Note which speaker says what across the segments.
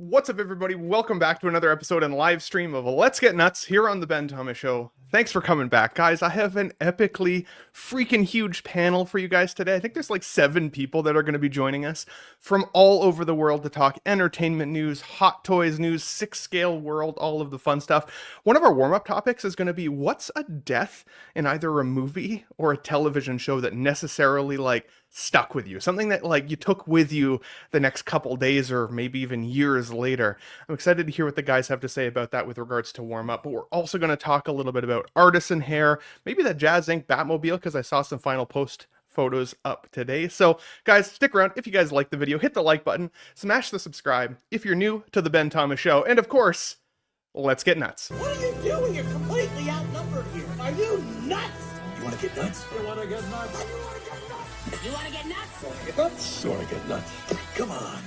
Speaker 1: What's up, everybody? Welcome back to another episode and live stream of Let's Get Nuts here on the Ben Thomas Show. Thanks for coming back, guys. I have an epically freaking huge panel for you guys today. I think there's like 7 people that are going to be joining us from all over the world to talk entertainment news, hot toys news, 6-scale world, all of the fun stuff. One of our warm-up topics is going to be what's a death in either a movie or a television show that necessarily stuck with you, something that you took with you the next couple days or maybe even years later. I'm excited to hear what the guys have to say about that with regards to warm up, but we're also going to talk a little bit about Artisan hair, maybe that Jazz Inc. Batmobile, because I saw some final post photos up today. So guys, stick around. If you guys like the video, hit the like button, smash the subscribe if you're new to the Ben Thomas Show, and of course, let's get nuts.
Speaker 2: What are you doing? You're completely outnumbered here. Are you nuts? You want to get nuts? You want to get nuts?
Speaker 3: You want to get nuts?
Speaker 2: Get nuts? You want to get nuts? Come on,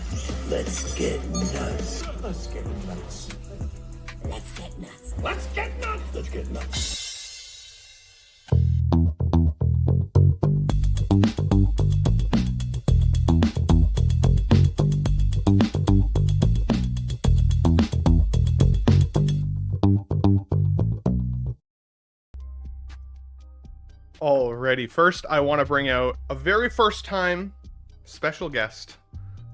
Speaker 2: let's get nuts. Let's get nuts.
Speaker 3: Let's get nuts.
Speaker 2: Let's get nuts. Let's get nuts.
Speaker 1: Alrighty, first I want to bring out a very first time special guest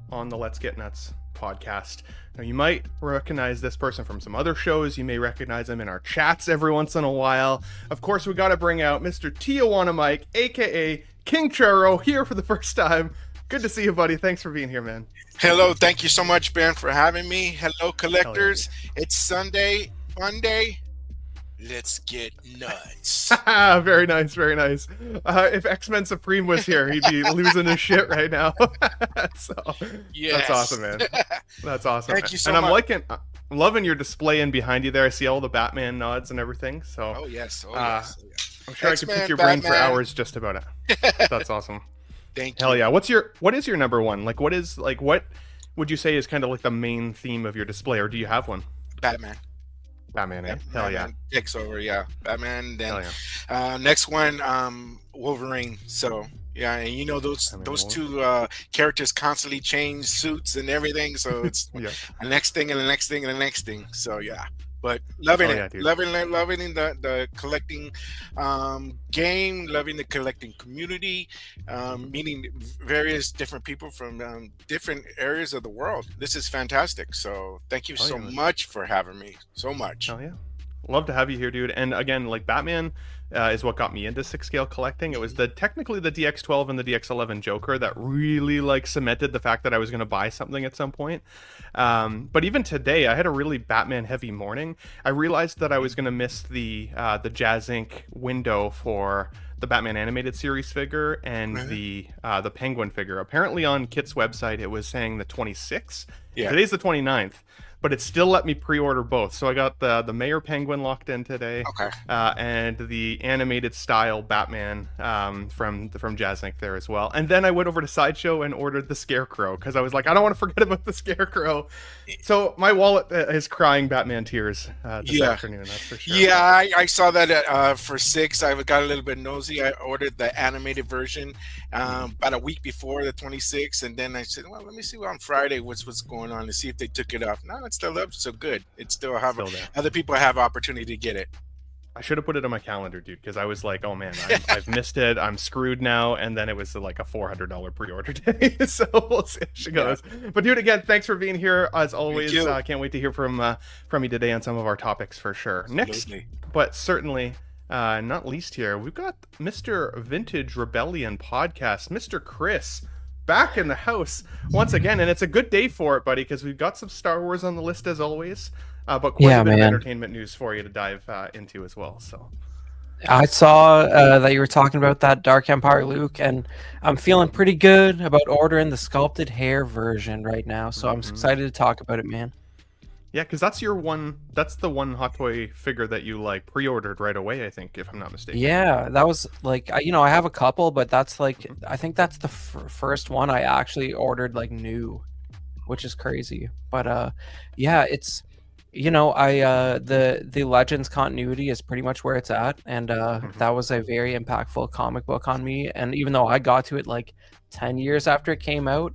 Speaker 1: on the Let's Get Nuts podcast. Now, you might recognize this person from some other shows. You may recognize him in our chats every once in a while. Of course, we got to bring out Mr. Tijuana Mike, aka King Churro, here for the first time. Good to see you, buddy. Thanks for being here, man.
Speaker 4: Hello, thank you so much, Ben, for having me. Hello, collectors. It's Sunday, Monday. Let's get nuts.
Speaker 1: Very nice, very nice. If X-Men Supreme was here, he'd be losing his shit right now. So
Speaker 4: Yes.
Speaker 1: That's awesome, man. That's awesome.
Speaker 4: Thank you so
Speaker 1: and
Speaker 4: much.
Speaker 1: I'm loving your display in behind you there. I see all the Batman nods and everything. So
Speaker 4: Oh, yes. Oh, yes.
Speaker 1: I'm sure I
Speaker 4: X-Men,
Speaker 1: could pick your brain for
Speaker 4: Batman.
Speaker 1: hours just about it. That's awesome.
Speaker 4: Thank you.
Speaker 1: Hell yeah. What is your number one? What would you say is kind of like the main theme of your display, or do you have one?
Speaker 4: Batman.
Speaker 1: Batman, eh? Hell yeah.
Speaker 4: Batman takes over, yeah. Batman, then
Speaker 1: Hell yeah.
Speaker 4: next one, Wolverine. So, yeah, and you know those
Speaker 1: Wolverine.
Speaker 4: two characters constantly change suits and everything, so it's
Speaker 1: Yeah.
Speaker 4: the next thing and the next thing and the next thing. So yeah, but loving
Speaker 1: Oh,
Speaker 4: it,
Speaker 1: yeah, dude.
Speaker 4: loving the collecting game, loving the collecting community, meeting various different people from different areas of the world. This is fantastic. So thank you so
Speaker 1: yeah, man.
Speaker 4: much for having me. So much.
Speaker 1: Oh yeah, love to have you here, dude. And again, Batman is what got me into 6-scale collecting. It was technically the DX12 and the DX11 Joker that really cemented the fact that I was going to buy something at some point. But even today, I had a really Batman heavy morning. I realized that I was going to miss the Jazz Inc. window for the Batman animated series figure and the Penguin figure. Apparently on Kit's website, it was saying the 26th.
Speaker 4: Yeah.
Speaker 1: Today's the 29th. But it still let me pre-order both. So I got the Mayor Penguin locked in today,
Speaker 4: Okay.
Speaker 1: and the animated style Batman from Jazz Inc. there as well. And then I went over to Sideshow and ordered the Scarecrow because I was like, I don't want to forget about the Scarecrow. So my wallet is crying Batman tears this afternoon. That's for sure.
Speaker 4: Yeah, I saw that for 6. I got a little bit nosy. I ordered the animated version about a week before the 26th, and then I said, well, let me see on Friday what's going on to see if they took it off. No, it's still up, so good. It's still
Speaker 1: Still there.
Speaker 4: other people have opportunity to get it.
Speaker 1: I should have put it on my calendar, dude, because I was like, oh man, I've missed it. I'm screwed now. And then it was like a $400 pre-order day. So we'll see how she goes. But dude, again, thanks for being here. As always,
Speaker 4: you.
Speaker 1: can't wait to hear from you today on some of our topics for sure. Next,
Speaker 4: Absolutely.
Speaker 1: but certainly not least here, we've got Mr. Vintage Rebellion podcast, Mr. Chris, back in the house once again. And it's a good day for it, buddy, because we've got some Star Wars on the list as always. But quite a bit of entertainment news for you to dive into as well. So
Speaker 5: I saw that you were talking about that Dark Empire Luke, and I'm feeling pretty good about ordering the sculpted hair version right now. So I'm excited to talk about it, man.
Speaker 1: yeah, because that's the one Hot Toy figure that you pre-ordered right away, I think, if I'm not mistaken.
Speaker 5: Yeah, that was I have a couple, but that's I think that's the first one I actually ordered new, which is crazy. But yeah, it's the Legends continuity is pretty much where it's at, and that was a very impactful comic book on me. And even though I got to it 10 years after it came out,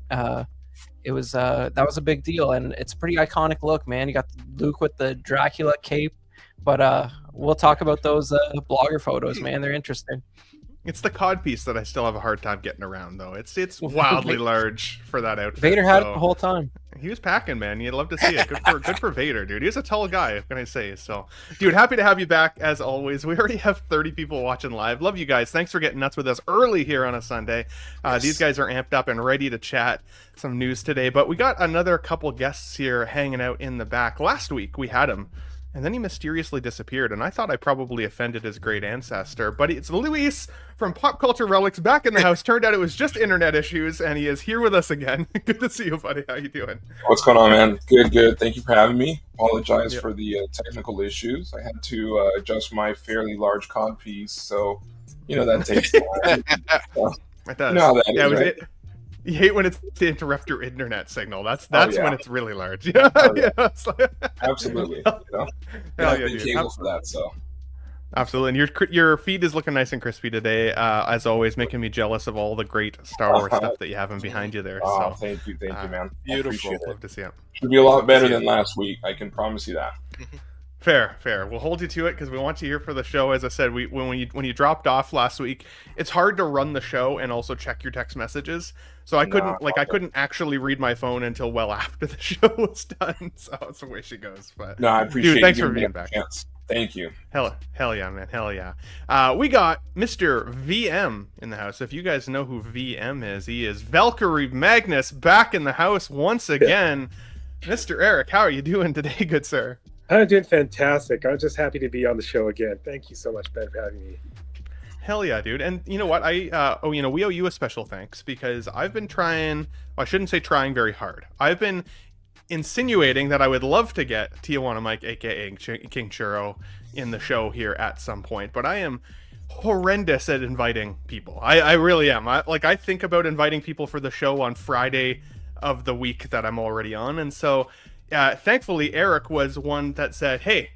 Speaker 5: it was that was a big deal, and it's a pretty iconic look, man. You got Luke with the Dracula cape, but we'll talk about those blogger photos, man. They're interesting.
Speaker 1: It's the cod piece that I still have a hard time getting around, though. It's wildly large for that outfit.
Speaker 5: Vader had it the whole time.
Speaker 1: He was packing, man. You'd love to see it. Good for Vader, dude. He's a tall guy, what can I say? So, dude, happy to have you back as always. We already have 30 people watching live. Love you guys. Thanks for getting nuts with us early here on a Sunday.
Speaker 4: Yes.
Speaker 1: These guys are amped up and ready to chat some news today. But we got another couple guests here hanging out in the back. Last week we had him, and then he mysteriously disappeared, and I thought I probably offended his great ancestor. But it's Luis from Pop Culture Relics back in the house. Turned out it was just internet issues, and he is here with us again. Good to see you, buddy. How you doing?
Speaker 6: What's going on, man? Good. Thank you for having me. Apologize for the technical issues. I had to adjust my fairly large cod piece, so that takes time.
Speaker 1: It does.
Speaker 6: You know how that is, right?
Speaker 1: You hate when it's to interrupt your internet signal. That's when it's really large.
Speaker 6: Yeah.
Speaker 1: Yeah.
Speaker 6: Absolutely.
Speaker 1: Hell yeah,
Speaker 6: big cable for that, so.
Speaker 1: Absolutely. And your feed is looking nice and crispy today, as always, making me jealous of all the great Star Wars stuff that you have in behind you there.
Speaker 6: Oh,
Speaker 1: So
Speaker 6: thank you, man.
Speaker 4: Beautiful.
Speaker 1: love to see it.
Speaker 6: Should be a lot better than last week. I can promise you that.
Speaker 1: Fair. We'll hold you to it because we want you here for the show. As I said, when you dropped off last week, it's hard to run the show and also check your text messages. So I couldn't actually read my phone until well after the show was done. So that's the way she goes. But
Speaker 6: No, I appreciate
Speaker 1: dude, thanks
Speaker 6: you
Speaker 1: for
Speaker 6: giving
Speaker 1: being
Speaker 6: me a
Speaker 1: back.
Speaker 6: chance. Thank you.
Speaker 1: Hell yeah, man. Hell yeah. We got Mr. VM in the house. If you guys know who VM is, he is Valkyrie Magnus back in the house once again. Mr. Eric, how are you doing today, good sir?
Speaker 7: I'm doing fantastic. I'm just happy to be on the show again. Thank you so much, Ben, for having me.
Speaker 1: Hell yeah, dude. And you know what? we owe you a special thanks because I've been trying, well, I shouldn't say trying very hard. I've been insinuating that I would love to get Tijuana Mike, aka King Churro, in the show here at some point, but I am horrendous at inviting people. I really am. I think about inviting people for the show on Friday of the week that I'm already on, and so thankfully Eric was one that said, hey,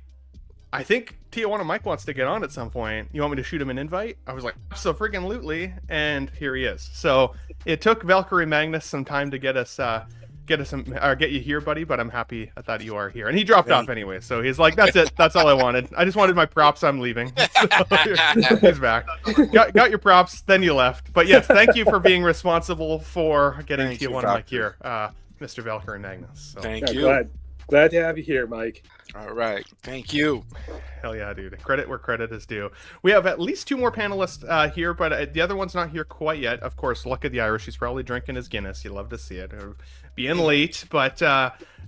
Speaker 1: I think Tijuana Mike wants to get on at some point. You want me to shoot him an invite? I was like, so friggin' lootly, and here he is. So it took Valkyrie Magnus some time to get you here, buddy, but I'm happy that you are here. And he dropped off anyway, so he's like, that's it. That's all I wanted. I just wanted my props. I'm leaving. So he's back. Got your props, then you left. But yes, thank you for being responsible for getting Tijuana Mike here, Mr. Valkyrie Magnus. So.
Speaker 4: Thank you.
Speaker 7: Glad to have you here, Mike.
Speaker 4: All right. Thank you.
Speaker 1: Hell yeah, dude. Credit where credit is due. We have at least two more panelists here, but the other one's not here quite yet. Of course, Luck of the Irish. He's probably drinking his Guinness. You love to see it. Being late, but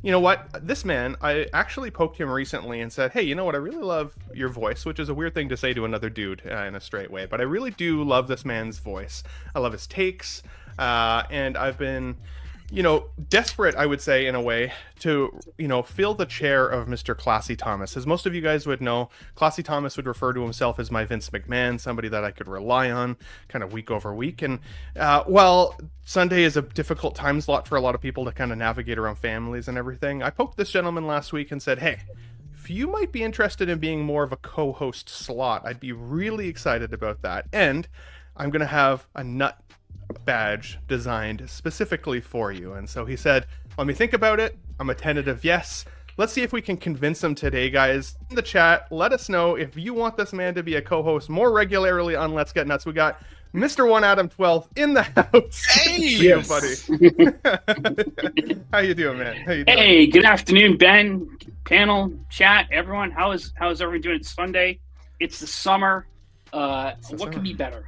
Speaker 1: you know what? This man, I actually poked him recently and said, hey, you know what? I really love your voice, which is a weird thing to say to another dude in a straight way, but I really do love this man's voice. I love his takes, and I've been... desperate, I would say, in a way, to, fill the chair of Mr. Classy Thomas. As most of you guys would know, Classy Thomas would refer to himself as my Vince McMahon, somebody that I could rely on kind of week over week. And while Sunday is a difficult time slot for a lot of people to kind of navigate around families and everything, I poked this gentleman last week and said, hey, if you might be interested in being more of a co-host slot, I'd be really excited about that. And I'm going to have a nut badge designed specifically for you. And so he said, let me think about it. I'm a tentative yes. Let's see if we can convince him today, guys. In the chat, let us know if you want this man to be a co-host more regularly on Let's Get Nuts. We got Mr. 1 Adam 12 in the house.
Speaker 4: Hey,
Speaker 7: yes.
Speaker 1: Buddy. How you doing, man? How you doing?
Speaker 8: Hey, good afternoon, Ben, panel, chat, everyone. How's everyone doing? It's Sunday. It's the summer. What could be better?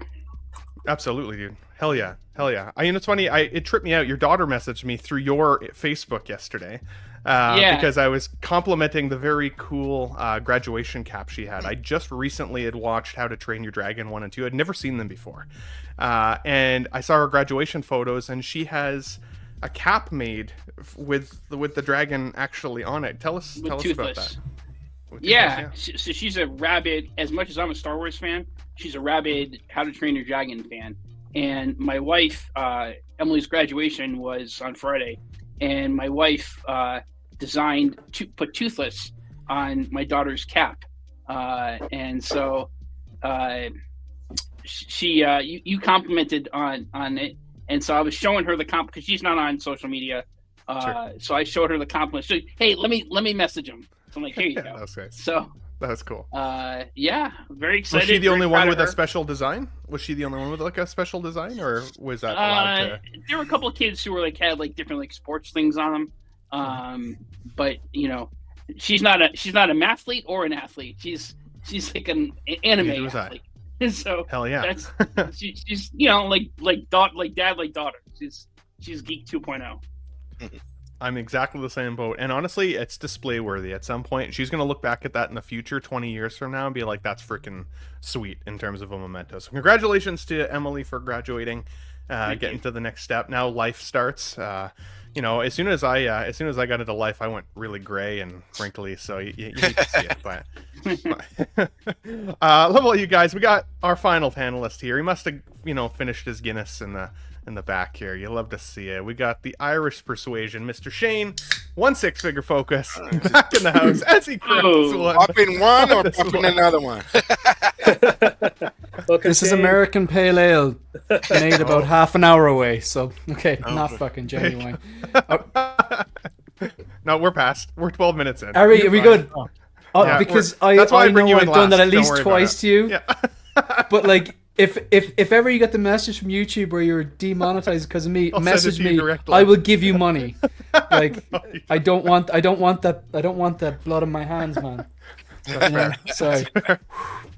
Speaker 1: Absolutely, dude. Hell yeah. It's funny. It tripped me out. Your daughter messaged me through your Facebook yesterday because I was complimenting the very cool graduation cap she had. I just recently had watched How to Train Your Dragon 1 and 2. I'd never seen them before. And I saw her graduation photos, and she has a cap made with the dragon actually on it. Tell us about that.
Speaker 8: Yeah. So she's a rabid, as much as I'm a Star Wars fan, she's a rabid How to Train Your Dragon fan. And my wife, Emily's graduation was on Friday, and my wife designed to put Toothless on my daughter's cap. And so you complimented on it. And so I was showing her the comp because she's not on social media. So I showed her the compliment. Hey, let me message him. So I'm like, here you go.
Speaker 1: That's nice.
Speaker 8: So
Speaker 1: that's cool.
Speaker 8: Yeah, very excited.
Speaker 1: Was she the only one with a special design? Was she the only one with like a special design, or was that allowed to...
Speaker 8: There were a couple of kids who were like had like different like sports things on them. But you know, she's not a mathlete or an athlete. She's like an anime athlete. So
Speaker 1: hell yeah.
Speaker 8: That's she's you know like dad like daughter. She's geek 2.0.
Speaker 1: I'm exactly the same boat. And honestly, it's display worthy at some point. She's going to look back at that in the future, 20 years from now, and be like, that's freaking sweet in terms of a memento. So congratulations to Emily for graduating, getting to the next step. Now life starts. You know, as soon as I got into life, I went really gray and wrinkly. So you need to see it. But love all you guys. We got our final panelist here. He must have, you know, finished his Guinness in the back here. You love to see it. We got the Irish persuasion, Mr. Shane, 1 6-figure focus, back in the house as he cracks one.
Speaker 4: Popping one or popping another one?
Speaker 9: This is American Pale Ale, made about half an hour away. So not fucking genuine.
Speaker 1: No, we're past. We're 12 minutes in.
Speaker 9: Are we good?
Speaker 1: Yeah,
Speaker 9: because
Speaker 1: that's why I bring you in
Speaker 9: I've done that
Speaker 1: last.
Speaker 9: at least
Speaker 1: Don't worry
Speaker 9: twice to you.
Speaker 1: Yeah.
Speaker 9: But like, if ever you get the message from YouTube where you're demonetized because of me, message me. I will give you money. Like, I don't want that blood on my hands, man.
Speaker 1: That's fair.
Speaker 9: Sorry.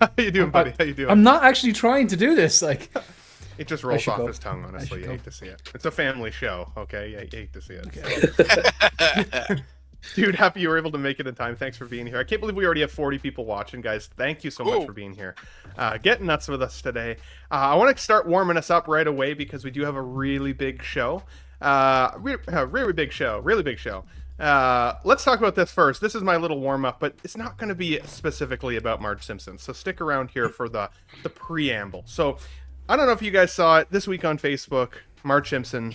Speaker 1: How you doing, buddy? How you doing?
Speaker 9: I'm not actually trying to do this. Like,
Speaker 1: it just rolls off his tongue. Honestly, you hate to see it. It's a family show, okay? Yeah, you hate to see it. Okay. Dude, happy you were able to make it in time. Thanks for being here. I can't believe we already have 40 people watching, guys. Thank you so much for being here. Get nuts with us today. I want to start warming us up right away because we do have a really big show. Really big show. Let's talk about this first. This is my little warm-up, but it's not going to be specifically about Marge Simpson. So stick around here for the preamble. So I don't know if you guys saw it this week on Facebook. Marge Simpson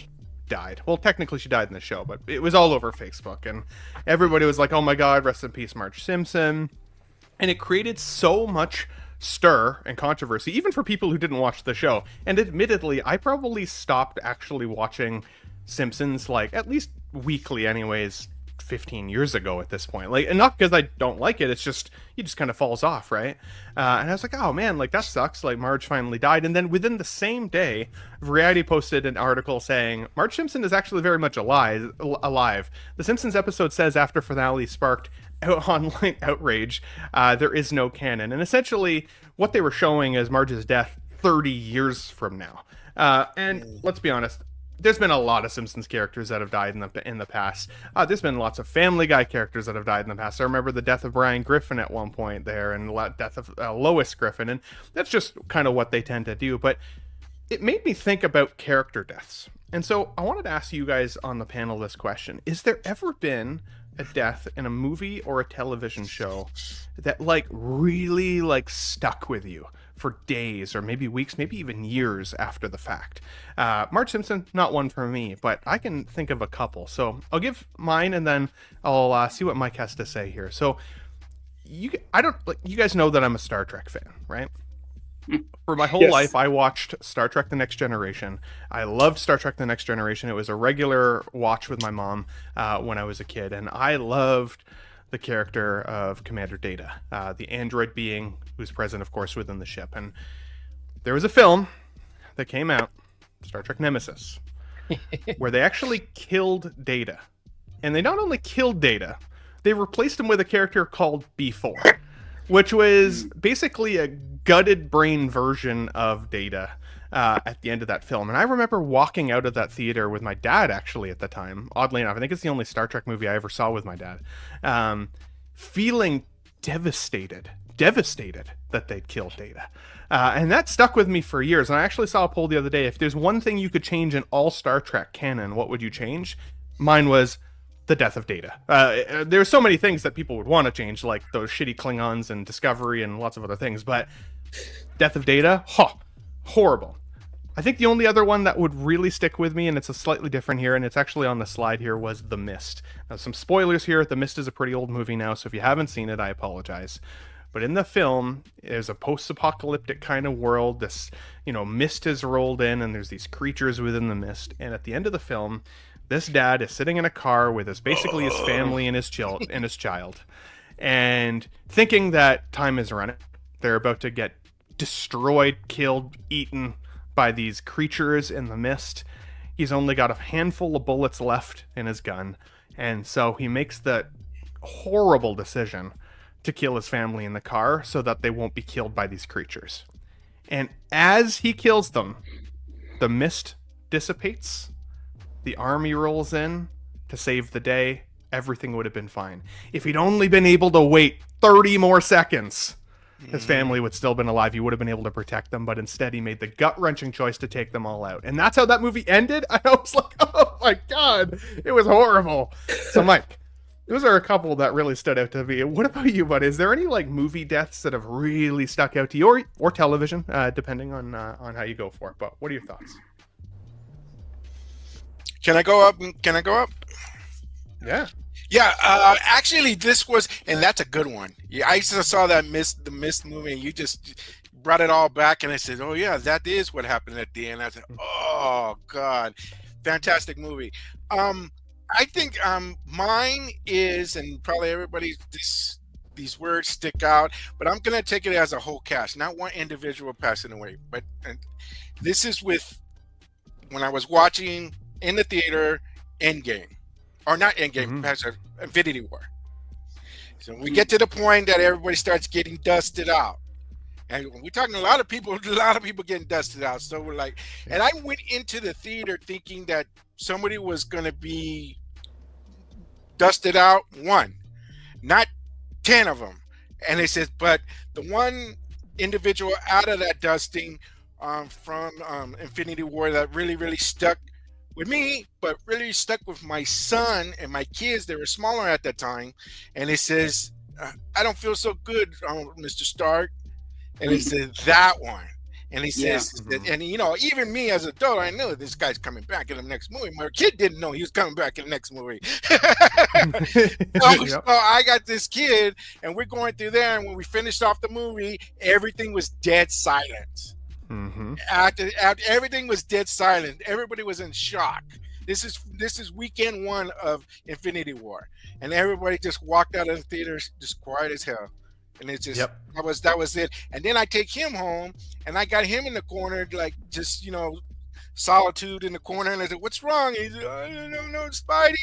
Speaker 1: died. Well, technically she died in the show, but it was all over Facebook, and everybody was like, oh my god, rest in peace Marge Simpson. And it created so much stir and controversy, even for people who didn't watch the show. And admittedly, I probably stopped actually watching Simpsons, like, at least weekly anyways, 15 years ago at this point. Like, and not because I don't like it, it's just, it just kind of falls off, right? And I was like, oh man, like, that sucks, like, Marge finally died. And then within the same day, Variety posted an article saying, Marge Simpson is actually very much alive. The Simpsons episode says after finale sparked online outrage, there is no canon. And essentially, what they were showing is Marge's death 30 years from now. And let's be honest, there's been a lot of Simpsons characters that have died in the past. There's been lots of Family Guy characters that have died in the past. I remember the death of Brian Griffin at one point there, and the death of Lois Griffin, and that's just kind of what they tend to do. But it made me think about character deaths. And so I wanted to ask you guys on the panel this question. Is there ever been a death in a movie or a television show that like really like stuck with you for days or maybe weeks, maybe even years after the fact? Marge Simpson, not one for me, but I can think of a couple. So I'll give mine and then I'll see what Mike has to say here. So you guys know that I'm a Star Trek fan, right? For my whole life, I watched Star Trek The Next Generation. I loved Star Trek The Next Generation. It was a regular watch with my mom when I was a kid, and I loved the character of Commander Data, the android being who's present, of course, within the ship. And there was a film that came out, Star Trek Nemesis, where they actually killed Data. And they not only killed Data, they replaced him with a character called B4, which was basically a gutted brain version of Data at the end of that film. And I remember walking out of that theater with my dad, actually, at the time. Oddly enough, I think it's the only Star Trek movie I ever saw with my dad. Feeling devastated that they'd killed Data. And that stuck with me for years. And I actually saw a poll the other day. If there's one thing you could change in all Star Trek canon, what would you change? Mine was the death of Data. There's so many things that people would want to change, like those shitty Klingons and Discovery and lots of other things, but death of Data, horrible. I think the only other one that would really stick with me, and it's a slightly different here, and it's actually on the slide here, was The Mist. Now, some spoilers here. The Mist is a pretty old movie now, so if you haven't seen it, I apologize. But in the film, there's a post-apocalyptic kind of world. This, mist has rolled in, and there's these creatures within the mist. And at the end of the film, This dad is sitting in a car with basically his family and his child, and thinking that time is running. They're about to get destroyed, killed, eaten by these creatures in the mist. He's only got a handful of bullets left in his gun, and so he makes the horrible decision to kill his family in the car so that they won't be killed by these creatures. And as he kills them, the mist dissipates, the army rolls in to save the day. Everything would have been fine. If he'd only been able to wait 30 more seconds, his family would still been alive. He would have been able to protect them, but instead he made the gut-wrenching choice to take them all out. And that's how that movie ended. I was like, oh my God, it was horrible. So Mike, those are a couple that really stood out to me. What about you, bud? Is there any like movie deaths that have really stuck out to you, or television, depending on how you go for it? But what are your thoughts?
Speaker 4: Can I go up?
Speaker 1: Yeah.
Speaker 4: Yeah, actually, this was, and that's a good one. Yeah, I just saw that the Mist movie, and you just brought it all back, and I said, oh yeah, that is what happened at the end. I said, oh God, fantastic movie. I think mine is, and probably everybody's these words stick out, but I'm gonna take it as a whole cast, not one individual passing away. But this is with when I was watching in the theater Endgame. Or not Endgame, Infinity War. So we get to the point that everybody starts getting dusted out. And we're talking a lot of people getting dusted out. So we're like, and I went into the theater thinking that somebody was going to be dusted out, one, not 10 of them. And it says, but the one individual out of that dusting from Infinity War that really, really stuck with me, but really stuck with my son and my kids. They were smaller at that time. And it says, I don't feel so good, Mr. Stark. And it says that one. And he says, and you know, even me as an adult, I know this guy's coming back in the next movie. My kid didn't know he was coming back in the next movie. So I got this kid, and we're going through there. And when we finished off the movie, everything was dead silent. After everything was dead silent, everybody was in shock. This is weekend one of Infinity War, and everybody just walked out of the theaters just quiet as hell. And it's just that was it. And then I take him home, and I got him in the corner, like just solitude in the corner. And I said, "What's wrong?" He's like, "I don't know, Spidey."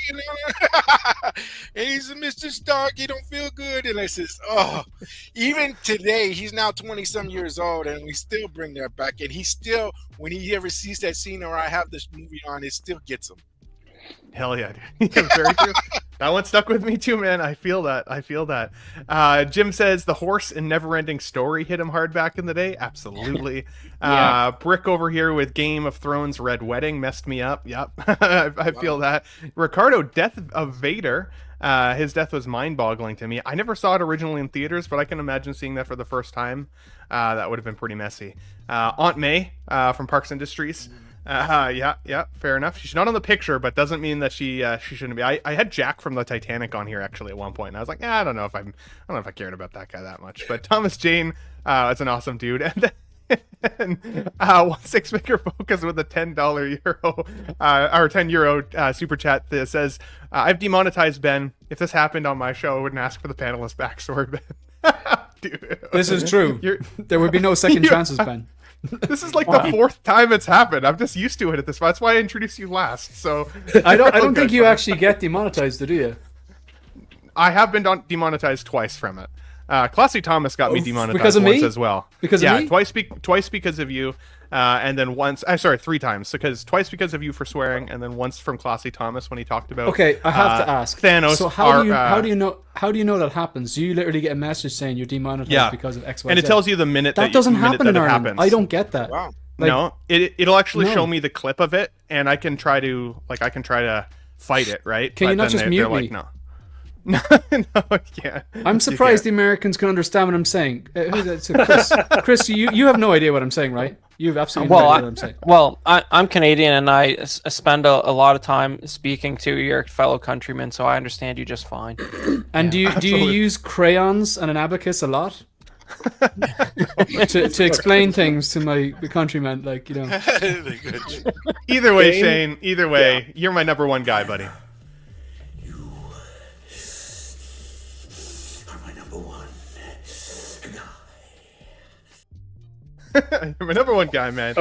Speaker 4: And he's Mr. Stark. He don't feel good. And I says, "Oh, even today, he's now 20-some years old, and we still bring that back. And he still, when he ever sees that scene or I have this movie on, it still gets him."
Speaker 1: Hell yeah, dude. Very true. That one stuck with me too, man. I feel that. Jim says the horse in Neverending Story hit him hard back in the day. Absolutely. Brick over here with Game of Thrones Red Wedding messed me up. Yep. I feel that. Ricardo, Death of Vader. His death was mind-boggling to me. I never saw it originally in theaters, but I can imagine seeing that for the first time. That would have been pretty messy. Aunt May from Parks Industries. Yeah, fair enough. She's not on the picture, but doesn't mean that she shouldn't be. I had Jack from the Titanic on here actually at one point, and I was like, I don't know if I cared about that guy that much. But Thomas Jane is an awesome dude, and then 16 Maker Focus with a €10 or €10 super chat that says, I've demonetized Ben. If this happened on my show, I wouldn't ask for the panelist backstory, Ben. Dude,
Speaker 9: this is true. There would be no second chances, Ben.
Speaker 1: This is like the fourth time it's happened. I'm just used to it at this point. That's why I introduced you last. So
Speaker 9: I don't think you actually get demonetized, do you?
Speaker 1: I have been demonetized twice from it. Classy Thomas got me demonetized
Speaker 9: because of
Speaker 1: once
Speaker 9: me?
Speaker 1: as well.
Speaker 9: Because of me?
Speaker 1: twice because of you, and then once. I'm sorry, 3 times. Because twice because of you for swearing, and then once from Classy Thomas when he talked about.
Speaker 9: Okay, I have to ask.
Speaker 1: Thanos.
Speaker 9: So how do you know that happens? You literally get a message saying you're demonetized because of X, Y,
Speaker 1: and
Speaker 9: Z.
Speaker 1: it tells you the minute
Speaker 9: that doesn't happen in Ireland.
Speaker 1: Happens.
Speaker 9: I don't get that.
Speaker 4: Wow.
Speaker 1: No, it'll actually show me the clip of it, and I can try to fight it, right?
Speaker 9: Can you not just mute me?
Speaker 1: Like, no, I can't.
Speaker 9: I'm surprised the Americans can understand what I'm saying. Chris, you have no idea what I'm saying, right? You have absolutely no idea what I'm saying.
Speaker 5: Well, I'm Canadian, and I spend a lot of time speaking to your fellow countrymen, so I understand you just fine.
Speaker 9: And do you use crayons and an abacus a lot? to explain things to my countrymen, like, you know.
Speaker 1: Either way, Shane. Either way, you're my number one guy, buddy. You're my number one guy, man.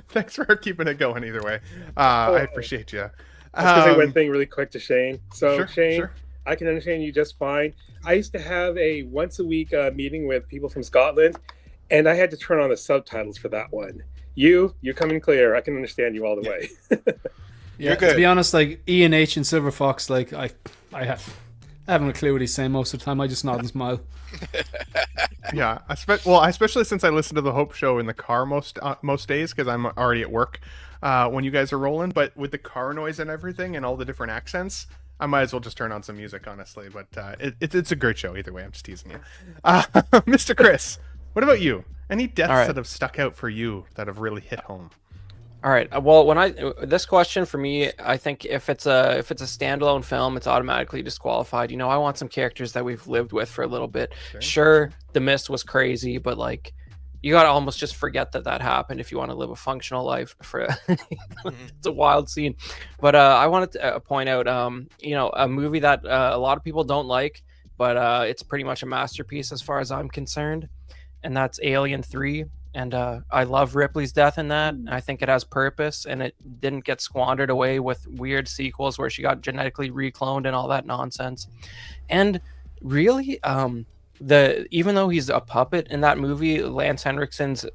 Speaker 1: Thanks for keeping it going either way. I appreciate you.
Speaker 7: I was going to say one thing really quick to Shane. So,
Speaker 1: Sure,
Speaker 7: Shane,
Speaker 1: sure.
Speaker 7: I can understand you just fine. I used to have a once-a-week meeting with people from Scotland, and I had to turn on the subtitles for that one. You're coming clear. I can understand you all the way.
Speaker 9: Yeah, to be honest, like Ian H and Silver Fox, like I haven't a clue what he's saying most of the time. I just nod and smile.
Speaker 1: Yeah, especially since I listen to the Hope Show in the car most days because I'm already at work when you guys are rolling. But with the car noise and everything and all the different accents, I might as well just turn on some music, honestly. But it's a great show either way. I'm just teasing you, Mr. Chris. What about you? Any deaths that have stuck out for you that have really hit home?
Speaker 5: All right. Well, this question for me, I think if it's a standalone film, it's automatically disqualified. You know, I want some characters that we've lived with for a little bit. Sure, The Mist was crazy, but like, you gotta almost just forget that happened if you want to live a functional life. It's a wild scene. But I wanted to point out, you know, a movie that a lot of people don't like, but it's pretty much a masterpiece as far as I'm concerned, and that's Alien 3. And I love Ripley's death in that. I think it has purpose, and it didn't get squandered away with weird sequels where she got genetically recloned and all that nonsense. And really, even though he's a puppet in that movie, Lance Henriksen's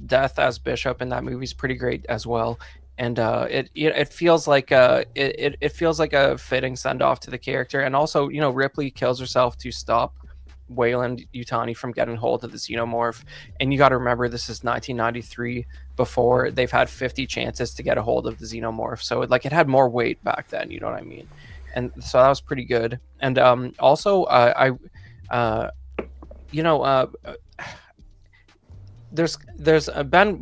Speaker 5: death as Bishop in that movie is pretty great as well. And it feels like it feels like a fitting send off to the character. And also, you know, Ripley kills herself to stop Wayland Yutani from getting hold of the xenomorph, and you got to remember this is 1993, before they've had 50 chances to get a hold of the xenomorph, so it had more weight back then, you know what I mean? And so that was pretty good. And also there's Ben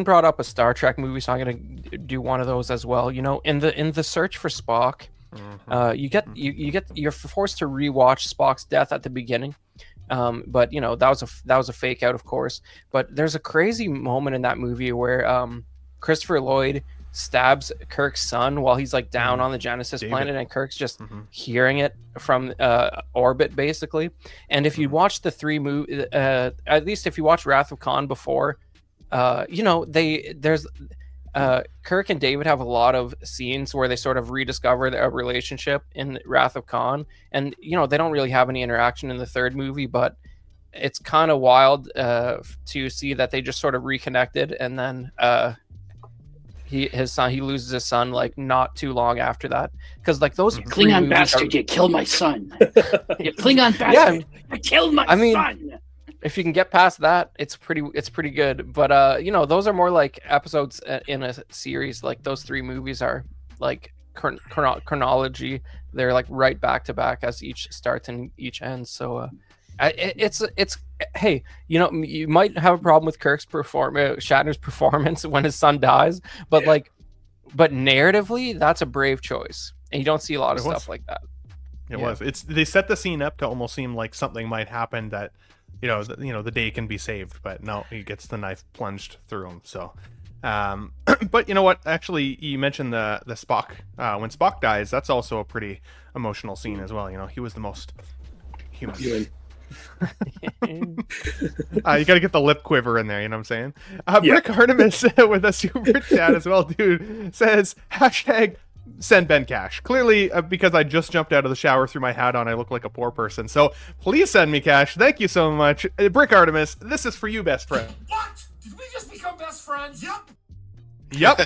Speaker 5: brought up a Star Trek movie, so I'm gonna do one of those as well. You know, in the search for Spock, you're forced to rewatch Spock's death at the beginning, but you know that was a fake out, of course. But there's a crazy moment in that movie where Christopher Lloyd stabs Kirk's son while he's like down on the Genesis planet, and Kirk's just hearing it from orbit, basically. And if you watch the three movies, at least if you watch Wrath of Khan before, you know there's. Kirk and David have a lot of scenes where they sort of rediscover their relationship in Wrath of Khan, and you know they don't really have any interaction in the third movie, but it's kind of wild to see that they just sort of reconnected, and then he loses his son like not too long after that, because like those
Speaker 8: Klingon bastard, you killed my son. You Klingon bastard, you killed my son.
Speaker 5: If you can get past that, it's pretty good. But you know, those are more like episodes in a series. Like those three movies are like chronology. They're like right back to back as each starts and each ends. So it's hey, you know, you might have a problem with Shatner's performance when his son dies, but but narratively, that's a brave choice, and you don't see a lot of stuff like that.
Speaker 1: It was. They set the scene up to almost seem like something might happen that. You know, the day can be saved, but no, he gets the knife plunged through him. So, but you know what? Actually, you mentioned the Spock. When Spock dies, that's also a pretty emotional scene as well. You know, he was the most human. You got to get the lip quiver in there. You know what I'm saying? Rick Artemis with a super chat as well, dude, says hashtag. Send Ben cash. Clearly, because I just jumped out of the shower, threw my hat on, I look like a poor person. So please send me cash. Thank you so much. Brick Artemis, this is for you, best friend.
Speaker 10: What? Did we just become best friends?
Speaker 1: Yep.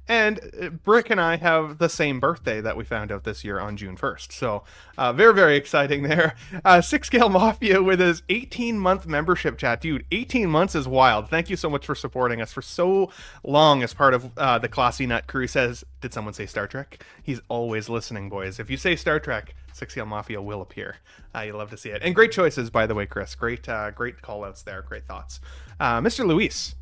Speaker 1: And Brick and I have the same birthday that we found out this year on June 1st. So very, very exciting there. 6-Scale Mafia with his 18-month membership chat. Dude, 18 months is wild. Thank you so much for supporting us for so long as part of the Classy Nut crew. Says, did someone say Star Trek? He's always listening, boys. If you say Star Trek, 6-Scale Mafia will appear. You love to see it. And great choices, by the way, Chris. Great call-outs there. Great thoughts. Mr. Luis.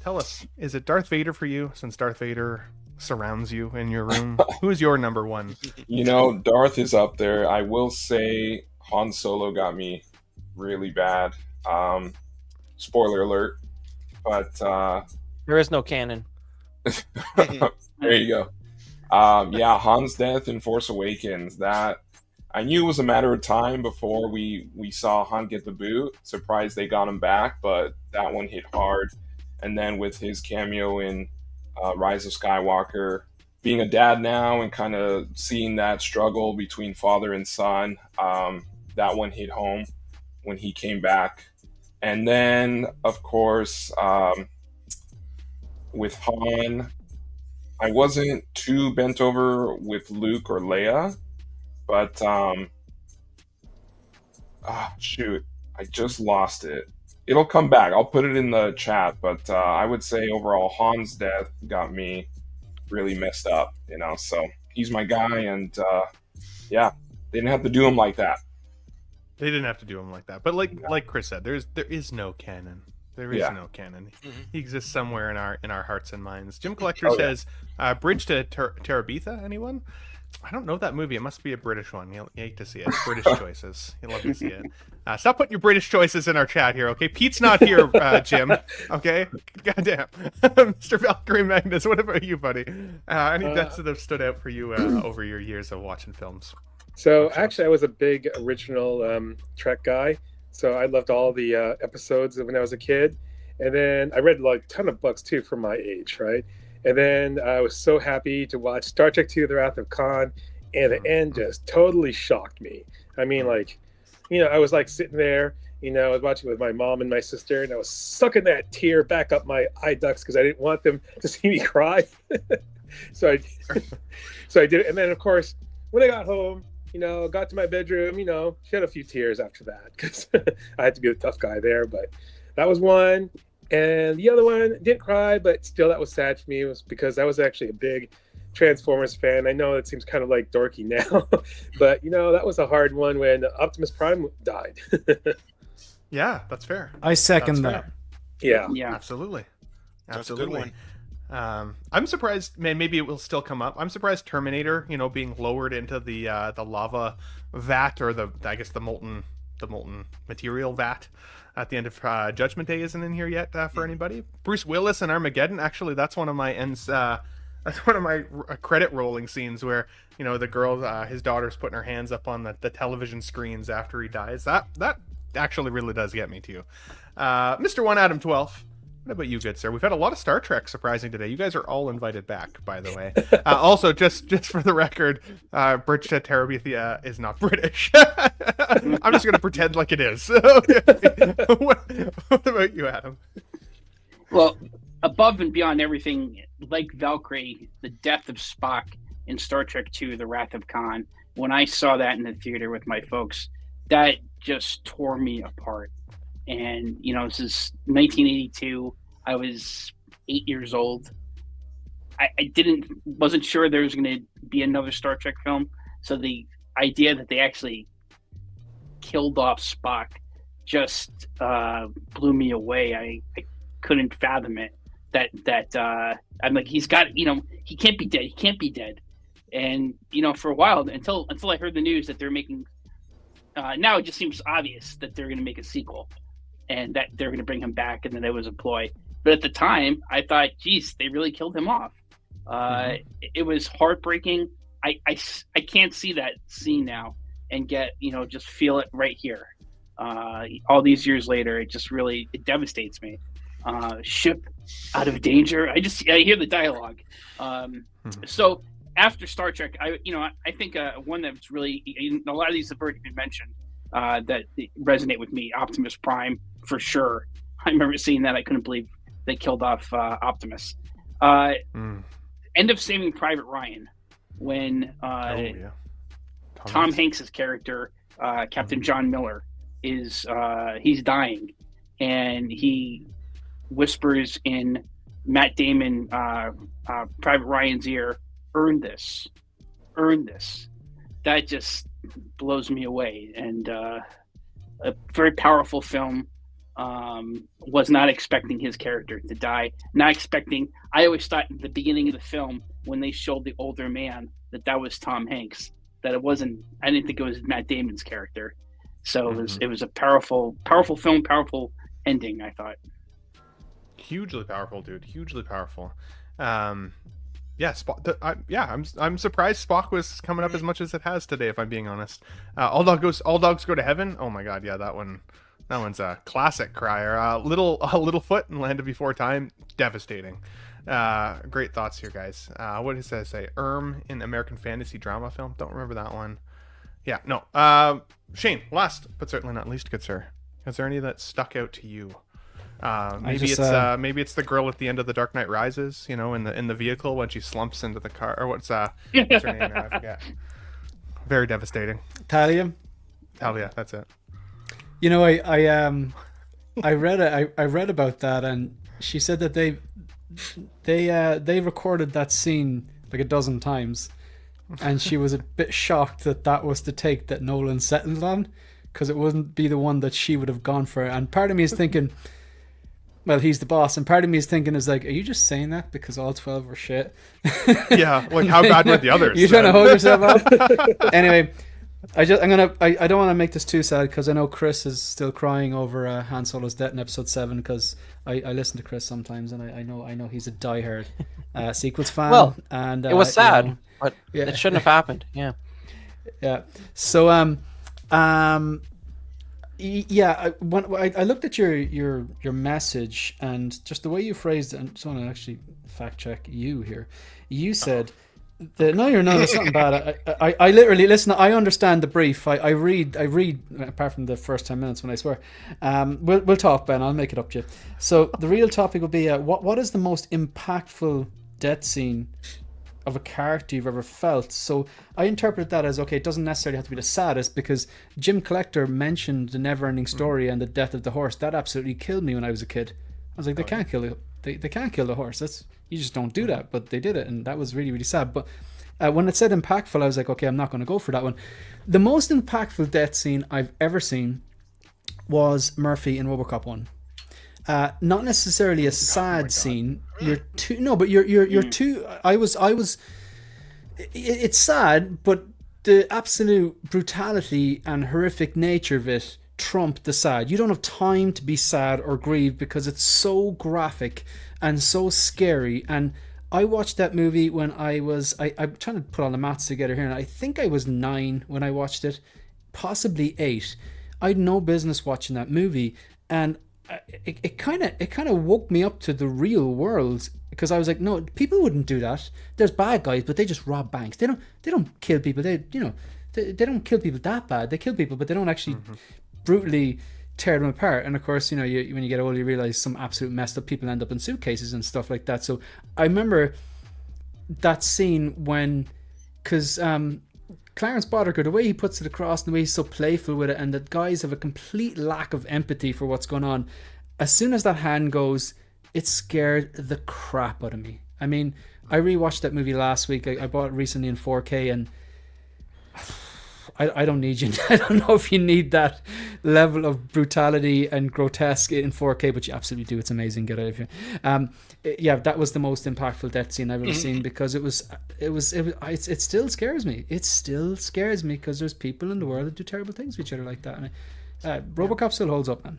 Speaker 1: Tell us, is it Darth Vader for you, since Darth Vader surrounds you in your room? Who's your number one?
Speaker 6: You know, Darth is up there. I will say Han Solo got me really bad. Spoiler alert, but
Speaker 5: there is no canon.
Speaker 6: there you go. Yeah, Han's death in Force Awakens. That I knew it was a matter of time before we saw Han get the boot. Surprised they got him back, but that one hit hard. And then with his cameo in Rise of Skywalker, being a dad now and kind of seeing that struggle between father and son, that one hit home when he came back. And then, of course, with Han, I wasn't too bent over with Luke or Leia, but shoot, I just lost it. It'll come back. I'll put it in the chat, but I would say overall Han's death got me really messed up, so he's my guy, and yeah, they didn't have to do him like that.
Speaker 1: They didn't have to do him like that, but like Chris said, there is no canon. There is no canon. He exists somewhere in our hearts and minds. Jim Collector says, "Bridge to Terabitha." Anyone? I don't know that movie. It must be a British one. You hate to see it. British choices. You love to see it. Stop putting your British choices in our chat here, okay? Pete's not here, Jim. Okay? Goddamn. Mr. Valkyrie Magnus, what about you, buddy? Any deaths that have stood out for you over your years of watching films?
Speaker 7: So actually, I was a big original Trek guy. So I loved all the episodes when I was a kid. And then I read a ton of books, too, for my age, right? And then I was so happy to watch Star Trek II, The Wrath of Khan. And the end just totally shocked me. I mean, I was sitting there, I was watching with my mom and my sister, and I was sucking that tear back up my eye ducts because I didn't want them to see me cry. so I did it. And then, of course, when I got home, got to my bedroom, shed a few tears after that because I had to be the tough guy there. But that was one. And the other one, didn't cry, but still that was sad for me. It was because I was actually a big Transformers fan. I know it seems kind of dorky now, but that was a hard one when Optimus Prime died.
Speaker 1: Yeah, that's fair.
Speaker 9: I second that.
Speaker 7: Yeah,
Speaker 1: absolutely.
Speaker 4: That's a good one.
Speaker 1: I'm surprised, man, maybe it will still come up. I'm surprised Terminator, being lowered into the lava vat, or the molten material vat at the end of Judgment Day isn't in here yet for anybody. Bruce Willis and Armageddon, actually, that's one of my that's one of my credit rolling scenes where the girl, his daughter's putting her hands up on the television screens after he dies. That actually really does get me too. Mr. 1 Adam 12. What about you, good sir? We've had a lot of Star Trek surprising today. You guys are all invited back, by the way. Also, just for the record, Bridge to Terabithia is not British. I'm just going to pretend like it is. What about you, Adam?
Speaker 8: Well, above and beyond everything, like Valkyrie, the death of Spock in Star Trek II, The Wrath of Khan, when I saw that in the theater with my folks, that just tore me apart. And, this is 1982. I was 8 years old. I wasn't sure there was going to be another Star Trek film. So the idea that they actually killed off Spock just blew me away. I couldn't fathom it. I'm like, he's got, he can't be dead. He can't be dead. And, for a while, until I heard the news that they're making, now it just seems obvious that they're going to make a sequel. And that they're going to bring him back, and then it was a ploy. But at the time, I thought, geez, they really killed him off. It was heartbreaking. I can't see that scene now and get, just feel it right here. All these years later, it devastates me. Ship out of danger. I hear the dialogue. So after Star Trek, I think one that's really, a lot of these have already been mentioned. That resonate with me. Optimus Prime, for sure. I remember seeing that. I couldn't believe they killed off Optimus. End of Saving Private Ryan, when Tom Hanks's character, Captain John Miller, is he's dying, and he whispers in Matt Damon, Private Ryan's ear, "Earn this, earn this." That just blows me away. And a very powerful film. Was not expecting his character to die. I always thought at the beginning of the film, when they showed the older man, that was Tom Hanks. That it wasn't. I didn't think it was Matt Damon's character. So it was a powerful film, powerful ending, I thought.
Speaker 1: Hugely powerful, dude. Hugely powerful. Yeah, I'm surprised Spock was coming up as much as it has today, if I'm being honest. All dogs go to heaven. Oh my god, yeah, that one's a classic crier. Littlefoot and Land of Before Time, devastating. Great thoughts here, guys. What does that say? In American fantasy drama film. Don't remember that one. Yeah, no. Shane, last but certainly not least, good sir. Is there any that stuck out to you? Maybe it's the girl at the end of The Dark Knight Rises, in the vehicle when she slumps into the car, or what's her name now? I forget. Very devastating.
Speaker 9: Talia,
Speaker 1: that's it.
Speaker 9: I read about that, and she said that they recorded that scene like a dozen times, and she was a bit shocked that was the take that Nolan settled on, because it wouldn't be the one that she would have gone for. And part of me is thinking, well, he's the boss, and part of me is thinking, are you just saying that because all 12 were shit?
Speaker 1: Yeah, like how bad were the others?
Speaker 9: You're trying to hold yourself up. Anyway, I don't want to make this too sad, because I know Chris is still crying over Han Solo's death in Episode 7, because I listen to Chris sometimes, and I know he's a diehard sequels fan.
Speaker 5: Well,
Speaker 9: and
Speaker 5: it was sad, but it shouldn't have happened. Yeah.
Speaker 9: So when I looked at your message, and just the way you phrased it, and I just want to actually fact check you here. You said that there's something bad. I literally listen. I understand the brief. I read apart from the first 10 minutes when I swear. We'll talk, Ben. I'll make it up to you. So the real topic will be what is the most impactful death scene of a character you've ever felt. So I interpret that as, okay, it doesn't necessarily have to be the saddest, because Jim Collector mentioned the Never-Ending Story and the death of the horse. That absolutely killed me when I was a kid. I was like, they can't kill the horse. You just don't do that. But they did it, and that was really, really sad. But when it said impactful, I was like, okay, I'm not going to go for that one. The most impactful death scene I've ever seen was Murphy in RoboCop 1. Not necessarily a sad scene. It's sad, but the absolute brutality and horrific nature of it trumped the sad. You don't have time to be sad or grieve, because it's so graphic and so scary. And I watched that movie when I'm trying to put all the maths together here, and I think I was 9 when I watched it, possibly 8. I had no business watching that movie, and it kind of woke me up to the real world, because I was like, no, people wouldn't do that. There's bad guys, but they just rob banks. They don't kill people. They don't kill people that bad. They kill people, but they don't actually brutally tear them apart. And of course, when you get older, you realize some absolute messed up people end up in suitcases and stuff like that. So I remember that scene because Clarence Boddicker, the way he puts it across, and the way he's so playful with it, and that guys have a complete lack of empathy for what's going on. As soon as that hand goes, it scared the crap out of me. I mean, I rewatched that movie last week. I bought it recently in 4K, and I don't need you. I don't know if you need that level of brutality and grotesque in 4K, but you absolutely do. It's amazing. Get it if you. That was the most impactful death scene I've ever seen, because it still scares me. It still scares me, because there's people in the world that do terrible things to each other like that. And RoboCop still holds up, man.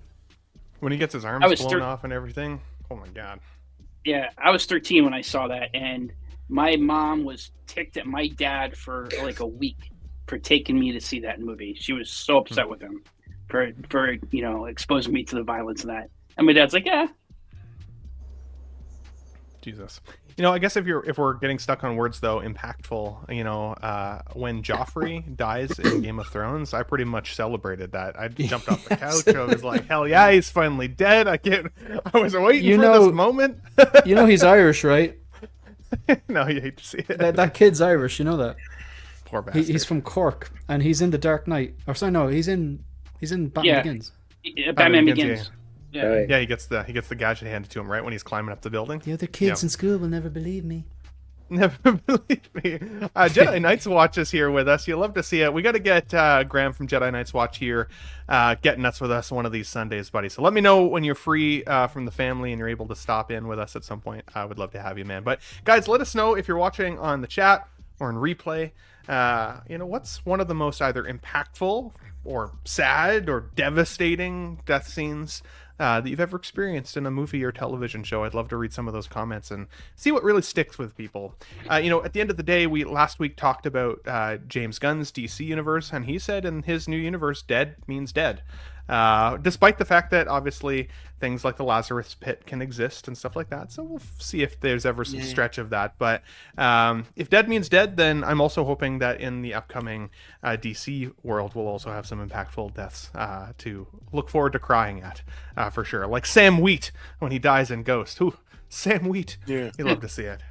Speaker 1: When he gets his arms blown off and everything. Oh my god.
Speaker 8: Yeah, I was 13 when I saw that, and my mom was ticked at my dad for like a week for taking me to see that movie. She was so upset with him for exposing me to the violence of that. And my dad's like, yeah.
Speaker 1: Jesus. I guess if we're getting stuck on words though, impactful, when Joffrey dies in Game of Thrones, I pretty much celebrated that. I jumped off the couch. I was like, hell yeah, he's finally dead. I was waiting for this moment.
Speaker 9: He's Irish, right?
Speaker 1: No, you hate to see it.
Speaker 9: That kid's Irish, you know that.
Speaker 1: Poor bastard.
Speaker 9: He's from Cork, and he's in The Dark Knight. Or sorry, no, he's in Batman Begins.
Speaker 8: Batman Begins.
Speaker 1: Yeah, he gets the gadget handed to him right when he's climbing up the building.
Speaker 9: The other kids in school will never believe me.
Speaker 1: Never believe me. Jedi Knights Watch is here with us. You'll love to see it. We got to get Graham from Jedi Knights Watch here, getting nuts with us one of these Sundays, buddy. So let me know when you're free from the family and you're able to stop in with us at some point. I would love to have you, man. But guys, let us know if you're watching on the chat or in replay. What's one of the most either impactful or sad or devastating death scenes that you've ever experienced in a movie or television show. I'd love to read some of those comments and see what really sticks with people. At the end of the day, we last week talked about James Gunn's DC universe, and he said in his new universe, dead means dead. Despite the fact that obviously things like the Lazarus Pit can exist and stuff like that. So we'll see if there's ever some stretch of that. But if dead means dead, then I'm also hoping that in the upcoming DC world, we'll also have some impactful deaths to look forward to crying at, for sure. Like Sam Wheat when he dies in Ghost. Ooh, Sam Wheat. Yeah. You love to see it.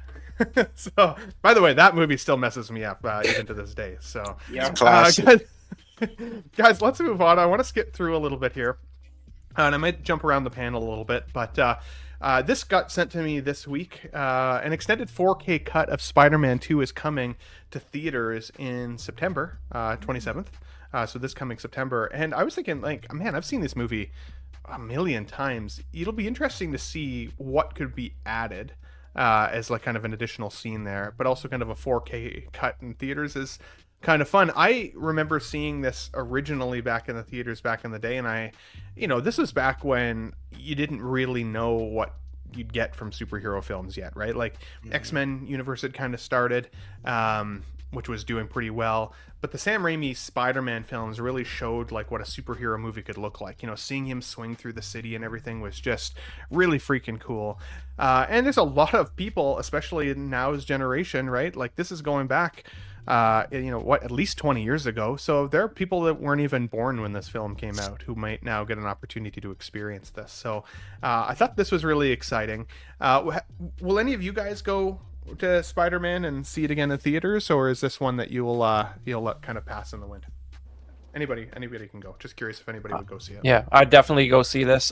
Speaker 1: So, by the way, that movie still messes me up even to this day. So, guys, let's move on. I want to skip through a little bit here, and I might jump around the panel a little bit, but this got sent to me this week. An extended 4K cut of Spider-Man 2 is coming to theaters in September 27th, so this coming September. And I was thinking, like, man, I've seen this movie a million times. It'll be interesting to see what could be added as like kind of an additional scene there, but also kind of a 4K cut in theaters is kind of fun. I remember seeing this originally back in the theaters back in the day, and this was back when you didn't really know what you'd get from superhero films yet, right? Like X-Men universe had kind of started, which was doing pretty well, but the Sam Raimi Spider-Man films really showed like what a superhero movie could look like. Seeing him swing through the city and everything was just really freaking cool. And there's a lot of people, especially in now's generation, right? Like this is going back at least 20 years ago. So there are people that weren't even born when this film came out who might now get an opportunity to experience this. So I thought this was really exciting. Will any of you guys go to Spider-Man and see it again in theaters, or is this one that you'll let kind of pass in the wind? Anybody can go. Just curious if anybody would go see it.
Speaker 5: Yeah, I'd definitely go see this.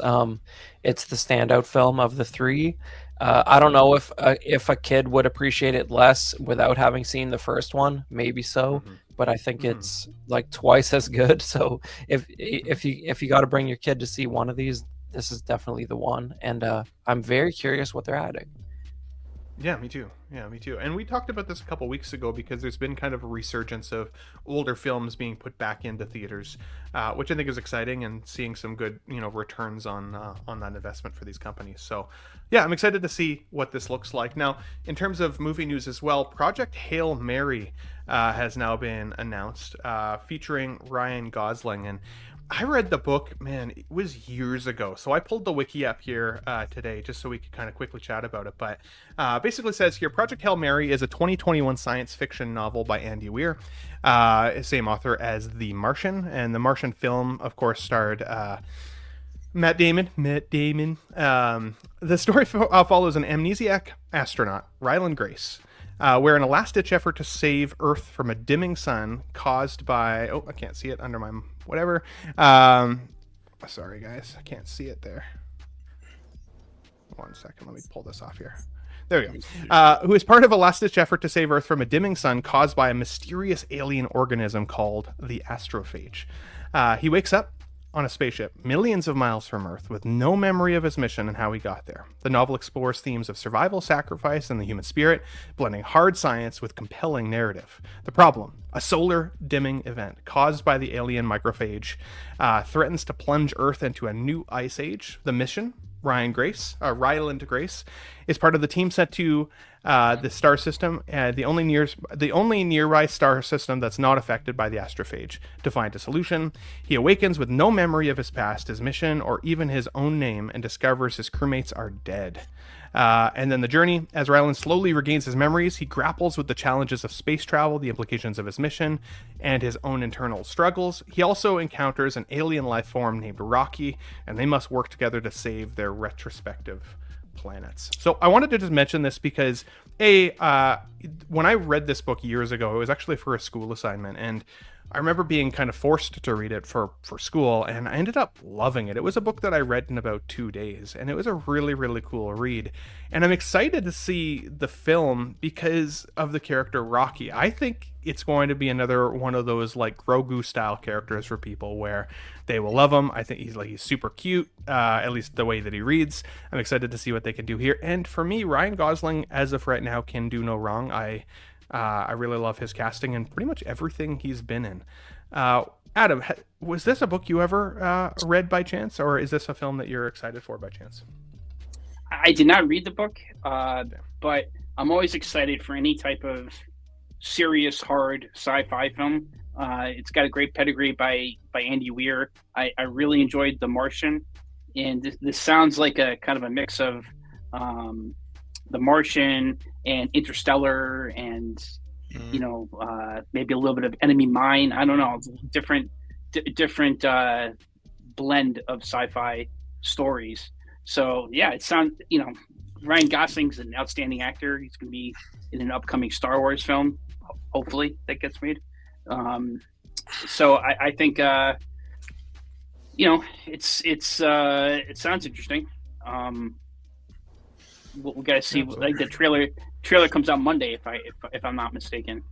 Speaker 5: It's the standout film of the three. I don't know if a kid would appreciate it less without having seen the first one. Maybe so, but I think it's like twice as good. So if you got to bring your kid to see one of these, this is definitely the one. And I'm very curious what they're adding.
Speaker 1: Yeah, me too. And we talked about this a couple weeks ago because there's been kind of a resurgence of older films being put back into theaters, which I think is exciting, and seeing some good, returns on that investment for these companies. So, yeah, I'm excited to see what this looks like. Now, in terms of movie news as well, Project Hail Mary has now been announced, featuring Ryan Gosling. And I read the book, man, it was years ago. So I pulled the wiki up here today just so we could kind of quickly chat about it. But basically says here, Project Hail Mary is a 2021 science fiction novel by Andy Weir, same author as The Martian. And The Martian film, of course, starred Matt Damon. The story follows an amnesiac astronaut, Ryland Grace, where in a last-ditch effort to save Earth from a dimming sun caused by... Oh, I can't see it under my... whatever. Sorry, guys. I can't see it there. 1 second. Let me pull this off here. There we go. Who is part of a last-ditch effort to save Earth from a dimming sun caused by a mysterious alien organism called the astrophage. He wakes up on a spaceship millions of miles from Earth with no memory of his mission and how he got there. The novel explores themes of survival, sacrifice, and the human spirit, blending hard science with compelling narrative. The problem: a solar dimming event caused by the alien microphage threatens to plunge Earth into a new ice age. The mission, Ryland Grace, is part of the team sent to the star system, the only nearby star system that's not affected by the astrophage, to find a solution. He awakens with no memory of his past, his mission, or even his own name, and discovers his crewmates are dead. And then the journey, as Ryland slowly regains his memories, he grapples with the challenges of space travel, the implications of his mission, and his own internal struggles. He also encounters an alien life form named Rocky, and they must work together to save their retrospective planets. So I wanted to just mention this because when I read this book years ago, it was actually for a school assignment, and I remember being kind of forced to read it for school, and I ended up loving it. It was a book that I read in about 2 days, and it was a really, really cool read. And I'm excited to see the film because of the character Rocky. I think it's going to be another one of those like Grogu style characters for people where they will love him. I think he's super cute, at least the way that he reads. I'm excited to see what they can do here. And for me, Ryan Gosling, as of right now, can do no wrong. I really love his casting and pretty much everything he's been in. Adam, was this a book you ever read by chance, or is this a film that you're excited for by chance?
Speaker 8: I did not read the book, but I'm always excited for any type of serious, hard sci-fi film. It's got a great pedigree by Andy Weir. I really enjoyed The Martian, and this sounds like a kind of a mix of The Martian and Interstellar, and maybe a little bit of Enemy Mine. I don't know, different blend of sci-fi stories. So yeah, it sounds, Ryan Gosling's an outstanding actor. He's going to be in an upcoming Star Wars film, hopefully that gets made. So I think it sounds interesting. We got to see. Like the trailer comes out Monday, if I'm not mistaken.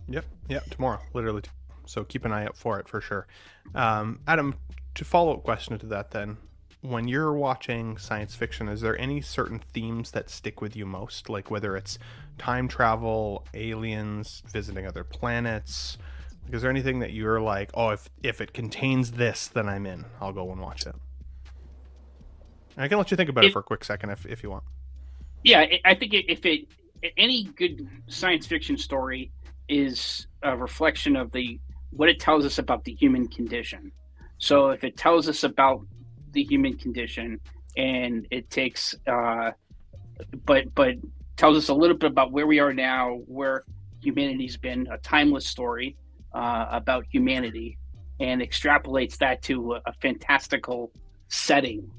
Speaker 1: Yep, tomorrow, literally. So keep an eye out for it for sure. Adam, to follow up question to that then. When you're watching science fiction, is there any certain themes that stick with you most? Like whether it's time travel, aliens, visiting other planets? Like, is there anything that you're like, oh, if it contains this, then I'm in. I'll go and watch it. And I can let you think about it for a quick second if you want.
Speaker 8: Yeah, I think any good science fiction story is a reflection of what it tells us about the human condition. So if it tells us about the human condition, and it takes but tells us a little bit about where we are now, where humanity's been, a timeless story about humanity, and extrapolates that to a fantastical setting,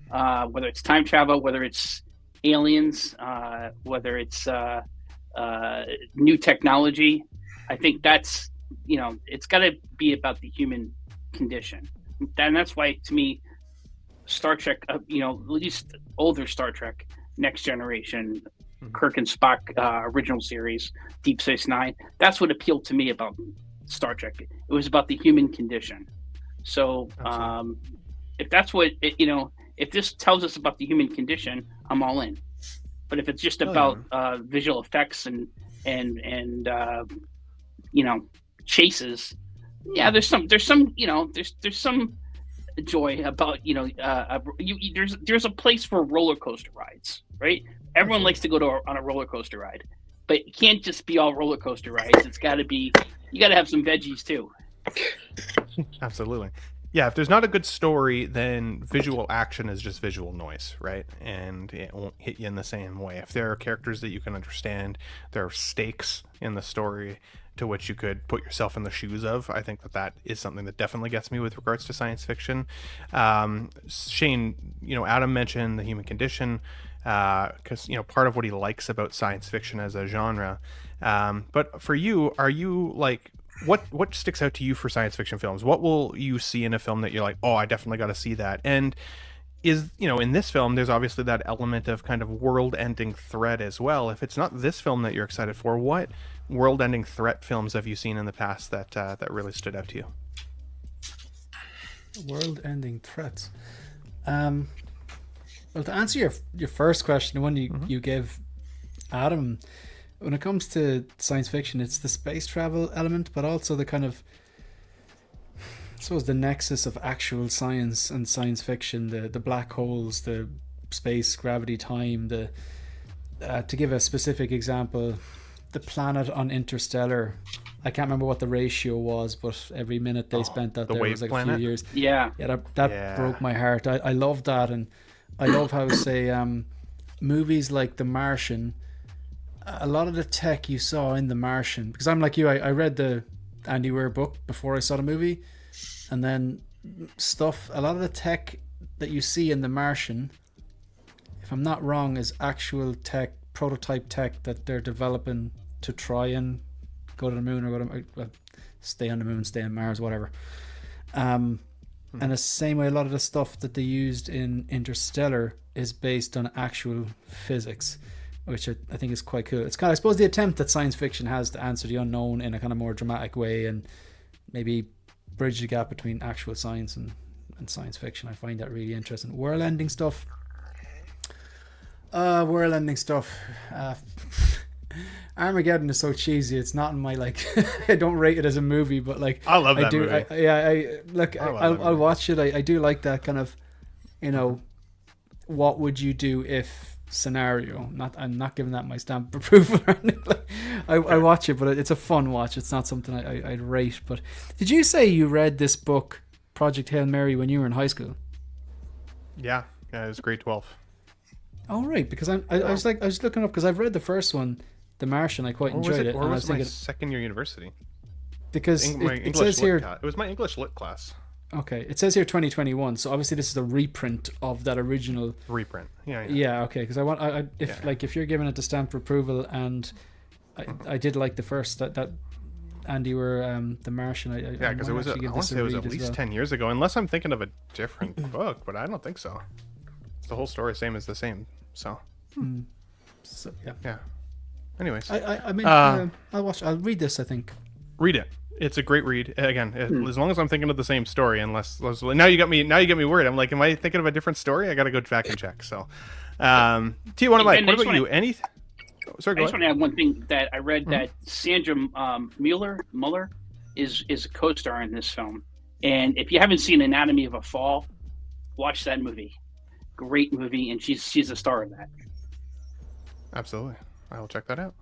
Speaker 8: whether it's time travel, whether it's aliens, whether it's new technology. I think that's, it's got to be about the human condition, and that's why, to me, Star Trek, at least older Star Trek, Next Generation, Kirk and Spock original series, Deep Space Nine, that's what appealed to me about Star Trek. It was about the human condition. So if that's what if this tells us about the human condition, I'm all in. But if it's just about visual effects and chases, yeah, there's some joy about there's a place for roller coaster rides, right? Everyone likes to go on a roller coaster ride, but it can't just be all roller coaster rides. It's got to be, you got to have some veggies too.
Speaker 1: Absolutely. Yeah, if there's not a good story, then visual action is just visual noise, right? And it won't hit you in the same way. If there are characters that you can understand, there are stakes in the story to which you could put yourself in the shoes of, I think that is something that definitely gets me with regards to science fiction. Shane, Adam mentioned the human condition, because part of what he likes about science fiction as a genre. But for you, are you like, what sticks out to you for science fiction films? What will you see in a film that you're like, oh, I definitely got to see that? And is, in this film, there's obviously that element of kind of world-ending threat as well. If it's not this film that you're excited for, what world-ending threat films have you seen in the past that really stood out to you?
Speaker 9: World-ending threats. Well, to answer your first question, the one you gave Adam, when it comes to science fiction, it's the space travel element, but also the kind of, I suppose, the nexus of actual science and science fiction, the black holes, the space, gravity, time. To give a specific example, the planet on Interstellar, I can't remember what the ratio was, but every minute they spent out there was like planet? A few years.
Speaker 8: Yeah,
Speaker 9: that broke my heart. I love that, and I love how, say, movies like The Martian, a lot of the tech you saw in The Martian, because I'm like you, I read the Andy Weir book before I saw the movie, and then a lot of the tech that you see in The Martian, if I'm not wrong, is actual tech, prototype tech that they're developing to try and go to the moon, or stay on the moon, stay on Mars, whatever. And the same way, a lot of the stuff that they used in Interstellar is based on actual physics, which I think is quite cool. It's kind of, I suppose, the attempt that science fiction has to answer the unknown in a kind of more dramatic way, and maybe bridge the gap between actual science and science fiction. I find that really interesting. World-ending stuff. Armageddon is so cheesy. It's not in my like. I don't rate it as a movie, but like
Speaker 1: I love that
Speaker 9: do.
Speaker 1: movie.
Speaker 9: I'll watch it. I do like that kind of, what would you do if scenario. I'm not giving that my stamp of approval. I watch it, but it's a fun watch. It's not something I'd rate. But did you say you read this book, Project Hail Mary, when you were in high school?
Speaker 1: Yeah, it was grade 12.
Speaker 9: Oh right, because I was looking up because I've read the first one, The Martian. I quite enjoyed it.
Speaker 1: Or was it my second year university?
Speaker 9: Because it says here
Speaker 1: it was my English lit class.
Speaker 9: Okay, it says here 2021. So obviously this is a reprint of that original
Speaker 1: reprint. Yeah.
Speaker 9: Yeah. Okay, because if you're giving it the stamp of approval, and I did like the first that Andy were The Martian.
Speaker 1: Because it was. I want to say it was at least 10 years ago, unless I'm thinking of a different book, but I don't think so. It's the whole story, same as the same. So.
Speaker 9: So yeah.
Speaker 1: Yeah. Anyways,
Speaker 9: I'll read this. I think.
Speaker 1: Read it. It's a great read. Again, as long as I'm thinking of the same story, unless now you got me worried. I'm like, am I thinking of a different story? I got to go back and check. So, T1 Mike, what about you? Anything? Sorry,
Speaker 8: I just want to add one thing that I read that Sandra Muller is a co-star in this film, and if you haven't seen Anatomy of a Fall, watch that movie. Great movie, and she's a star of that.
Speaker 1: Absolutely, I will check that out.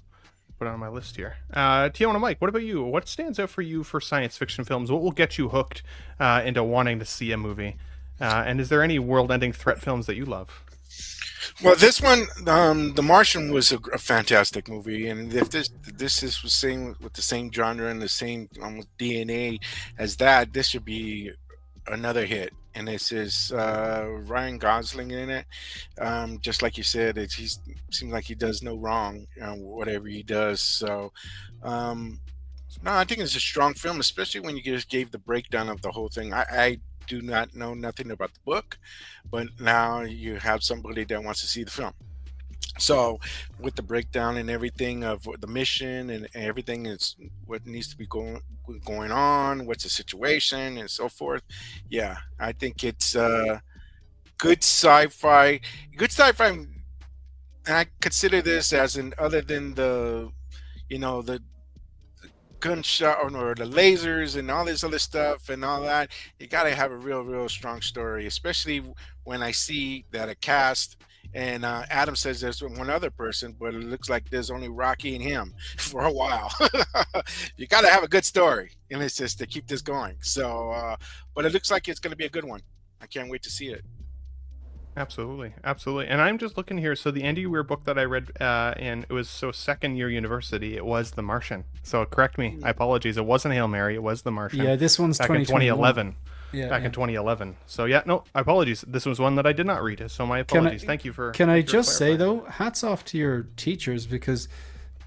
Speaker 1: Put it on my list here. Tiona Mike, what about you? What stands out for you for science fiction films? What will get you hooked into wanting to see a movie? And is there any world-ending threat films that you love?
Speaker 4: Well, this one, The Martian, was a fantastic movie, and if this is same with the same genre and the same DNA as that, this should be another hit. And this is Ryan Gosling in it. Just like you said, he seems like he does no wrong, whatever he does. So, no, I think it's a strong film, especially when you just gave the breakdown of the whole thing. I do not know nothing about the book, but now you have somebody that wants to see the film. So with the breakdown and everything of the mission and everything is what needs to be going on, what's the situation and so forth. Yeah, I think it's good sci-fi. And I consider this as other than the gunshot or the lasers and all this other stuff and all that, you got to have a real strong story, especially when I see that a cast. And Adam says there's one other person, but it looks like there's only Rocky and him for a while. You got to have a good story, and it's just to keep this going. So, but it looks like it's going to be a good one. I can't wait to see it.
Speaker 1: Absolutely. And I'm just looking here. So the Andy Weir book that I read, and it was second year university. It was The Martian. So correct me. I apologize. It wasn't Hail Mary. It was The Martian.
Speaker 9: Yeah, this one's
Speaker 1: back in 2011.
Speaker 9: In
Speaker 1: 2011. So apologies. This was one that I did not read. So my apologies. Thank you for.
Speaker 9: Can I just say though, hats off to your teachers, because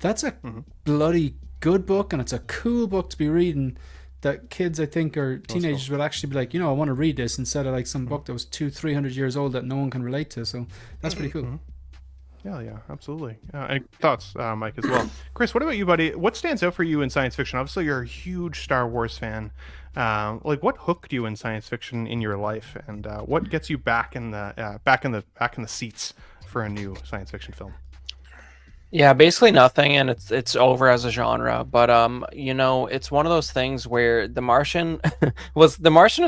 Speaker 9: that's a bloody good book, and it's a cool book to be reading. That kids, I think, or teenagers will actually be like, I want to read this instead of like some book that was 200-300 years old that no one can relate to. So that's pretty cool.
Speaker 1: Yeah, absolutely. Any thoughts, Mike, as well? Chris, what about you, buddy? What stands out for you in science fiction? Obviously, you're a huge Star Wars fan. What hooked you in science fiction in your life, and what gets you back in the seats for a new science fiction film?
Speaker 5: Yeah, basically nothing, and it's over as a genre. But it's one of those things where The Martian was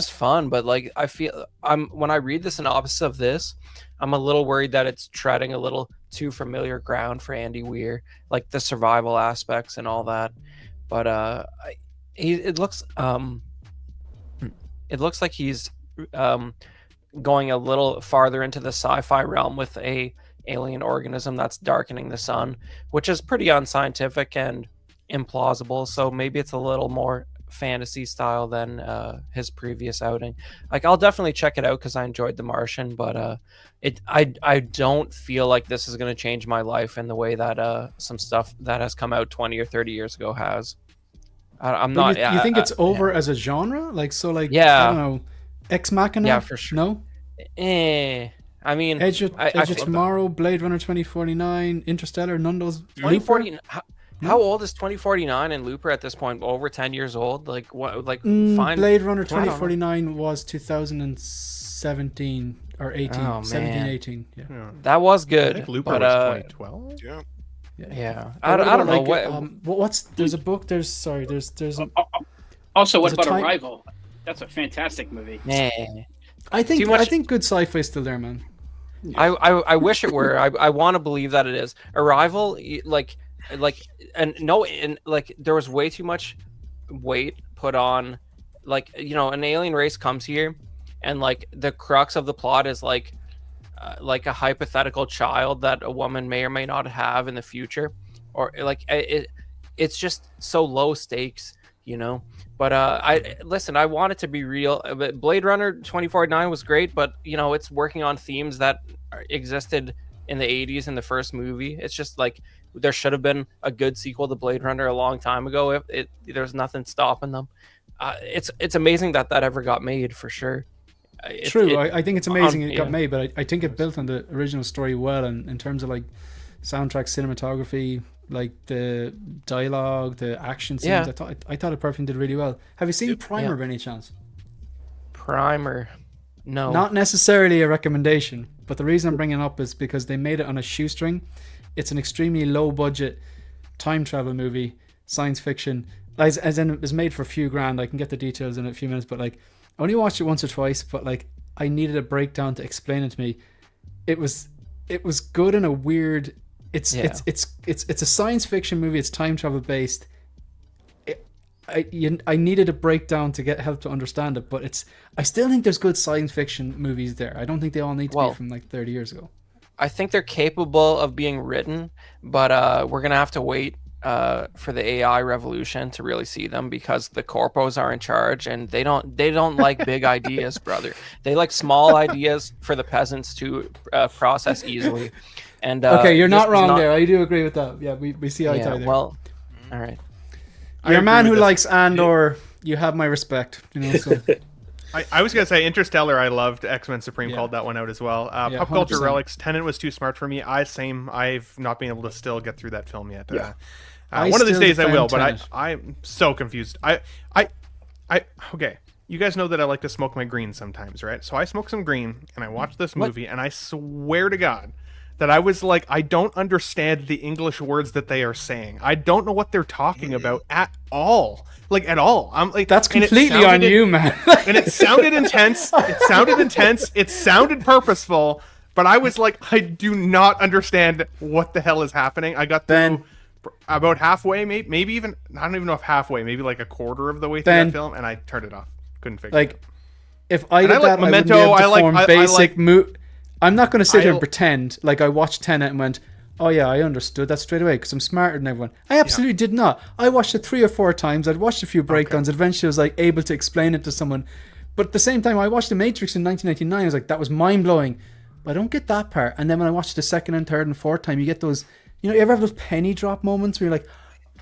Speaker 5: fun, but like I feel when I read the synopsis of this, I'm a little worried that it's treading a little too familiar ground for Andy Weir, like the survival aspects and all that. But it looks like he's going a little farther into the sci-fi realm with a alien organism that's darkening the sun, which is pretty unscientific and implausible. So maybe it's a little more fantasy style than his previous outing. Like, I'll definitely check it out because I enjoyed The Martian, but I don't feel like this is going to change my life in the way that some stuff that has come out 20 or 30 years ago has. I'm not.
Speaker 9: You think it's over as a genre? I don't know, Ex Machina?
Speaker 5: Yeah, for sure.
Speaker 9: No.
Speaker 5: I mean,
Speaker 9: Edge of Tomorrow, Blade Runner 2049, Interstellar, none of those.
Speaker 5: 2049. How old is 2049 and Looper at this point? Over 10 years old? Like what? Like fine.
Speaker 9: Blade Runner 2049 was 2017 or 18.
Speaker 5: Oh,
Speaker 9: 17,
Speaker 5: man.
Speaker 9: 18. Yeah.
Speaker 1: Yeah.
Speaker 5: That was good.
Speaker 1: I think Looper
Speaker 5: but,
Speaker 1: was 2012.
Speaker 4: Yeah.
Speaker 5: Yeah. I don't know
Speaker 9: what's there's a book. There's
Speaker 8: also what
Speaker 9: there's
Speaker 8: about Arrival? That's a fantastic movie.
Speaker 5: Nah.
Speaker 9: I think good sci-fi is still there, man.
Speaker 5: I wish it were. I want to believe that it is. Arrival, like there was way too much weight put on, like, you know, an alien race comes here, and like the crux of the plot is like a hypothetical child that a woman may or may not have in the future, or like it's just so low stakes, you know. But I want it to be real. Blade Runner 2049 was great, but you know, it's working on themes that existed in the 80s in the first movie. It's just like there should have been a good sequel to Blade Runner a long time ago. If there's nothing stopping them. It's amazing that ever got made, for sure.
Speaker 9: True. I think it's amazing it got made, but I think it built on the original story well, and in terms of like soundtrack, cinematography, like the dialogue, the action scenes.
Speaker 5: Yeah.
Speaker 9: I thought it perfectly did really well. Have you seen Primer by any chance?
Speaker 5: Primer, no.
Speaker 9: Not necessarily a recommendation, but the reason I'm bringing it up is because they made it on a shoestring. It's an extremely low budget time travel movie, science fiction. As in, it was made for a few grand. I can get the details in a few minutes, but like, I only watched it once or twice, but like, I needed a breakdown to explain it to me. It was good in a weird. It's a science fiction movie. It's time travel based. I needed a breakdown to get help to understand it, but I still think there's good science fiction movies there. I don't think they all need to be from like 30 years ago.
Speaker 5: I think they're capable of being written, but we're gonna have to wait for the AI revolution to really see them, because the corpos are in charge, and they don't like big ideas, brother. They like small ideas for the peasants to process easily. And
Speaker 9: okay, you're not wrong there. I do agree with that. Yeah, we see eye to eye there.
Speaker 5: Well, all right.
Speaker 9: You're a man who likes Andor. You have my respect. You know. So.
Speaker 1: I was gonna say Interstellar. I loved. X-Men Supreme called that one out as well. Pop culture
Speaker 9: 100%.
Speaker 1: relics. Tenet was too smart for me. I've not been able to still get through that film yet.
Speaker 9: Yeah.
Speaker 1: One of these days I will.
Speaker 9: Tenet.
Speaker 1: But I'm so confused. Okay. You guys know that I like to smoke my green sometimes, right? So I smoke some green and I watch this movie, and I swear to God that I was like, I don't understand the English words that they are saying. I don't know what they're talking about at all. Like, at all. I'm like,
Speaker 9: that's completely on you, man.
Speaker 1: And it sounded intense. It sounded purposeful. But I was like, I do not understand what the hell is happening. I got through about halfway, maybe even, I don't even know if halfway, maybe like a quarter of the way through that film, and I turned it off. Couldn't figure it out.
Speaker 9: If I did that, Memento, I wouldn't be able to form I'm not going to sit here and pretend like I watched Tenet and went, oh yeah, I understood that straight away because I'm smarter than everyone. I absolutely did not. I watched it 3 or 4 times. I'd watched a few breakdowns. Eventually I was like able to explain it to someone. But at the same time, I watched The Matrix in 1999. I was like, that was mind-blowing. But I don't get that part. And then when I watched the second and third and fourth time, you get those, you ever have those penny drop moments where you're like,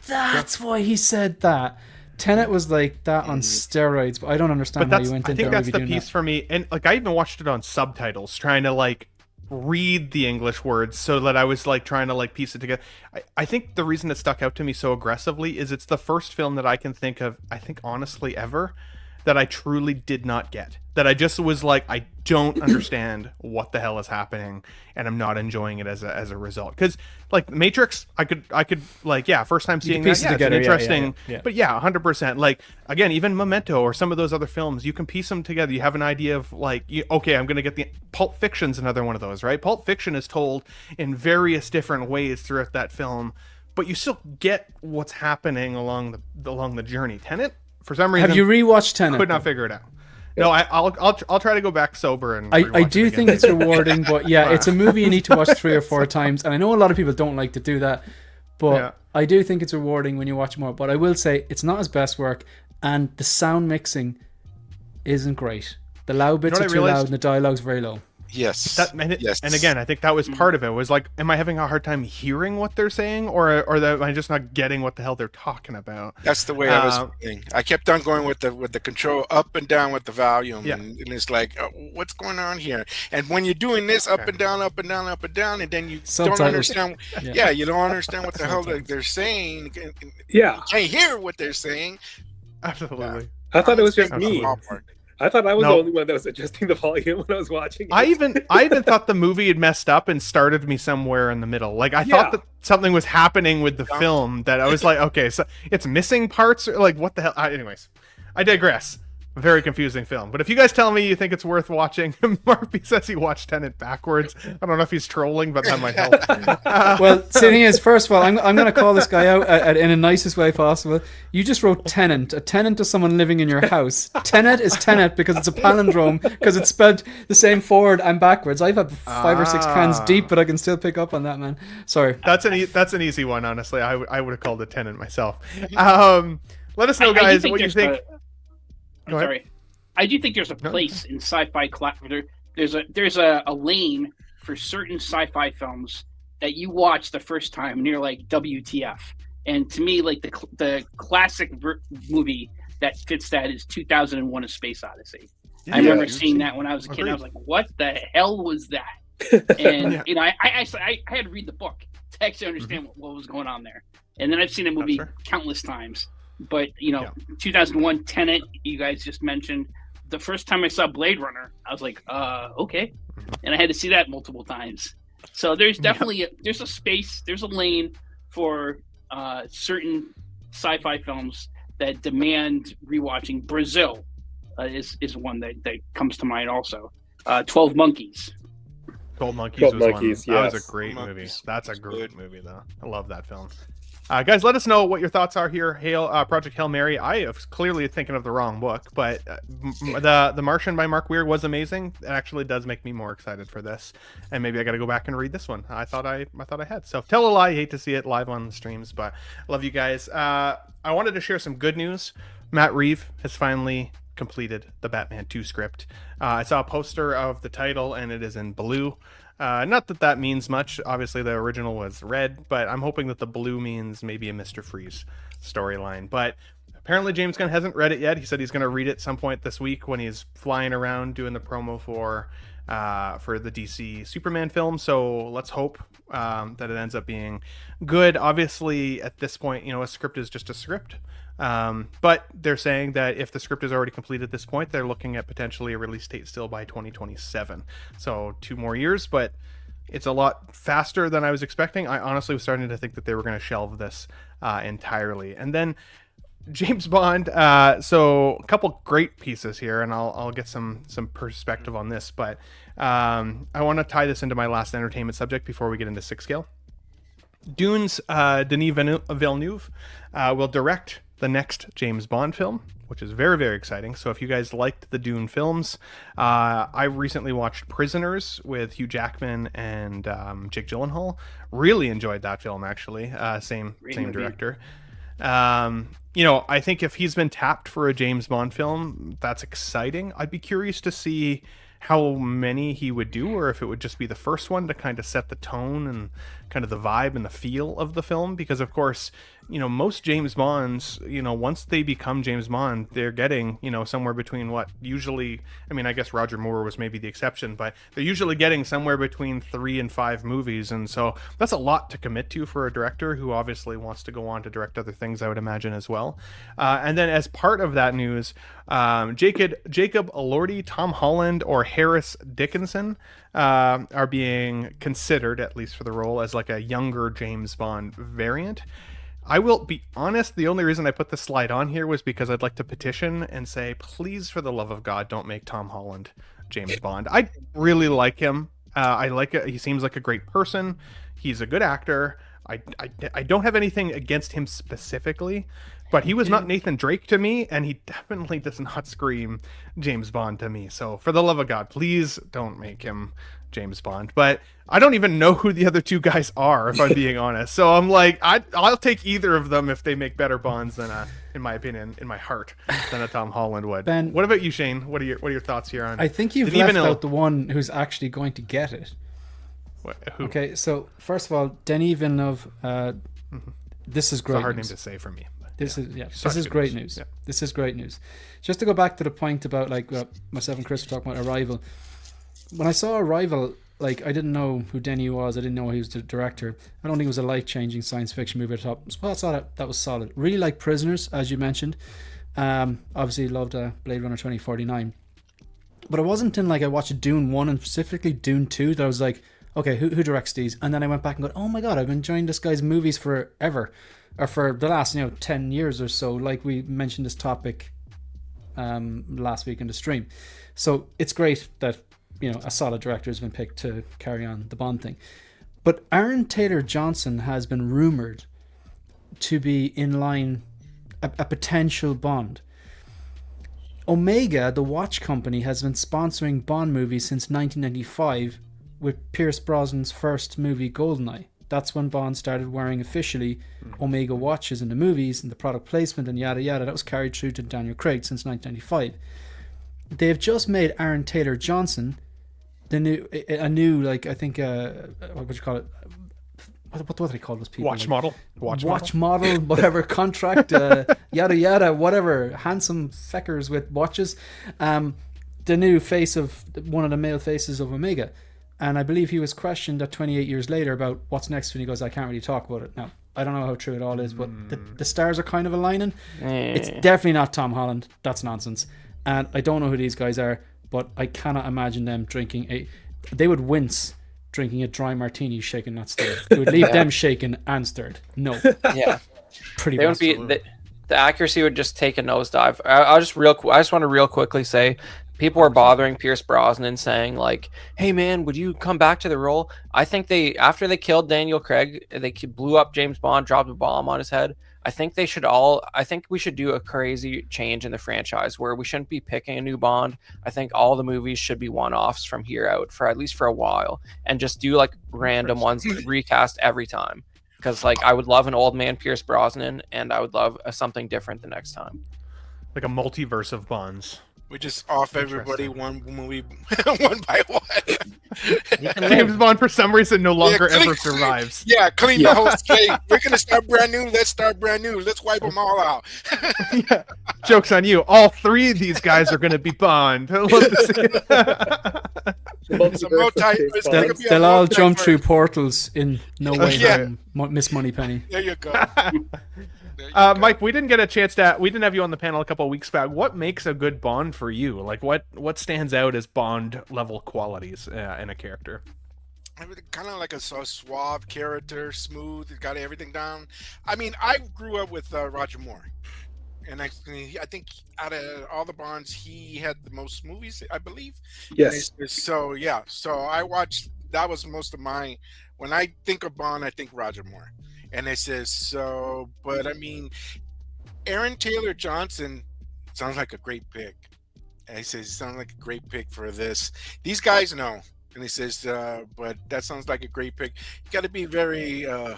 Speaker 9: that's why he said that. Tenet was like that on steroids, but I don't understand how you went into it.
Speaker 1: I think that's the piece for me. And like, I even watched it on subtitles, trying to like read the English words so that I was like trying to like piece it together. I think the reason it stuck out to me so aggressively is it's the first film that I can think of, I think honestly ever, that I truly did not get. That I just was like, I don't understand what the hell is happening, and I'm not enjoying it as a result. Because like Matrix, I could like, first time seeing that, it's interesting.
Speaker 9: Yeah.
Speaker 1: But 100%. Like again, even Memento or some of those other films, you can piece them together. You have an idea of like, okay, I'm gonna get the Pulp Fiction's another one of those, right? Pulp Fiction is told in various different ways throughout that film, but you still get what's happening along the journey. Tenet, for some reason,
Speaker 9: have you rewatched Tenet?
Speaker 1: Could not figure it out. No, I'll try to go back sober and
Speaker 9: I do think it's rewarding, but it's a movie you need to watch 3 or 4 times, and I know a lot of people don't like to do that, but I do think it's rewarding when you watch more. But I will say it's not his best work, and the sound mixing isn't great. The loud bits are too loud, and the dialogue's very low.
Speaker 4: Yes.
Speaker 1: Yes. And again, I think that was part of it. Was like, am I having a hard time hearing what they're saying, or am I just not getting what the hell they're talking about?
Speaker 4: That's the way I was thinking. I kept on going with the control up and down with the volume, and it's like, what's going on here? And when you're doing this up and down, up and down, up and down, and then you don't understand. You don't understand what the hell they're saying. You can't hear what they're saying.
Speaker 1: Absolutely.
Speaker 7: I thought it was just me. I thought I was
Speaker 1: No.
Speaker 7: the only one that was adjusting the volume when I was watching it.
Speaker 1: I even thought the movie had messed up and started me somewhere in the middle. Like I thought that something was happening with the film that I was like, okay, so it's missing parts, or like what the hell? Anyways, I digress. Very confusing film. But if you guys tell me you think it's worth watching, Murphy says he watched Tenet backwards. I don't know if he's trolling, but that might help.
Speaker 9: Well, the thing is, first of all, I'm going to call this guy out in the nicest way possible. You just wrote tenant. A tenant is someone living in your house. Tenet is tenant because it's a palindrome, because it's spelled the same forward and backwards. I've had 5 or 6 cans deep, but I can still pick up on that, man. Sorry.
Speaker 1: That's an easy one, honestly. I would have called it Tenant myself. Let us know, guys, what you think.
Speaker 8: I'm sorry. I do think there's a place in sci-fi there's a lane for certain sci-fi films that you watch the first time and you're like, WTF. And to me, like the classic movie that fits that is 2001: A Space Odyssey. I remember seeing that when I was a kid. And I was like, what the hell was that? And you know, I had to read the book to actually understand what was going on there. And then I've seen the movie countless times. But, you know, 2001, Tenet, you guys just mentioned. The first time I saw Blade Runner, I was like, okay. And I had to see that multiple times. So there's definitely there's a space, there's a lane for certain sci-fi films that demand rewatching. Brazil is one that comes to mind also. 12 Monkeys.
Speaker 1: 12 Monkeys was one.
Speaker 7: Yes.
Speaker 1: That was a great movie. That's a great movie, though. I love that film. Guys, let us know what your thoughts are here. Project Hail Mary. I was clearly thinking of the wrong book, but the Martian by Mark Weir was amazing. It actually does make me more excited for this, and maybe I got to go back and read this one. I thought I had. So tell a lie. Hate to see it live on the streams, but love you guys. I wanted to share some good news. Matt Reeves has finally completed the Batman 2 script. I saw a poster of the title, and it is in blue. Not that means much. Obviously, the original was red, but I'm hoping that the blue means maybe a Mr. Freeze storyline. But apparently, James Gunn hasn't read it yet. He said he's going to read it some point this week when he's flying around doing the promo for the DC Superman film. So let's hope that it ends up being good. Obviously, at this point, you know, a script is just a script. But they're saying that if the script is already complete at this point, they're looking at potentially a release date still by 2027. So 2 more years, but it's a lot faster than I was expecting. I honestly was starting to think that they were going to shelve this entirely. And then James Bond. So a couple great pieces here, and I'll get some perspective on this. But I want to tie this into my last entertainment subject before we get into 6 scale. Dune's Denis Villeneuve will direct the next James Bond film, which is very, very exciting. So if you guys liked the Dune films, I recently watched Prisoners with Hugh Jackman and Jake Gyllenhaal. Really enjoyed that film, actually. Same director. You know, I think if he's been tapped for a James Bond film, that's exciting. I'd be curious to see how many he would do, or if it would just be the first one to kind of set the tone and kind of the vibe and the feel of the film. Because of course, you know, most James Bonds, you know, once they become James Bond, they're getting, you know, somewhere between what usually, I mean, I guess Roger Moore was maybe the exception, but they're usually getting somewhere between 3 and 5 movies. And so that's a lot to commit to for a director who obviously wants to go on to direct other things, I would imagine, as well. And then as part of that news, Jacob Elordi, Tom Holland, or Harris Dickinson are being considered, at least for the role, as like a younger James Bond variant. I will be honest, the only reason I put the slide on here was because I'd like to petition and say, please, for the love of God, don't make Tom Holland James Bond. I really like him. I like it. He seems like a great person. He's a good actor. I don't have anything against him specifically, but he was not Nathan Drake to me, and he definitely does not scream James Bond to me. So for the love of God, please don't make him James Bond. But I don't even know who the other 2 guys are, if I'm being honest. So I'm like, I'll take either of them if they make better Bonds than, in my opinion, in my heart, than a Tom Holland would.
Speaker 9: Ben,
Speaker 1: what about you, Shane? What are your thoughts here on?
Speaker 9: I think you've left out the one who's actually going to get it.
Speaker 1: Who?
Speaker 9: Okay, so first of all, Denis Villeneuve. This is great.
Speaker 1: It's a hard
Speaker 9: news.
Speaker 1: name to say for me.
Speaker 9: This is great news. Yeah. This is great news. Just to go back to the point about like myself and Chris were talking about Arrival. When I saw Arrival, like I didn't know who Denis was. I didn't know he was the director. I don't think it was a life-changing science fiction movie at the top. So I saw that was solid. Really like Prisoners, as you mentioned. Obviously loved Blade Runner 2049. But it wasn't in like I watched Dune 1 and specifically Dune 2 that I was like, okay, who directs these? And then I went back and go, oh my god, I've been enjoying this guy's movies forever, or for the last 10 years or so. Like we mentioned this topic last week in the stream. So it's great that a solid director has been picked to carry on the Bond thing. But Aaron Taylor Johnson has been rumored to be in line a potential Bond. Omega, the watch company, has been sponsoring Bond movies since 1995 with Pierce Brosnan's first movie, GoldenEye. That's when Bond started wearing officially Omega watches in the movies and the product placement and yada yada. That was carried through to Daniel Craig since 1995. They have just made Aaron Taylor Johnson a new like I think what would you call it? What do they call those people?
Speaker 1: Watch model,
Speaker 9: whatever contract, yada yada, whatever. Handsome feckers with watches. The new face of one of the male faces of Omega, and I believe he was questioned at 28 years later about what's next, and he goes, "I can't really talk about it now." I don't know how true it all is, but the stars are kind of aligning. It's definitely not Tom Holland. That's nonsense. And I don't know who these guys are, but I cannot imagine them drinking they would wince drinking a dry martini shaken, not stirred. It would leave them shaken and stirred. No.
Speaker 5: Yeah.
Speaker 9: Pretty
Speaker 5: much. The accuracy would just take a nosedive. I just want to real quickly say, people were bothering Pierce Brosnan saying like, hey man, would you come back to the role? I think after they killed Daniel Craig, they blew up James Bond, dropped a bomb on his head. I think we should do a crazy change in the franchise where we shouldn't be picking a new Bond. I think all the movies should be one-offs from here out for at least for a while, and just do like random ones, recast every time. Because like I would love an old man Pierce Brosnan, and I would love something different the next time.
Speaker 1: Like a multiverse of Bonds.
Speaker 4: We just off everybody one movie, one by one.
Speaker 1: James Bond, for some reason, no longer ever survives.
Speaker 4: Yeah, clean the whole slate. We're gonna start brand new. Let's start brand new. Let's wipe them all out.
Speaker 1: Yeah. Joke's on you. All three of these guys are gonna be Bond. I'd love to see.
Speaker 9: They'll all jump through portals in No Way Home. Miss Moneypenny.
Speaker 4: There you go.
Speaker 1: Mike, we didn't have you on the panel a couple of weeks back. What makes a good Bond for you? Like what stands out as Bond level qualities in a character?
Speaker 4: Kind of like a suave character, smooth, got everything down. I mean, I grew up with Roger Moore, and I think out of all the Bonds, he had the most movies, I believe.
Speaker 7: Yes.
Speaker 4: So I watched. That was most of my. When I think of Bond, I think Roger Moore. And it says so, but I mean, Aaron Taylor Johnson sounds like a great pick. And he says, sounds like a great pick for this. These guys know. And he says, but that sounds like a great pick. You got to be very, I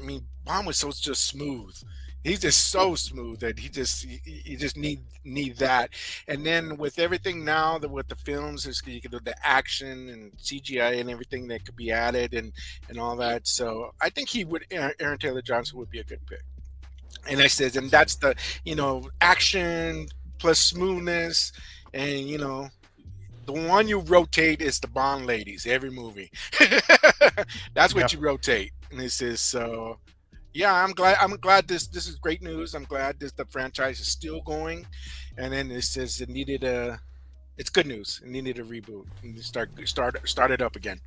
Speaker 4: mean, Bond was so just smooth. He's just so smooth that you just need that. And then with everything now with the films, you can do the action and CGI and everything that could be added and all that. So I think Aaron Taylor Johnson would be a good pick. And I says, and that's the action plus smoothness, and the one you rotate is the Bond ladies every movie. That's what you rotate. And it says so. Yeah, I'm glad this is great news. I'm glad the franchise is still going, and then it says it's good news. It needed a reboot and start it up again.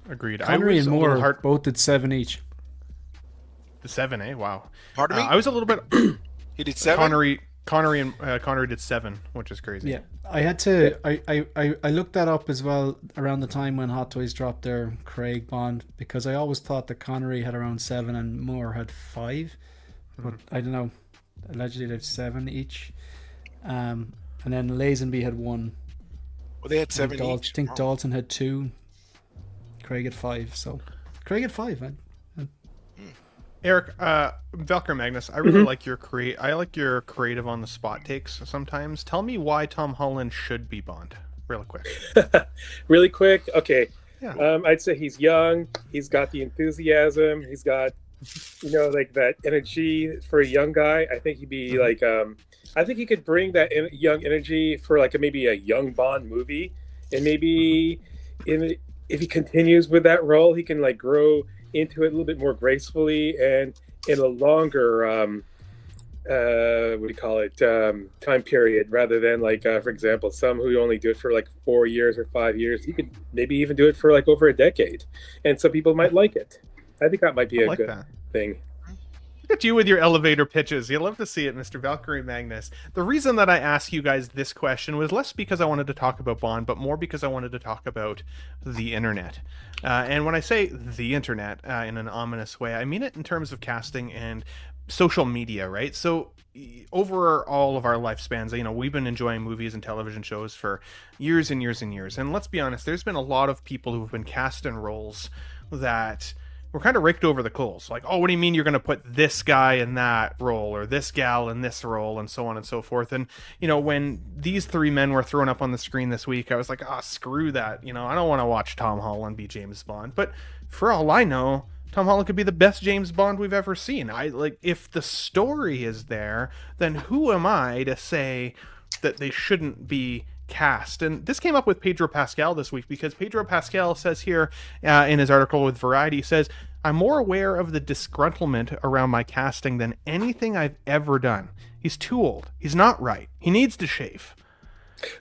Speaker 1: Agreed.
Speaker 9: Connery and Moore both did 7 each.
Speaker 1: The 7, eh? Wow.
Speaker 4: Pardon me?
Speaker 1: I was a little bit.
Speaker 4: He did 7.
Speaker 1: Connery did 7, which is crazy.
Speaker 9: Yeah, I had to. I looked that up as well around the time when Hot Toys dropped their Craig Bond, because I always thought that Connery had around 7 and Moore had 5, but I don't know. Allegedly, they have 7 each, and then Lazenby had 1.
Speaker 4: Well, they had 7 each.
Speaker 9: I think Dalton had 2. Craig had 5. So Craig had 5, man.
Speaker 1: Eric, Valkyrie Magnus, I really like your creative on the spot takes sometimes. Tell me why Tom Holland should be Bond, really quick.
Speaker 7: Really quick, okay.
Speaker 1: Yeah.
Speaker 7: I'd say he's young. He's got the enthusiasm. He's got, like that energy for a young guy. I think he'd be like, I think he could bring that young energy for like maybe a young Bond movie, and maybe if he continues with that role, he can like grow into it a little bit more gracefully and in a longer what do you call it, time period, rather than like, for example, some who only do it for like 4 years or 5 years. You could maybe even do it for like over a decade, and some people might like it. I think that might be a good thing.
Speaker 1: Look at you with your elevator pitches. You love to see it, Mr. Valkyrie Magnus. The reason that I asked you guys this question was less because I wanted to talk about Bond, but more because I wanted to talk about the internet. And when I say the internet in an ominous way, I mean it in terms of casting and social media, right? So over all of our lifespans, you know, we've been enjoying movies and television shows for years and years and years. And let's be honest, there's been a lot of people who've been cast in roles that we're kind of raked over the coals. Like, oh, what do you mean you're going to put this guy in that role or this gal in this role and so on and so forth? And, you know, when these three men were thrown up on the screen this week, I was like, oh, screw that. You know, I don't want to watch Tom Holland be James Bond. But for all I know, Tom Holland could be the best James Bond we've ever seen. If the story is there, then who am I to say that they shouldn't be cast? And this came up with Pedro Pascal this week, because Pedro Pascal says here in his article with Variety, says, I'm more aware of the disgruntlement around my casting than anything I've ever done. He's too old. He's not right. He needs to shave.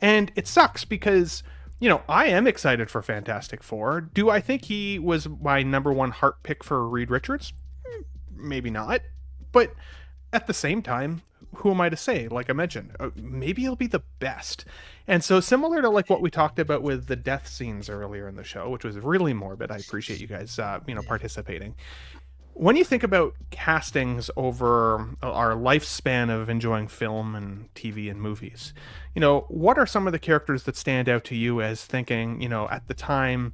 Speaker 1: And it sucks because, you know, I am excited for Fantastic Four. Do I think he was my number one heart pick for Reid Richards? Maybe not. But at the same time, who am I to say? Like I mentioned, maybe he'll be the best. And so similar to like what we talked about with the death scenes earlier in the show, which was really morbid. I appreciate you guys, participating. When you think about castings over our lifespan of enjoying film and TV and movies, you know, what are some of the characters that stand out to you as thinking, you know, at the time,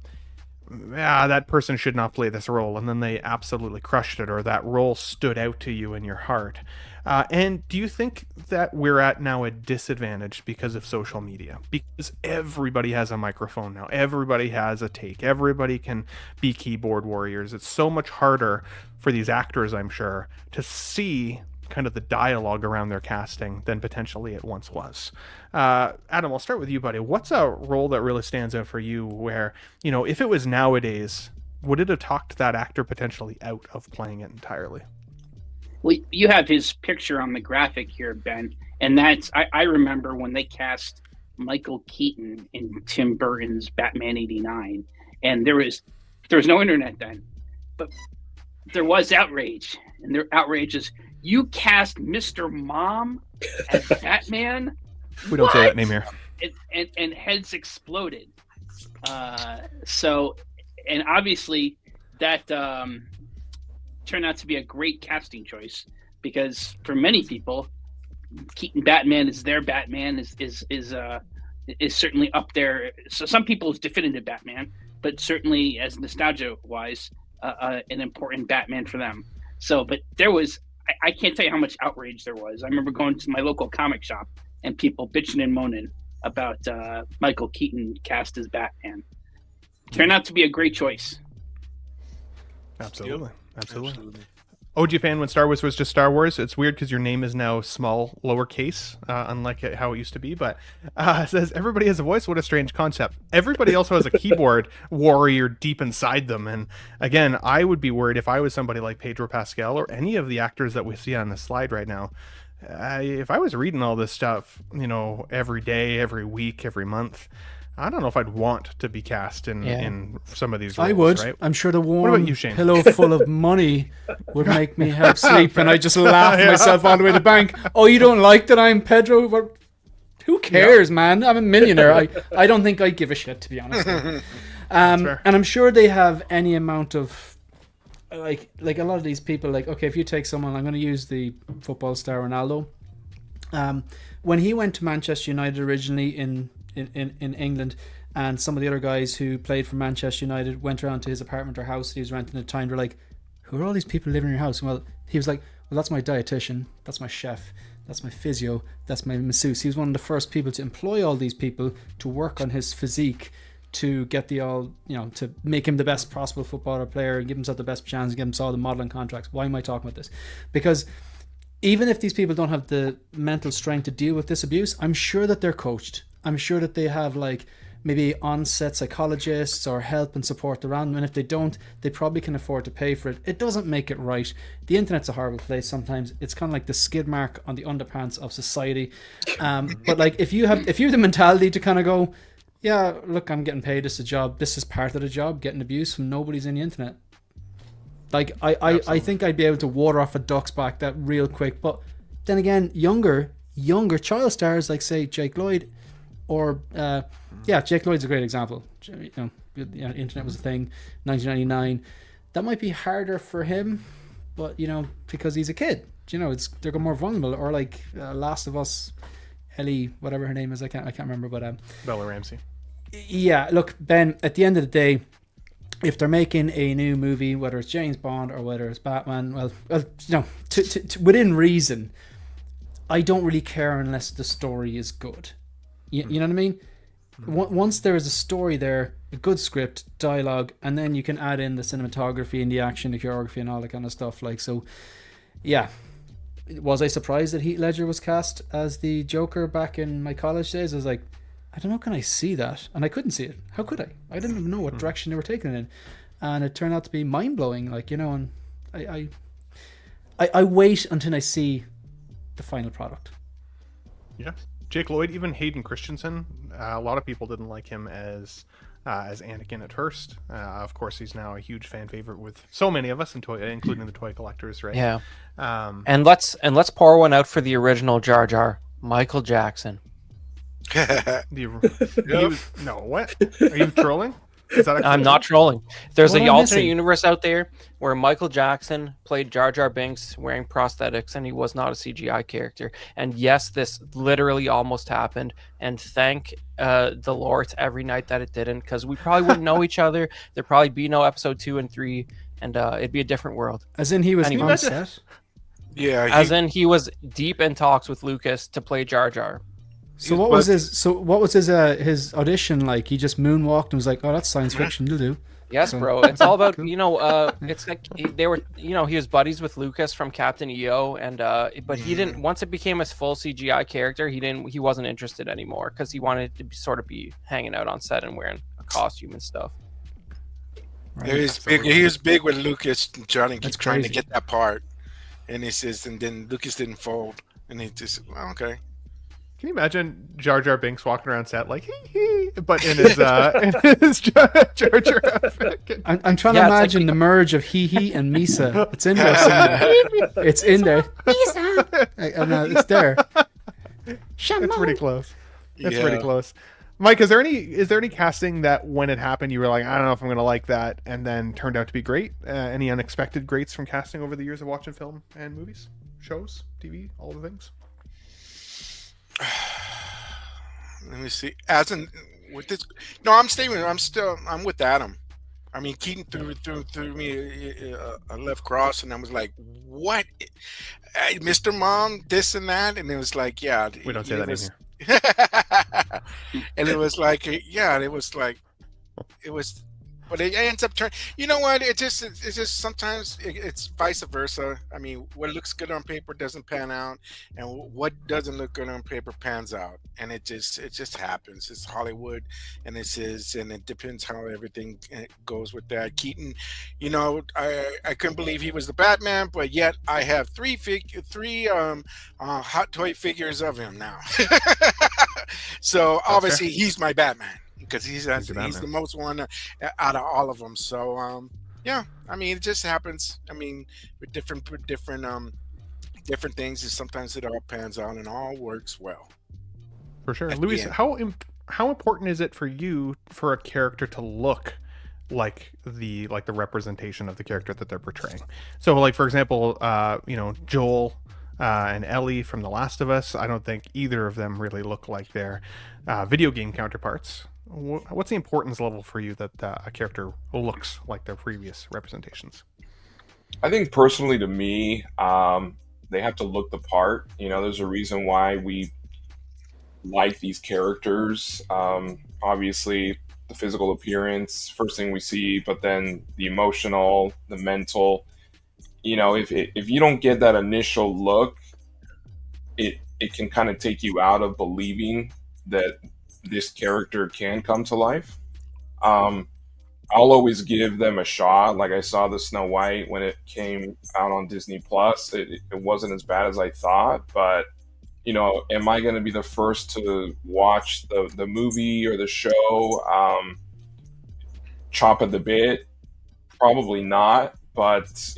Speaker 1: that person should not play this role, and then they absolutely crushed it, or that role stood out to you in your heart? And do you think that we're at now a disadvantage because of social media? Because everybody has a microphone now. Everybody has a take. Everybody can be keyboard warriors. It's so much harder for these actors, I'm sure, to see kind of the dialogue around their casting than potentially it once was. Adam, I'll start with you, buddy. What's a role that really stands out for you where, you know, if it was nowadays, would it have talked that actor potentially out of playing it entirely?
Speaker 8: Well, you have his picture on the graphic here, Ben, and that's I remember when they cast Michael Keaton in Tim Burton's Batman '89, and there was no internet then, but there was outrage, and their outrage is, you cast Mr. Mom as Batman?
Speaker 1: We don't say that name here.
Speaker 8: And heads exploded. So, and obviously that turned out to be a great casting choice, because for many people, Keaton Batman is their Batman, is certainly up there. So some people's definitive Batman, but certainly as nostalgia wise, an important Batman for them. So, but there was, I can't tell you how much outrage there was. I remember going to my local comic shop and people bitching and moaning about Michael Keaton cast as Batman. Turned out to be a great choice.
Speaker 1: Absolutely. OG fan when Star Wars was just Star Wars. It's weird because your name is now small lowercase, unlike how it used to be. But it says, everybody has a voice. What a strange concept. Everybody also has a keyboard warrior deep inside them. And again, I would be worried if I was somebody like Pedro Pascal or any of the actors that we see on the slide right now. If I was reading all this stuff, you know, every day, every week, every month, I don't know if I'd want to be cast in some of these roles.
Speaker 9: I would.
Speaker 1: Right?
Speaker 9: I'm sure the
Speaker 1: What about
Speaker 9: warm
Speaker 1: you, Shane?
Speaker 9: pillow full of money would make me help sleep, and I just laugh myself all the way to the bank. Oh, you don't like that I'm Pedro? Well, who cares, man? I'm a millionaire. I don't think I'd give a shit, to be honest. And I'm sure they have any amount of like a lot of these people. Like, okay, if you take someone, I'm going to use the football star Ronaldo. When he went to Manchester United originally in England, and some of the other guys who played for Manchester United went around to his apartment or house that he was renting at the time. They're like, who are all these people living in your house? Well, he was like, well, that's my dietitian, that's my chef, that's my physio, that's my masseuse. He was one of the first people to employ all these people to work on his physique, to get to make him the best possible footballer player and give himself the best chance, give himself all the modeling contracts. Why am I talking about this? Because even if these people don't have the mental strength to deal with this abuse, I'm sure that they're coached. I'm sure that they have like maybe on-set psychologists or help and support around them, and if they don't, they probably can afford to pay for it. It doesn't make it right. The internet's a horrible place sometimes. It's kind of like the skid mark on the underpants of society. But like if you have the mentality to kind of go, yeah, look, I'm getting paid, this is a job, this is part of the job, getting abuse from nobody's in the internet. Like I think I'd be able to water off a duck's back that real quick. But then again, younger child stars like say Jake Lloyd, or Jake Lloyd's a great example. You know, internet was a thing, 1999. That might be harder for him, but you know, because he's a kid, you know, they're more vulnerable. Or like Last of Us, Ellie, whatever her name is, I can't remember, but
Speaker 1: Bella Ramsey.
Speaker 9: Yeah, look, Ben, at the end of the day, if they're making a new movie, whether it's James Bond or whether it's Batman, well you know, to within reason, I don't really care unless the story is good. You know what I mean? Once there is a story there, a good script, dialogue, and then you can add in the cinematography and the action, the choreography, and all that kind of stuff. Like, so, yeah. Was I surprised that Heath Ledger was cast as the Joker back in my college days? I was like, I don't know, can I see that? And I couldn't see it. How could I? I didn't even know what direction they were taking it in. And it turned out to be mind-blowing, like, you know, and I wait until I see the final product.
Speaker 1: Yeah. Jake Lloyd, even Hayden Christensen, a lot of people didn't like him as Anakin at first. Of course, he's now a huge fan favorite with so many of us, including the toy collectors, right?
Speaker 5: Yeah. And let's pour one out for the original Jar Jar, Michael Jackson.
Speaker 1: No, what? Are you trolling? Is that
Speaker 5: I'm not trolling. There's an alternate universe out there where Michael Jackson played Jar Jar Binks wearing prosthetics, and he was not a CGI character. And yes, this literally almost happened. And thank the Lord every night that it didn't, because we probably wouldn't know each other. There'd probably be no episode 2 and 3, and it'd be a different world.
Speaker 9: As in he was on set?
Speaker 4: Yeah.
Speaker 5: As in he was deep in talks with Lucas to play Jar Jar.
Speaker 9: So what was his audition like? He just moonwalked and was like, "Oh, that's science fiction. You'll do."
Speaker 5: Yes, bro. It's all about you know. It's like they were, you know, he was buddies with Lucas from Captain EO, and but he didn't. Once it became his full CGI character, he wasn't interested anymore because he wanted to be hanging out on set and wearing a costume and stuff.
Speaker 4: Right. He was big with Lucas trying to get that part, and he says, and then Lucas didn't fold, and he just okay.
Speaker 1: Can you imagine Jar Jar Binks walking around set like hee, but in his Jar Jar outfit?
Speaker 9: I'm trying to imagine the merge of Hee and Misa. It's in there somewhere. It's in there. Misa. It's there.
Speaker 1: It's pretty close. It's pretty close. Mike, is there any casting that when it happened you were like, I don't know if I'm gonna like that, and then turned out to be great? Any unexpected greats from casting over the years of watching film and movies, shows, TV, all the things?
Speaker 4: Let me see. As in with this, no, I'm with Adam. I mean, Keaton threw me a left cross, and I was like, "What, Mr. Mom? This and that," and it was like, "Yeah,
Speaker 1: we don't say that in here."
Speaker 4: And it was like, yeah, it was. But it ends up turning. You know what? It's just sometimes it's vice versa. I mean, what looks good on paper doesn't pan out, and what doesn't look good on paper pans out, and it just happens. It's Hollywood, and it depends how everything goes with that. Keaton, you know, I couldn't believe he was the Batman, but yet I have three hot toy figures of him now. So obviously he's my Batman. Because he's the most one out of all of them. So yeah, I mean, it just happens. I mean, with different things, and sometimes it all pans out and all works well.
Speaker 1: For sure, Luis, how important is it for you for a character to look like the representation of the character that they're portraying? So, like for example, you know, Joel and Ellie from The Last of Us. I don't think either of them really look like their video game counterparts. What's the importance level for you that a character looks like their previous representations?
Speaker 6: I think personally to me, they have to look the part. You know, there's a reason why we like these characters. Obviously, the physical appearance, first thing we see, but then the emotional, the mental. You know, if you don't get that initial look, it can kind of take you out of believing that this character can come to life. I'll always give them a shot. Like, I saw the Snow White when it came out on Disney Plus. It wasn't as bad as I thought, but am I going to be the first to watch the movie or the show chop at the bit? Probably not, but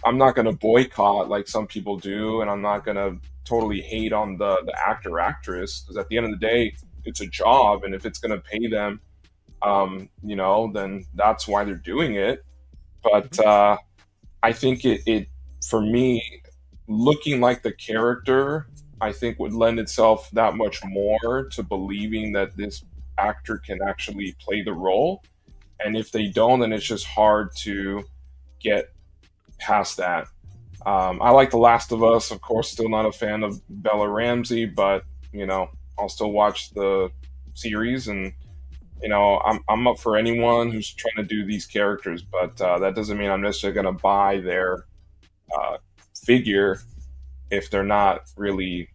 Speaker 6: I'm not going to boycott like some people do, and I'm not going to totally hate on the actor actress, because at the end of the day, it's a job, and if it's going to pay them, then that's why they're doing it. But I think it for me, looking like the character, I think would lend itself that much more to believing that this actor can actually play the role. And if they don't, then it's just hard to get past that. I like The Last of Us, of course, still not a fan of Bella Ramsey, but, I'll still watch the series, and, I'm up for anyone who's trying to do these characters, but that doesn't mean I'm necessarily going to buy their figure if they're not really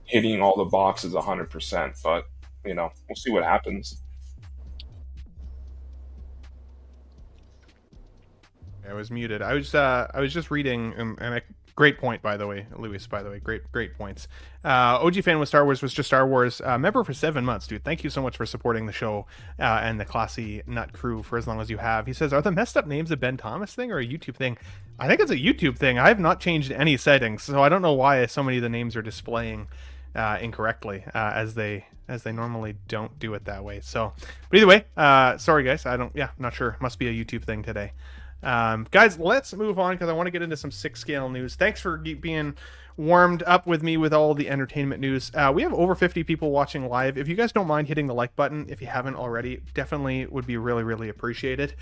Speaker 6: hitting all the boxes 100%. But, we'll see what happens.
Speaker 1: I was muted. I was just reading, and a great point, by the way, Luis. By the way, great points. OG fan with Star Wars was just Star Wars member for 7 months, dude. Thank you so much for supporting the show and the Classy Nut crew for as long as you have. He says, "Are the messed up names a Ben Thomas thing or a YouTube thing?" I think it's a YouTube thing. I have not changed any settings, so I don't know why so many of the names are displaying incorrectly, as they normally don't do it that way. So, but either way, sorry guys. Not sure. Must be a YouTube thing today. Guys, let's move on because I want to get into some 6-scale news. Thanks for being warmed up with me with all the entertainment news. We have over 50 people watching live. If you guys don't mind hitting the like button, if you haven't already, definitely would be really, really appreciated.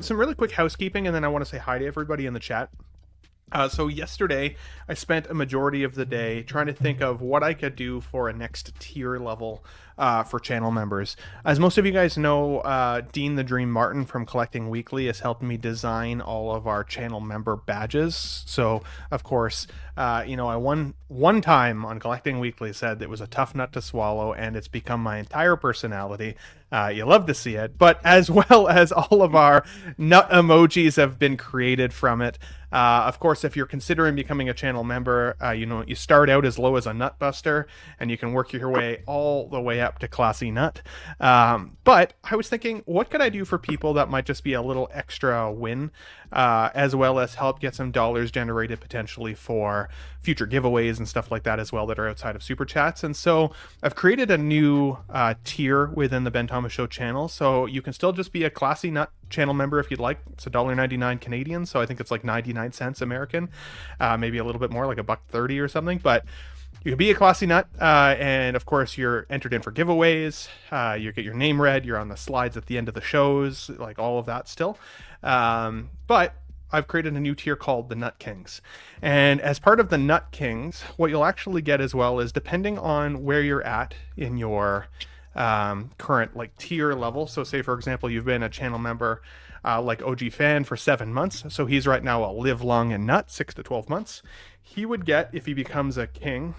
Speaker 1: Some really quick housekeeping, and then I want to say hi to everybody in the chat. So yesterday, I spent a majority of the day trying to think of what I could do for a next tier level for channel members. As most of you guys know, Dean the Dream Martin from Collecting Weekly has helped me design all of our channel member badges. So, of course, I one time on Collecting Weekly said it was a tough nut to swallow, and it's become my entire personality. You love to see it, but as well as all of our nut emojis have been created from it. Of course, if you're considering becoming a channel member, you start out as low as a nut buster, and you can work your way all the way up to Classy Nut. But I was thinking, what could I do for people that might just be a little extra win, as well as help get some dollars generated potentially for future giveaways and stuff like that as well that are outside of Super Chats. And so I've created a new tier within the Ben Thomas Show channel. So you can still just be a Classy Nut channel member if you'd like. It's $1.99 Canadian, so I think it's like 99 cents American, maybe a little bit more, like $1.30 or something. But you can be a Classy Nut, and of course you're entered in for giveaways. You get your name read. You're on the slides at the end of the shows, like all of that still. But I've created a new tier called the Nut Kings. And as part of the Nut Kings, what you'll actually get as well is, depending on where you're at in your current tier level. So say, for example, you've been a channel member like OG Fan for 7 months. So he's right now a Live Long and Nut, 6 to 12 months. He would get, if he becomes a king,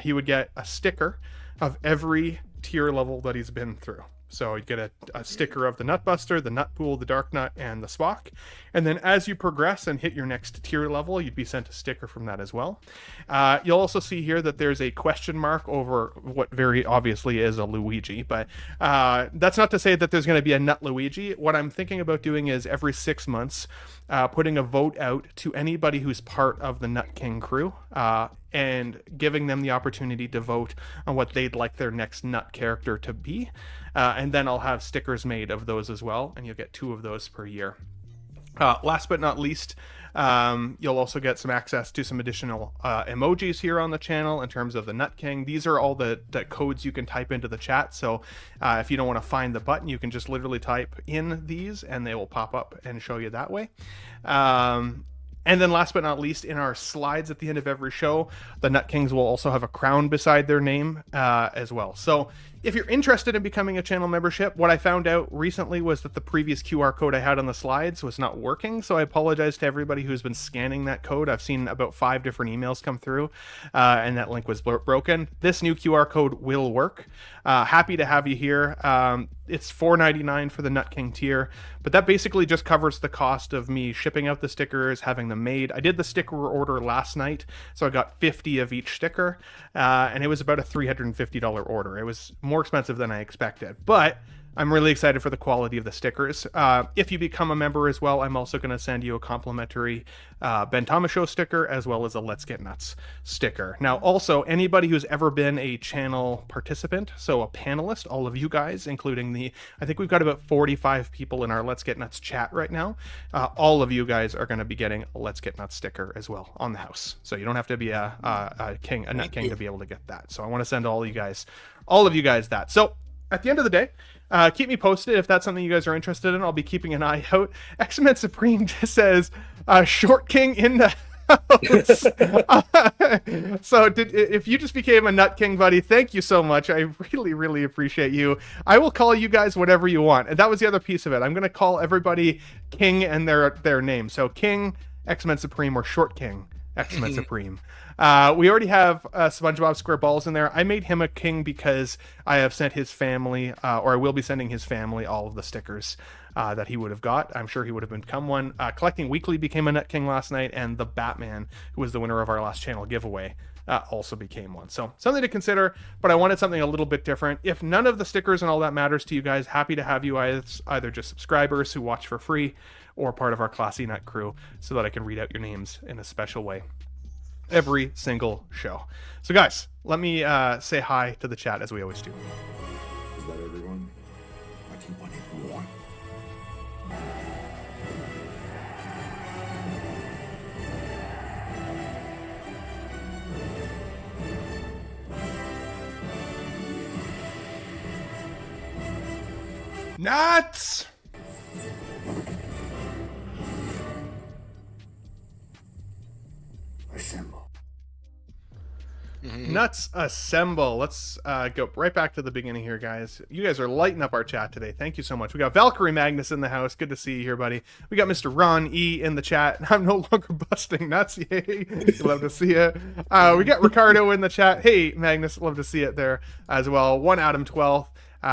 Speaker 1: he would get a sticker of every tier level that he's been through. So you'd get a sticker of the Nutbuster, the Nut Pool, the Dark Nut, and the Spock. And then as you progress and hit your next tier level, you'd be sent a sticker from that as well. You'll also see here that there's a question mark over what very obviously is a Luigi. But that's not to say that there's going to be a Nut Luigi. What I'm thinking about doing is every 6 months, putting a vote out to anybody who's part of the Nut King crew, and giving them the opportunity to vote on what they'd like their next nut character to be. And then I'll have stickers made of those as well, and you'll get 2 of those per year. Last but not least, you'll also get some access to some additional emojis here on the channel in terms of the Nut King. These are all the codes you can type into the chat. So if you don't want to find the button, you can just literally type in these and they will pop up and show you that way. And then last but not least, in our slides at the end of every show, the Nut Kings will also have a crown beside their name as well. So If you're interested in becoming a channel membership, what I found out recently was that the previous QR code I had on the slides was not working. So I apologize to everybody who's been scanning that code. I've seen about 5 different emails come through, and that link was broken. This new QR code will work. Happy to have you here. It's $4.99 for the Nut King tier, but that basically just covers the cost of me shipping out the stickers, having them made. I did the sticker order last night, so I got 50 of each sticker, and it was about a $350 order. It was more expensive than I expected, but I'm really excited for the quality of the stickers. If you become a member as well, I'm also going to send you a complimentary Ben Thomas Show sticker, as well as a Let's Get Nuts sticker. Now, also, anybody who's ever been a channel participant, so a panelist, all of you guys, including I think we've got about 45 people in our Let's Get Nuts chat right now. All of you guys are going to be getting a Let's Get Nuts sticker as well on the house. So you don't have to be a Nut King to be able to get that. So I want to send all of you guys that. So at the end of the day, keep me posted if that's something you guys are interested in. I'll be keeping an eye out. X-Men Supreme just says, Short King in the house. So if you just became a Nut King, buddy, thank you so much. I really, really appreciate you. I will call you guys whatever you want. And that was the other piece of it. I'm going to call everybody King and their name. So King, X-Men Supreme, or Short King, X-Men Supreme. We already have SpongeBob SquareBalls in there. I made him a king because I have sent his family, or I will be sending his family, all of the stickers that he would have got. I'm sure he would have become one. Collecting Weekly became a Nut King last night, and the Batman, who was the winner of our last channel giveaway, also became one. So something to consider, but I wanted something a little bit different. If none of the stickers and all that matters to you guys, happy to have you either just subscribers who watch for free or part of our Classy Nut crew so that I can read out your names in a special way every single show. So guys, let me say hi to the chat as we always do.
Speaker 2: Is that everyone? I can want it more.
Speaker 1: Nuts!
Speaker 2: Assemble.
Speaker 1: Nuts assemble. Let's go right back to the beginning here, guys. You guys are lighting up our chat today. Thank you so much. We got Valkyrie Magnus in the house. Good to see you here, buddy. We got Mr. Ron E in the chat. I'm no longer busting nuts. Yay. Love to see it. We got Ricardo in the chat. Hey, Magnus. Love to see it there as well. One Adam 12th.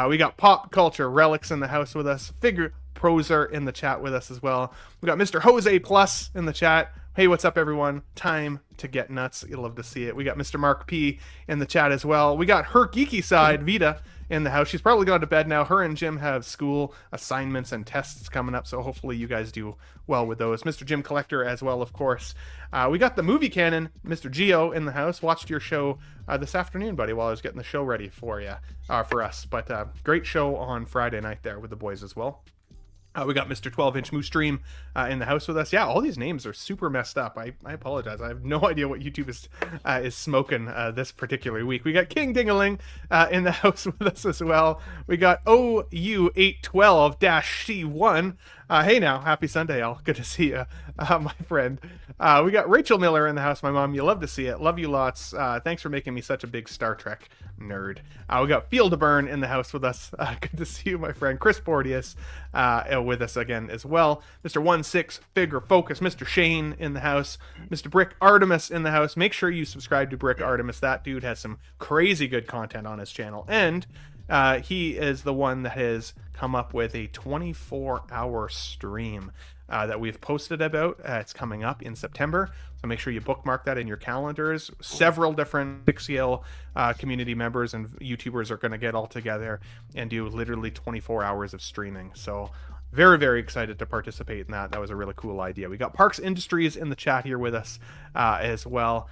Speaker 1: We got Pop Culture Relics in the house with us. Figure Proser in the chat with us as well. We got Mr. Jose Plus in the chat. Hey, what's up, everyone? Time to get nuts. You'll love to see it. We got Mr. Mark P in the chat as well. We got her geeky side, Vita, in the house. She's probably gone to bed now. Her and Jim have school assignments and tests coming up, so hopefully you guys do well with those. Mr. Jim Collector as well, of course. We got the movie canon, Mr. Geo, in the house. Watched your show this afternoon, buddy, while I was getting the show ready for you, for us. But great show on Friday night there with the boys as well. We got Mr. 12-inch Moose Stream in the house with us. Yeah, all these names are super messed up. I apologize. I have no idea what YouTube is smoking this particular week. We got King Dingaling in the house with us as well. We got OU812-C1. Hey now, happy Sunday, all. Good to see you, my friend. We got Rachel Miller in the house, my mom. You love to see it. Love you lots. Thanks for making me such a big Star Trek nerd. We got Field of Burn in the house with us. Good to see you, my friend. Chris Porteous with us again as well. Mr. 16 Figure Focus. Mr. Shane in the house. Mr. Brick Artemis in the house. Make sure you subscribe to Brick Artemis. That dude has some crazy good content on his channel. And he is the one that has come up with a 24-hour stream that we've posted about. It's coming up in September, so make sure you bookmark that in your calendars. Several different Pixel community members and YouTubers are going to get all together and do literally 24 hours of streaming. So very, very excited to participate in that. That was a really cool idea. We got Parks Industries in the chat here with us as well.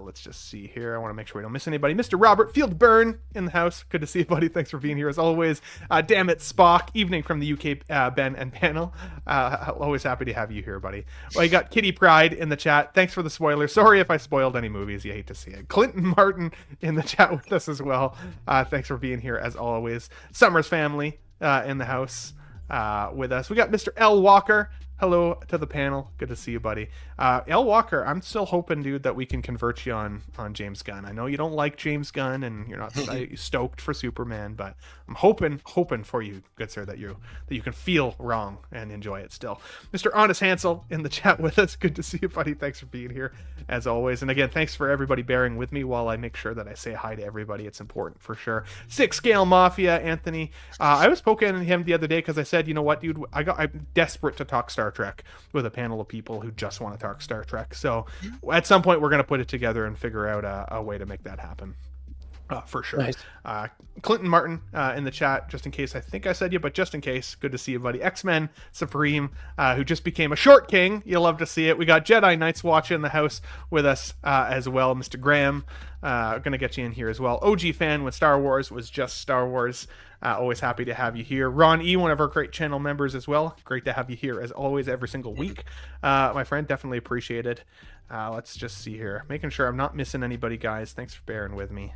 Speaker 1: Let's just see here. I want to make sure we don't miss anybody. Mr. Robert Fieldburn in the house. Good to see you, buddy. Thanks for being here as always. Damn it, Spock. Evening from the UK, Ben and panel. Always happy to have you here, buddy. Well, you got Kitty Pride in the chat. Thanks for the spoiler. Sorry if I spoiled any movies. You hate to see it. Clinton Martin in the chat with us as well. Thanks for being here as always. Summers family in the house with us. We got Mr. L. Walker. hello to the panel. Good to see you, buddy. L Walker, I'm still hoping, dude, that we can convert you on James Gunn. I know you don't like James Gunn and you're not stoked for Superman, but I'm hoping for you, good sir, that you can feel wrong and enjoy it still. Mr. Honest Hansel in the chat with us. Good to see you, buddy. Thanks for being here as always. And again, thanks for everybody bearing with me while I make sure that I say hi to everybody. It's important for sure. Six Scale Mafia, Anthony. I was poking at him the other day because I said, you know what, dude, I'm desperate to talk Star Trek with a panel of people who just want to talk Star Trek. So at some point we're going to put it together and figure out a way to make that happen. For sure.
Speaker 5: Nice.
Speaker 1: Clinton Martin in the chat, just in case I think I said you, but just in case, good to see you, buddy. X-Men Supreme, who just became a short king. You'll love to see it. We got Jedi Knights Watch in the house with us as well. Mr. Graham, gonna get you in here as well. OG fan when Star Wars was just Star Wars. Always happy to have you here. Ron E, one of our great channel members as well. Great to have you here as always every single week. My friend, definitely appreciated. Let's just see here. Making sure I'm not missing anybody, guys. Thanks for bearing with me.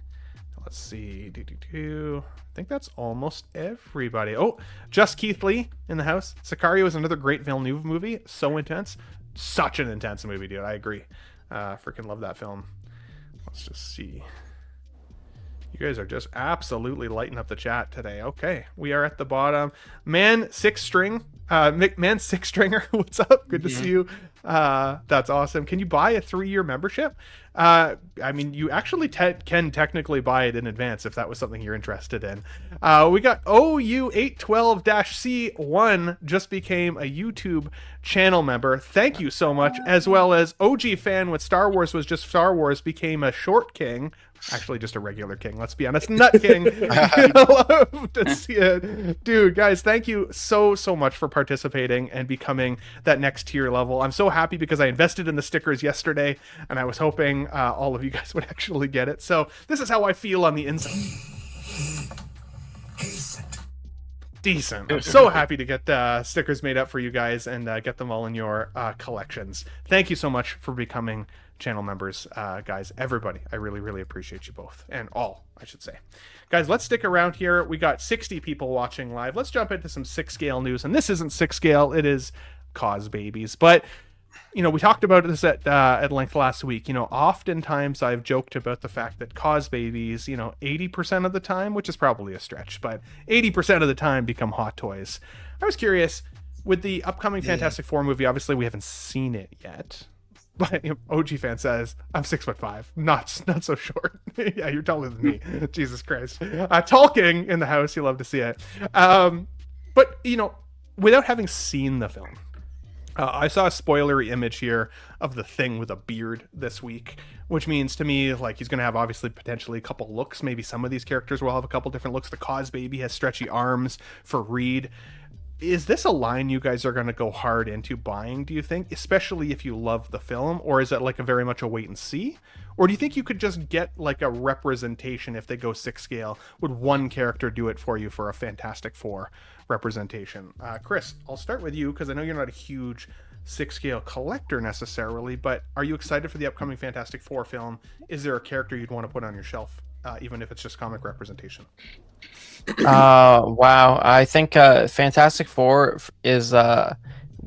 Speaker 1: Let's see. I think that's almost everybody. Oh, just Keith Lee in the house. Sicario is another great Villeneuve movie. So intense. Such an intense movie, dude. I agree. Freaking love that film. Let's just see. You guys are just absolutely lighting up the chat today. Okay, we are at the bottom. Man Six Stringer, what's up? Good to see you. That's awesome. Can you buy a 3-year membership? I mean, you actually can technically buy it in advance if that was something you're interested in. We got OU812-C1 just became a YouTube channel member. Thank you so much. As well as OG fan with Star Wars was just Star Wars became a short king. Actually, just a regular king. Let's be honest. Nut King. Love to see it. Dude, guys, thank you so much for participating and becoming that next tier level. I'm so happy because I invested in the stickers yesterday, and I was hoping all of you guys would actually get it. So this is how I feel on the inside. Decent. I'm so happy to get stickers made up for you guys and get them all in your collections. Thank you so much for becoming channel members, guys. Everybody, I really appreciate you both, and all, I should say. Guys, let's stick around here. We got 60 people watching live. Let's jump into some 6 scale news, and this isn't 6 scale, it is Cosbabies. But you know, we talked about this at length last week. You know, oftentimes I've joked about the fact that Cosbabies, you know, 80% of the time, which is probably a stretch, but 80% of the time become hot toys. I was curious, with the upcoming Fantastic Four movie, obviously we haven't seen it yet, but you know, OG fan says, I'm 6'5", not so short. Yeah, you're taller than me. Jesus Christ. Talking in the house, you love to see it. But, you know, without having seen the film, I saw a spoilery image here of the Thing with a beard this week, which means to me, like, he's going to have obviously potentially a couple looks. Maybe some of these characters will have a couple different looks. The Cosbaby has stretchy arms for Reid. Is this a line you guys are going to go hard into buying, do you think? Especially if you love the film, or is it like a very much a wait and see? Or do you think you could just get like a representation if they go 6 scale? Would one character do it for you for a Fantastic Four representation? Chris, I'll start with you because I know you're not a huge 6 scale collector necessarily, but are you excited for the upcoming Fantastic Four film? Is there a character you'd want to put on your shelf, even if it's just comic representation?
Speaker 5: Wow. I think Fantastic Four is going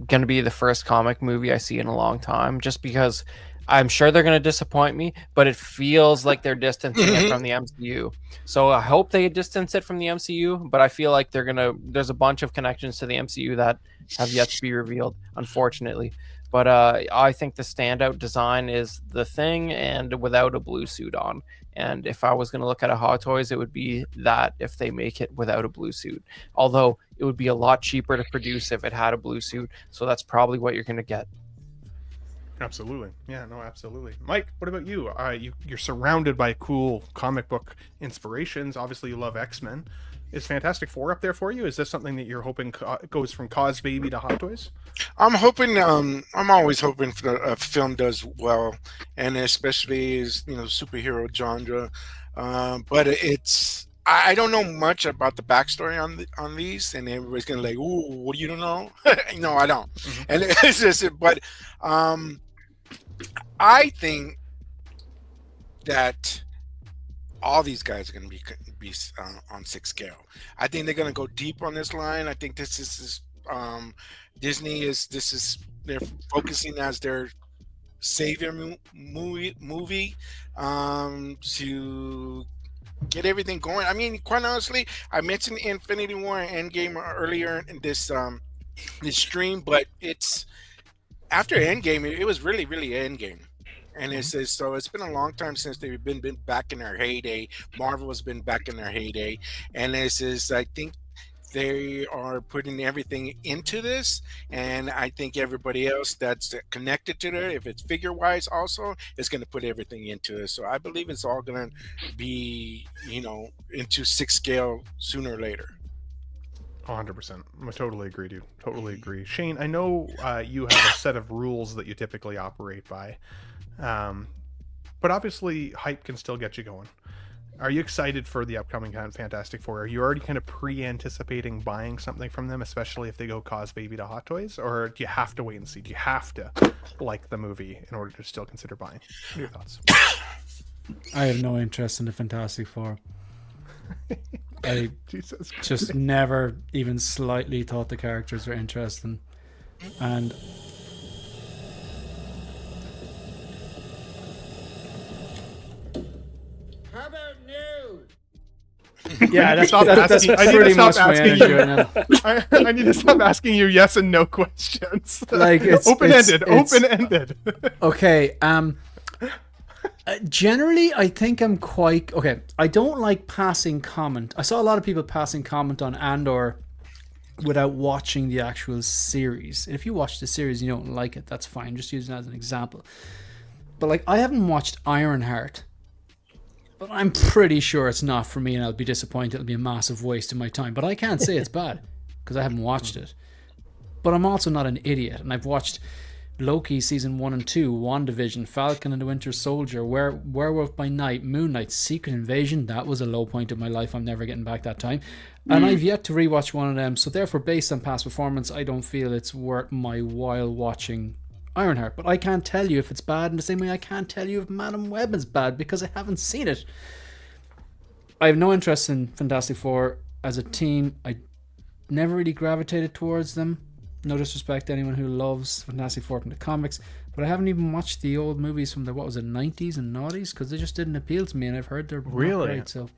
Speaker 5: to be the first comic movie I see in a long time, just because I'm sure they're going to disappoint me, but it feels like they're distancing it from the MCU. So I hope they distance it from the MCU, but I feel like there's a bunch of connections to the MCU that have yet to be revealed, unfortunately. But I think the standout design is the Thing, and without a blue suit on. And if I was going to look at a Hot Toys, it would be that if they make it without a blue suit. Although it would be a lot cheaper to produce if it had a blue suit. So that's probably what you're going to get.
Speaker 1: Absolutely. Yeah, no, absolutely. Mike, what about you? You're surrounded by cool comic book inspirations. Obviously, you love X-Men. Is Fantastic Four up there for you? Is this something that you're hoping goes from Cosbaby to Hot Toys?
Speaker 4: I'm hoping. I'm always hoping for a film does well, and especially is superhero genre. But I don't know much about the backstory on these, and everybody's gonna like, "Ooh, what do you know?" No, I don't. Mm-hmm. And it's just, but I think that all these guys are going to be on 6 scale. I think they're going to go deep on this line. I think this is Disney they're focusing as their savior movie to get everything going. I mean, quite honestly, I mentioned Infinity War and Endgame earlier in this stream, but it's after Endgame, it was really Endgame. And so it's been a long time since they've been back in their heyday. Marvel has been back in their heyday, and I think they are putting everything into this, and I think everybody else that's connected to it, if it's figure wise also, is going to put everything into it. So I believe it's all going to be, into 6 scale sooner or later.
Speaker 1: 100%. I totally agree, dude. Totally agree. Shane, I know you have a set of rules that you typically operate by, but obviously hype can still get you going. Are you excited for the upcoming Fantastic Four? Are you already kind of pre-anticipating buying something from them, especially if they go Cosbaby to Hot Toys? Or do you have to wait and see? Do you have to like the movie in order to still consider buying? What are your thoughts?
Speaker 9: I have no interest in the Fantastic Four. I just never even slightly thought the characters were interesting. And
Speaker 10: How about nude?
Speaker 9: yeah, that's
Speaker 1: I
Speaker 9: pretty much my energy right now.
Speaker 1: I need to stop asking you yes and no questions.
Speaker 9: Like it's
Speaker 1: open-ended.
Speaker 9: Okay. Generally, I think I'm quite okay. I don't like passing comment. I saw a lot of people passing comment on Andor without watching the actual series. If you watch the series and you don't like it, that's fine. I'm just using it as an example. But like, I haven't watched Ironheart, but I'm pretty sure it's not for me, and I'll be disappointed. It'll be a massive waste of my time. But I can't say it's bad because I haven't watched it. But I'm also not an idiot, and I've watched Loki season 1 and 2, WandaVision, Falcon and the Winter Soldier, Werewolf by Night, Moon Knight, Secret Invasion. That was a low point of my life. I'm never getting back that time. And I've yet to rewatch one of them. So therefore, based on past performance, I don't feel it's worth my while watching Ironheart. But I can't tell you if it's bad in the same way I can't tell you if Madam Web is bad because I haven't seen it. I have no interest in Fantastic Four as a team. I never really gravitated towards them. No disrespect to anyone who loves Fantastic Four from the comics, but I haven't even watched the old movies from the 90s and noughties because they just didn't appeal to me, and I've heard they're
Speaker 1: really
Speaker 9: not great. So,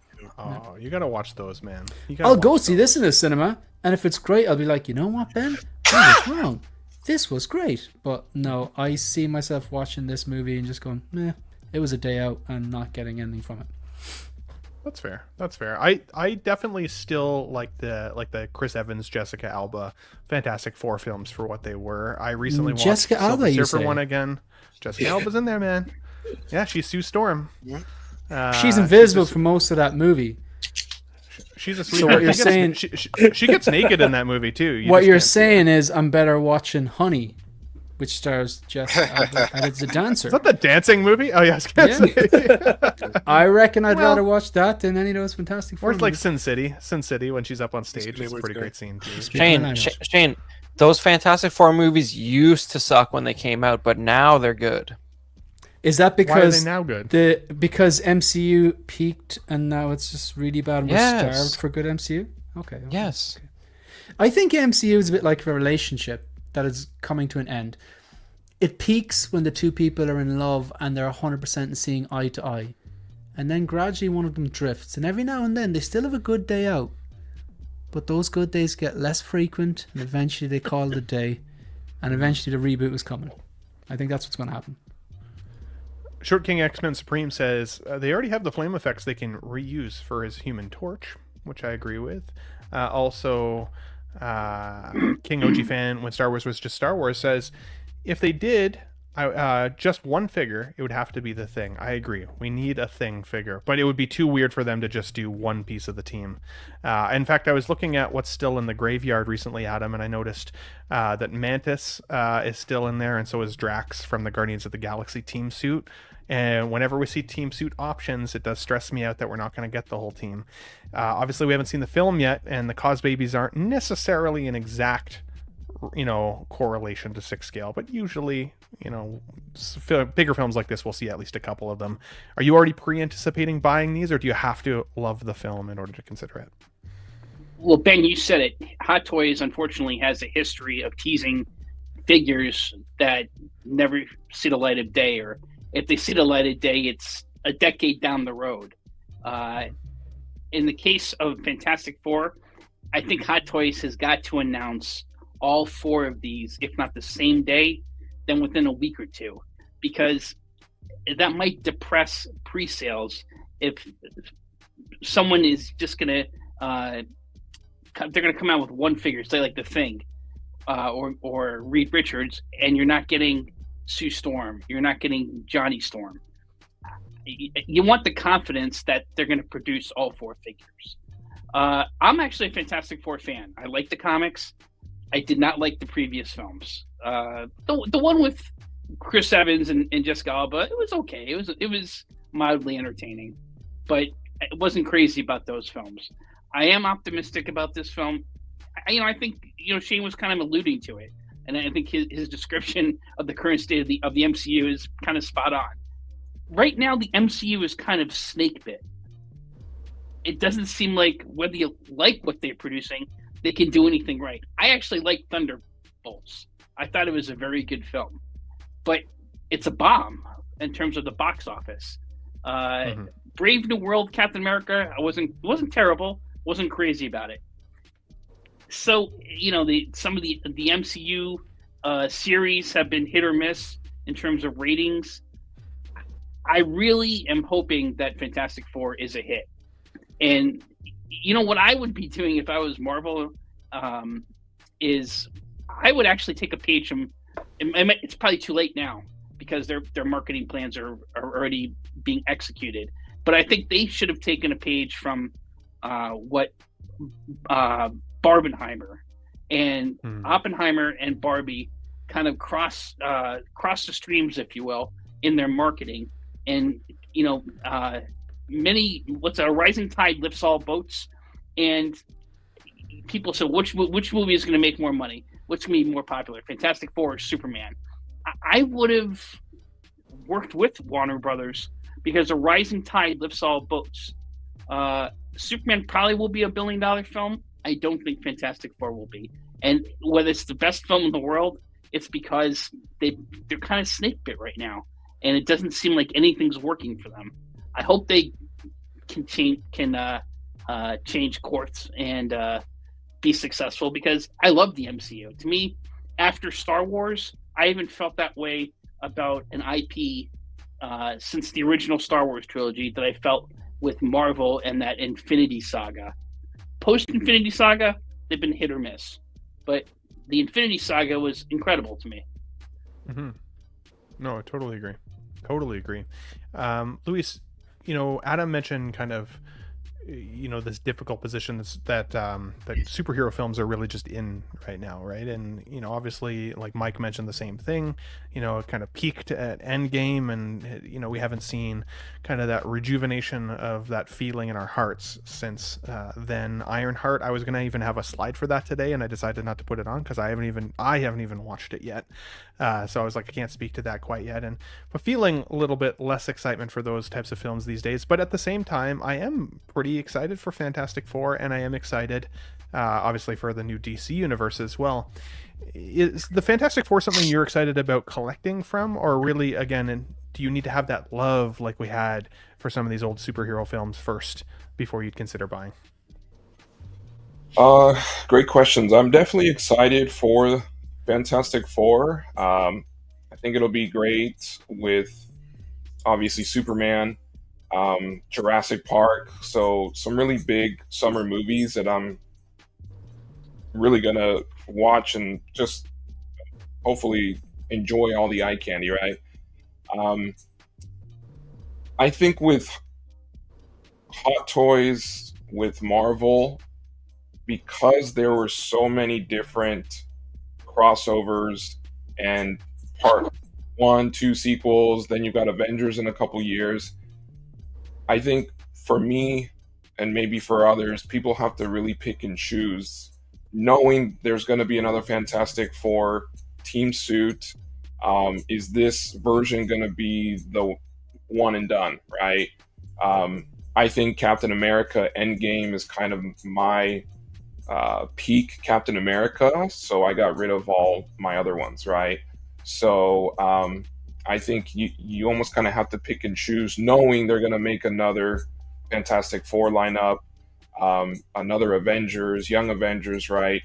Speaker 1: you gotta watch those, man.
Speaker 9: I'll go see this in the cinema, and if it's great, I'll be like, you know what, Ben? I was wrong. This was great, but no, I see myself watching this movie and just going, it was a day out and not getting anything from it.
Speaker 1: That's fair. That's fair. I definitely still like the Chris Evans, Jessica Alba, Fantastic Four films for what they were. I recently watched
Speaker 9: Jessica Alba,
Speaker 1: Silver Surfer one again. Jessica Alba's in there, man. Yeah, she's Sue Storm.
Speaker 9: She's invisible for most of that movie.
Speaker 1: She's a sweetheart. So what you're saying? She gets naked in that movie too.
Speaker 9: What you're saying is I'm better watching Honey, which stars Jessica Alba, and it's a dancer.
Speaker 1: Is that the dancing movie? Oh, yes.
Speaker 9: I reckon I'd rather watch that than any of those Fantastic Four.
Speaker 1: Or it's like Sin City when she's up on stage. It's a pretty great scene too.
Speaker 5: Shane, those Fantastic Four movies used to suck when they came out, but now they're good.
Speaker 9: Is that because
Speaker 1: why are they now good?
Speaker 9: Because MCU peaked and now it's just really bad and we're starved for good MCU? Okay.
Speaker 5: Yes.
Speaker 9: Okay. I think MCU is a bit like a relationship that is coming to an end. It peaks when the two people are in love and they're 100% seeing eye to eye. And then gradually one of them drifts. And every now and then they still have a good day out. But those good days get less frequent and eventually they call it a day. And eventually the reboot is coming. I think that's what's going to happen.
Speaker 1: Short King X-Men Supreme says they already have the flame effects they can reuse for his Human Torch, which I agree with. Also, King OG fan, when Star Wars was just Star Wars, says if they did just one figure, it would have to be the Thing. I agree. We need a Thing figure, but it would be too weird for them to just do one piece of the team. In fact, I was looking at what's still in the graveyard recently, Adam, and I noticed that Mantis is still in there, and so is Drax from the Guardians of the Galaxy team suit. And whenever we see team suit options, it does stress me out that we're not going to get the whole team. Obviously, we haven't seen the film yet, and the Cosbabies aren't necessarily an exact, correlation to 6 scale. But usually, bigger films like this, we'll see at least a couple of them. Are you already pre-anticipating buying these, or do you have to love the film in order to consider it?
Speaker 8: Well, Ben, you said it. Hot Toys, unfortunately, has a history of teasing figures that never see the light of day, or if they see the light of day, it's a decade down the road. In the case of Fantastic Four, I think Hot Toys has got to announce all 4 of these, if not the same day, then within a week or two, because that might depress pre-sales if someone is just going to they're going to come out with one figure, say like The Thing, or Reid Richards, and you're not getting Sue Storm, you're not getting Johnny Storm. You want the confidence that they're going to produce all 4 figures. I'm actually a Fantastic Four fan. I like the comics. I did not like the previous films. The one with Chris Evans and Jessica Alba, it was okay. It was mildly entertaining, but it wasn't crazy about those films. I am optimistic about this film. I think Shane was kind of alluding to it, and I think his description of the current state of the MCU is kind of spot on. Right now, the MCU is kind of snake bit. It doesn't seem like, whether you like what they're producing, they can do anything right. I actually like Thunderbolts. I thought it was a very good film, but it's a bomb in terms of the box office. Brave New World Captain America, I wasn't terrible, wasn't crazy about it. So some of the MCU series have been hit or miss in terms of ratings. I really am hoping that Fantastic Four is a hit. And what I would be doing if I was Marvel is I would actually take a page from. It's probably too late now because their marketing plans are already being executed. But I think they should have taken a page from what Barbenheimer and Oppenheimer and Barbie kind of cross the streams, if you will, in their marketing. And a rising tide lifts all boats, and people say which movie is going to make more money, what's going to be more popular, Fantastic Four or Superman. I would have worked with Warner Brothers because a rising tide lifts all boats. Superman probably will be $1 billion film. I don't think Fantastic Four will be, and whether it's the best film in the world, it's because they're kind of snake bit right now, and it doesn't seem like anything's working for them. I hope they can change course and be successful, because I love the MCU. To me, after Star Wars, I haven't felt that way about an IP since the original Star Wars trilogy that I felt with Marvel and that Infinity Saga. Post-Infinity Saga, they've been hit or miss. But the Infinity Saga was incredible to me.
Speaker 1: Mm-hmm. No, I totally agree. Luis, Adam mentioned kind of, this difficult position that superhero films are really just in right now, right? And obviously, like Mike mentioned, the same thing. It kind of peaked at Endgame, and we haven't seen kind of that rejuvenation of that feeling in our hearts since then. Ironheart, I was gonna even have a slide for that today, and I decided not to put it on because I haven't even watched it yet. So I was like, I can't speak to that quite yet, but feeling a little bit less excitement for those types of films these days. But at the same time, I am pretty excited for Fantastic Four, and I am excited, obviously, for the new DC universe as well. Is the Fantastic Four something you're excited about collecting from, or really, again, do you need to have that love like we had for some of these old superhero films first before you'd consider buying?
Speaker 6: Great questions. I'm definitely excited for Fantastic Four. I think it'll be great with, obviously, Superman, Jurassic Park. So some really big summer movies that I'm really gonna watch and just hopefully enjoy all the eye candy, right? I think with Hot Toys, with Marvel, because there were so many different crossovers and part 1, 2 sequels, then you've got Avengers in a couple years. I think for me, and maybe for others, people have to really pick and choose, knowing there's going to be another Fantastic Four team suit. Is this version going to be the one and done, right? I think Captain America Endgame is kind of my peak Captain America, so I got rid of all my other ones, right? So I think you almost kind of have to pick and choose, knowing they're going to make another Fantastic Four lineup, another Avengers, Young Avengers, right?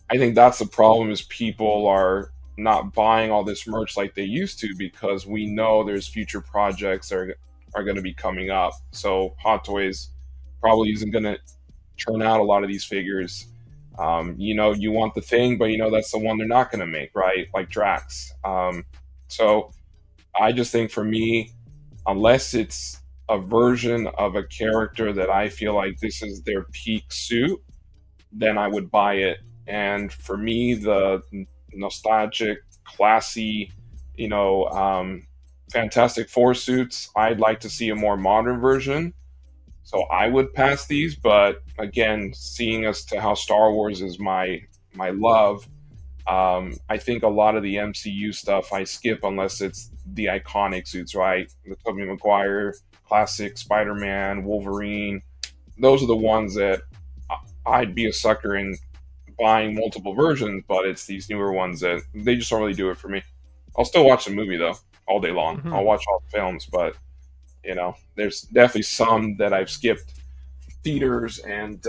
Speaker 6: I think that's the problem, is people are not buying all this merch like they used to, because we know there's future projects that are going to be coming up. So Hot Toys probably isn't going to turn out a lot of these figures. You want the Thing, but that's the one they're not going to make, right? Like Drax. So I just think, for me, unless it's a version of a character that I feel like this is their peak suit, then I would buy it. And for me, the nostalgic, classy, Fantastic Four suits, I'd like to see a more modern version. So I would pass these, but again, seeing as to how Star Wars is my love, I think a lot of the MCU stuff I skip unless it's the iconic suits, right? The Tobey Maguire, classic Spider-Man, Wolverine. Those are the ones that I'd be a sucker in buying multiple versions, but it's these newer ones that they just don't really do it for me. I'll still watch the movie, though, all day long. I'll watch all the films, but there's definitely some that I've skipped theaters and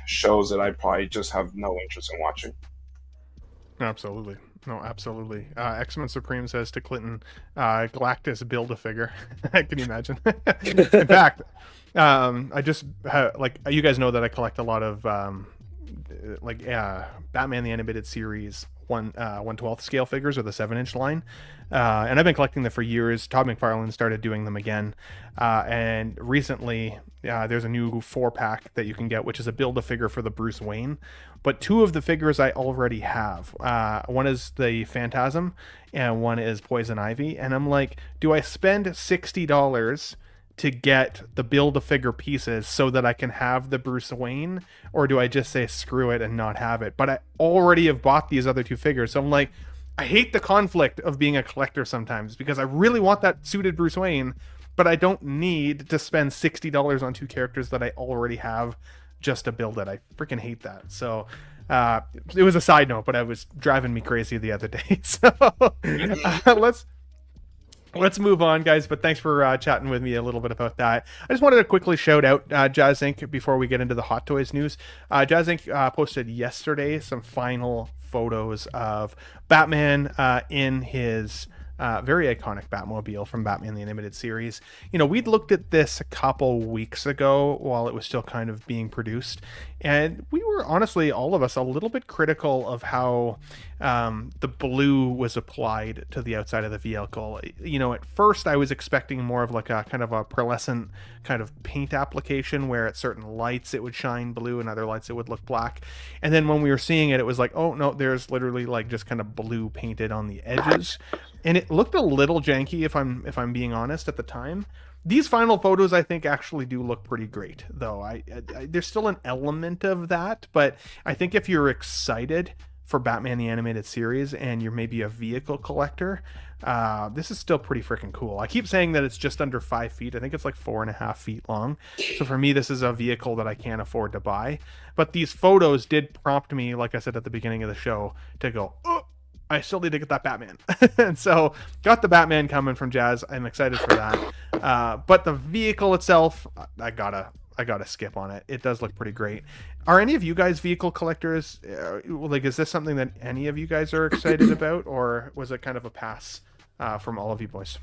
Speaker 6: shows that I probably just have no interest in watching.
Speaker 1: Absolutely. No, absolutely. X-Men Supreme says to Clinton, Galactus Build-A-Figure. Can you imagine? In fact, I just, you guys know that I collect a lot of, Batman the Animated Series 1/12 scale figures, or the 7-inch line. And I've been collecting them for years. Todd McFarlane started doing them again. And recently, there's a new 4-pack that you can get, which is a Build-A-Figure for the Bruce Wayne. But 2 of the figures I already have. One is the Phantasm, and one is Poison Ivy. And I'm like, do I spend $60 to get the Build-A-Figure pieces so that I can have the Bruce Wayne, or do I just say screw it and not have it? But I already have bought these other 2 figures, so I'm like, I hate the conflict of being a collector sometimes, because I really want that suited Bruce Wayne, but I don't need to spend $60 on 2 characters that I already have just to build it. I freaking hate that. So it was a side note, but it was driving me crazy the other day. So let's move on, guys, but thanks for chatting with me a little bit about that. I just wanted to quickly shout out Jazz Inc. before we get into the Hot Toys news. Jazz Inc. Posted yesterday some final photos of Batman in his very iconic Batmobile from Batman the Animated Series. We'd looked at this a couple weeks ago while it was still kind of being produced, and we were honestly, all of us, a little bit critical of how the blue was applied to the outside of the vehicle. At first I was expecting more of like a kind of a pearlescent kind of paint application, where at certain lights it would shine blue and other lights it would look black. And then when we were seeing it, it was like, oh no, there's literally like just kind of blue painted on the edges. And it looked a little janky, if I'm being honest, at the time. These final photos, I think, actually do look pretty great, though. I there's still an element of that, but I think if you're excited for Batman the Animated Series and you're maybe a vehicle collector, this is still pretty freaking cool. I keep saying that it's just under 5 feet. I think it's like 4.5 feet long. So for me, this is a vehicle that I can't afford to buy. But these photos did prompt me, like I said at the beginning of the show, to go, oh, I still need to get that Batman. And so got the Batman coming from Jazz. I'm excited for that. But the vehicle itself, I gotta skip on it. It does look pretty great. Are any of you guys vehicle collectors? Is this something that any of you guys are excited about, or was it kind of a pass from all of you boys?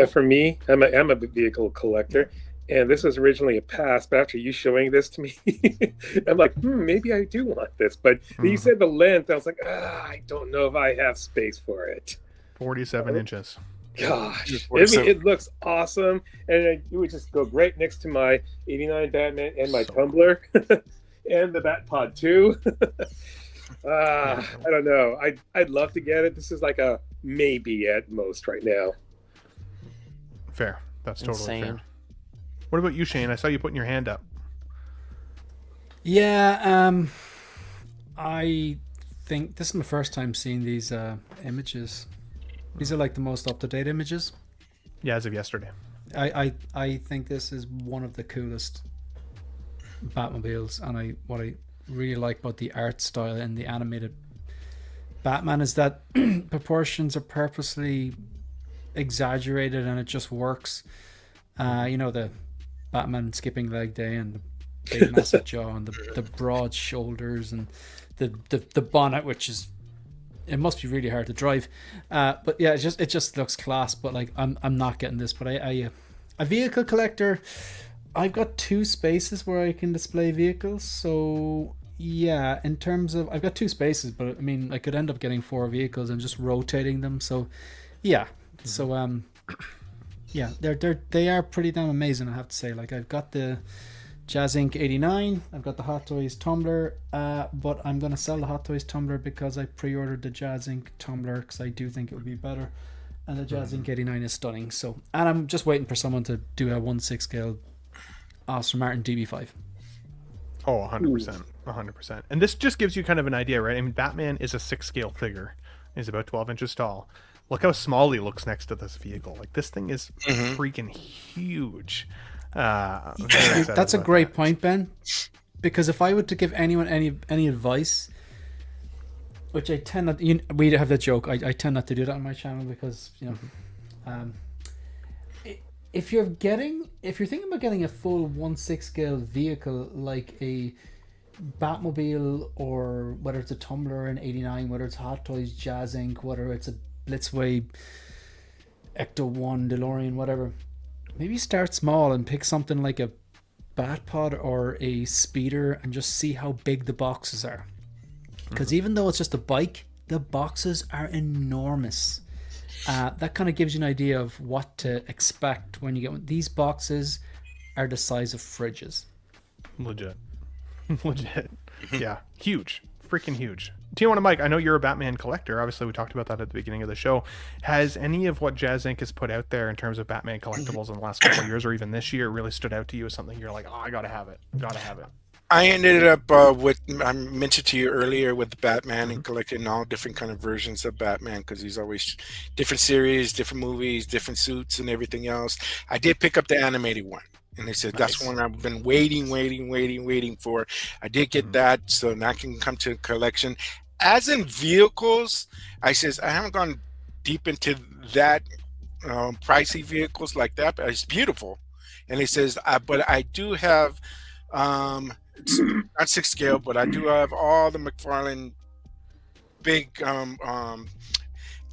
Speaker 7: For me, I'm a vehicle collector, and this was originally a pass, but after you showing this to me, I'm like, maybe I do want this. But you said the length, I was like, I don't know if I have space for it.
Speaker 1: 47 inches.
Speaker 7: Gosh, it looks awesome, and it would just go great next to my '89 Batman and my Tumblr, and the Batpod too. I don't know. I'd love to get it. This is like a maybe at most right now.
Speaker 1: Fair. That's totally
Speaker 5: Insane.
Speaker 1: Fair. What about you, Shane? I saw you putting your hand up.
Speaker 9: Yeah, I think this is my first time seeing these images. These are like the most up-to-date images.
Speaker 1: Yeah, as of yesterday.
Speaker 9: I think this is one of the coolest Batmobiles, and what I really like about the art style in the animated Batman is that proportions are purposely exaggerated and it just works. The Batman skipping leg day and the big massive jaw and the broad shoulders and the bonnet, which is, it must be really hard to drive. But yeah, it just looks class. But like I'm not getting this. But a vehicle collector, I've got 2 spaces where I can display vehicles. So yeah, in terms of, I've got 2 spaces, but I mean I could end up getting 4 vehicles and just rotating them. So yeah, so yeah, they are pretty damn amazing, I have to say. Like I've got the Jazz Inc. 89, I've got the Hot Toys Tumbler, but I'm going to sell the Hot Toys Tumbler because I pre-ordered the Jazz Inc. Tumbler because I do think it would be better, and the Jazz Inc. 89 is stunning. So, and I'm just waiting for someone to do a 1/6 scale Aston Martin DB5.
Speaker 1: Oh, 100%. 100%. And this just gives you kind of an idea, right? I mean, Batman is a 6 scale figure. He's about 12 inches tall. Look how small he looks next to this vehicle. Like, this thing is freaking huge.
Speaker 9: That's a great point, Ben, because if I were to give anyone any advice, which I tend not, we have that joke, I tend not to do that on my channel because if you're thinking about getting a full 1/6 scale vehicle like a Batmobile, or whether it's a Tumbler in 89, whether it's Hot Toys Jazz Inc., whether it's a Blitzway Ecto 1 DeLorean, whatever, maybe start small and pick something like a Batpod or a Speeder and just see how big the boxes are. Because even though it's just a bike, the boxes are enormous. That kind of gives you an idea of what to expect when you get one. These boxes are the size of fridges.
Speaker 1: Legit. Yeah, huge. Freaking huge. Tijuana Mike, I know you're a Batman collector. Obviously, we talked about that at the beginning of the show. Has any of what Jazz Inc. has put out there in terms of Batman collectibles in the last couple of years, or even this year, really stood out to you as something you're like, oh, I gotta have it.
Speaker 4: I ended up with, I mentioned to you earlier, with Batman and collecting all different kind of versions of Batman, because he's always different series, different movies, different suits and everything else. I did pick up the animated one. And they said, that's one I've been waiting for. I did get that, so now I can come to collection. As in vehicles, I haven't gone deep into that pricey vehicles like that, but it's beautiful. And he says, but I do have, it's not 6 scale, but I do have all the McFarlane big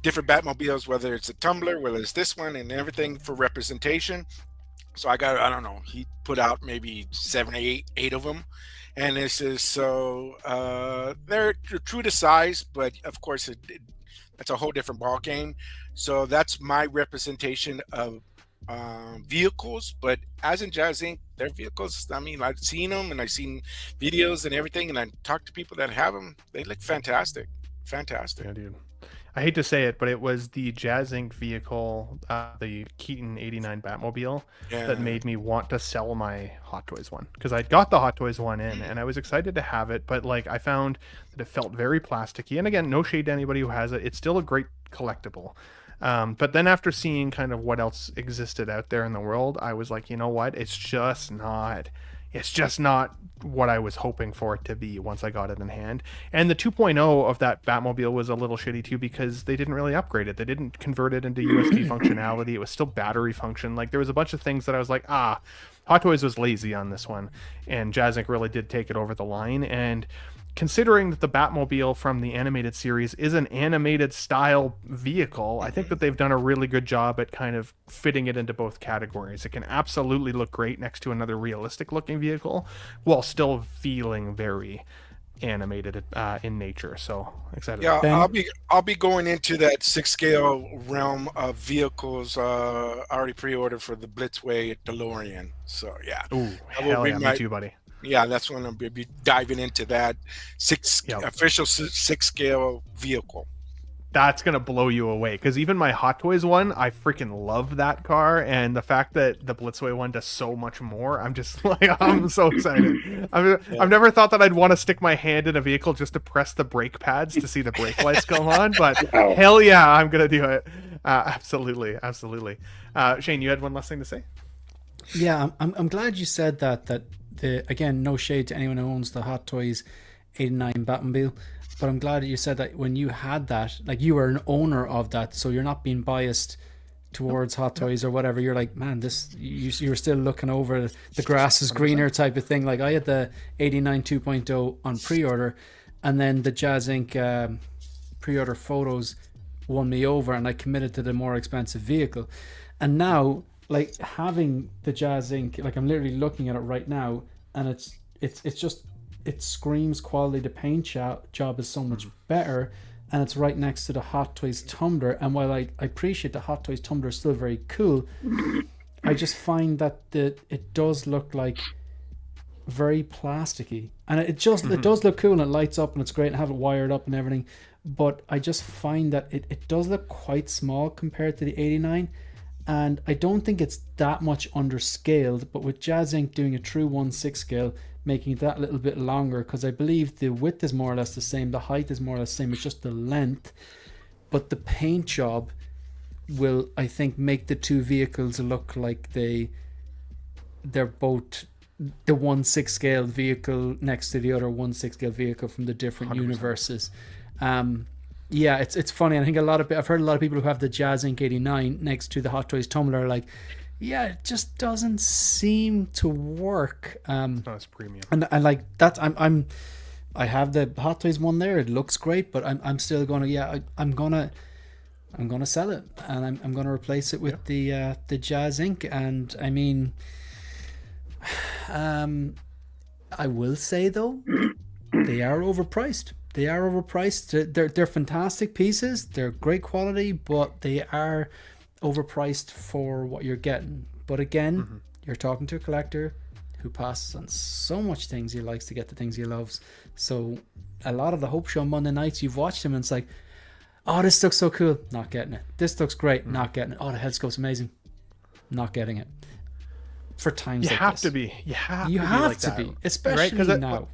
Speaker 4: different Batmobiles, whether it's a Tumbler, whether it's this one, and everything for representation. So I got, I don't know, he put out maybe 7 or 8 of them. And it says, so they're true to size, but of course, that's a whole different ball game. So that's my representation of vehicles. But as in Jazz Inc., their vehicles, I mean, I've seen them and I've seen videos and everything, and I talked to people that have them. They look fantastic.
Speaker 1: Yeah, dude. I hate to say it, but it was the Jazz Inc. vehicle, the Keaton 89 Batmobile, that made me want to sell my Hot Toys one. Because I got the Hot Toys one in, and I was excited to have it, but like I found that it felt very plasticky. And again, no shade to anybody who has it. It's still a great collectible. But then after seeing kind of what else existed out there in the world, I was like, you know what? It's just not what I was hoping for it to be once I got it in hand. And the 2.0 of that Batmobile was a little shitty too, because they didn't really upgrade it. They didn't convert it into USB functionality. It was still battery function. Like there was a bunch of things that I was like, Hot Toys was lazy on this one. And Jazz Inc. really did take it over the line. And considering that the Batmobile from the animated series is an animated style vehicle, I think that they've done a really good job at kind of fitting it into both categories. It can absolutely look great next to another realistic looking vehicle while still feeling very animated in nature. So excited.
Speaker 4: Yeah, I'll be going into that 6 scale realm of vehicles. I already pre-ordered for the Blitzway DeLorean. So yeah.
Speaker 1: Ooh, hell yeah, me too, buddy.
Speaker 4: Yeah, that's when I'll be diving into that official 6 scale vehicle.
Speaker 1: That's gonna blow you away, because even my Hot Toys one, I freaking love that car, and the fact that the Blitzway one does so much more, I'm just like, I'm so excited. I've never thought that I'd want to stick my hand in a vehicle just to press the brake pads to see the brake lights come on, but hell yeah, I'm gonna do it. Absolutely. Shane, you had one last thing to say?
Speaker 9: Yeah, I'm glad you said that again, no shade to anyone who owns the Hot Toys 89 Batmobile, but I'm glad that you said that when you had that, like you were an owner of that, so you're not being biased towards Hot Toys or whatever. You're like, man, this you're still looking over the grass is greener type of thing. Like I had the 89 2.0 on pre-order, and then the Jazz Inc. Pre-order photos won me over, and I committed to the more expensive vehicle. And now, like having the Jazz Inc., like I'm literally looking at it right now, and it's just, it screams quality. The paint job is so much better, and it's right next to the Hot Toys tumbler. And while I appreciate the Hot Toys tumbler is still very cool, I just find that it does look like very plasticky, and it does look cool, and it lights up, and it's great, and have it wired up and everything. But I just find that it does look quite small compared to the 89, and I don't think it's that much underscaled. But with Jazz Inc. doing a true 1/6 scale, making it that little bit longer, because I believe the width is more or less the same, the height is more or less the same, it's just the length. But the paint job will, I think, make the two vehicles look like they're both the 1/6 scale vehicle next to the other 1/6 scale vehicle from the different 100%. Universes. Yeah, it's funny. I think I've heard a lot of people who have the Jazz Inc. 89 next to the Hot Toys tumbler are like, yeah, it just doesn't seem to work.
Speaker 1: It's not as premium.
Speaker 9: And like that, I have the Hot Toys one there. It looks great, but I'm still gonna I'm gonna sell it, and I'm gonna replace it with the Jazz Inc. And I mean, I will say though, they are overpriced. They're fantastic pieces. They're great quality, but they are overpriced for what you're getting. But again, you're talking to a collector who passes on so much things he likes to get the things he loves. So a lot of the Hope Show Monday nights, you've watched him and it's like, oh, this looks so cool, not getting it. This looks great, not getting it. Oh, the headscope's amazing, not getting it. For times
Speaker 1: you
Speaker 9: like
Speaker 1: have
Speaker 9: this.
Speaker 1: to be. You have
Speaker 9: You
Speaker 1: to
Speaker 9: have
Speaker 1: be like
Speaker 9: to
Speaker 1: that.
Speaker 9: be, especially
Speaker 1: right?
Speaker 9: now.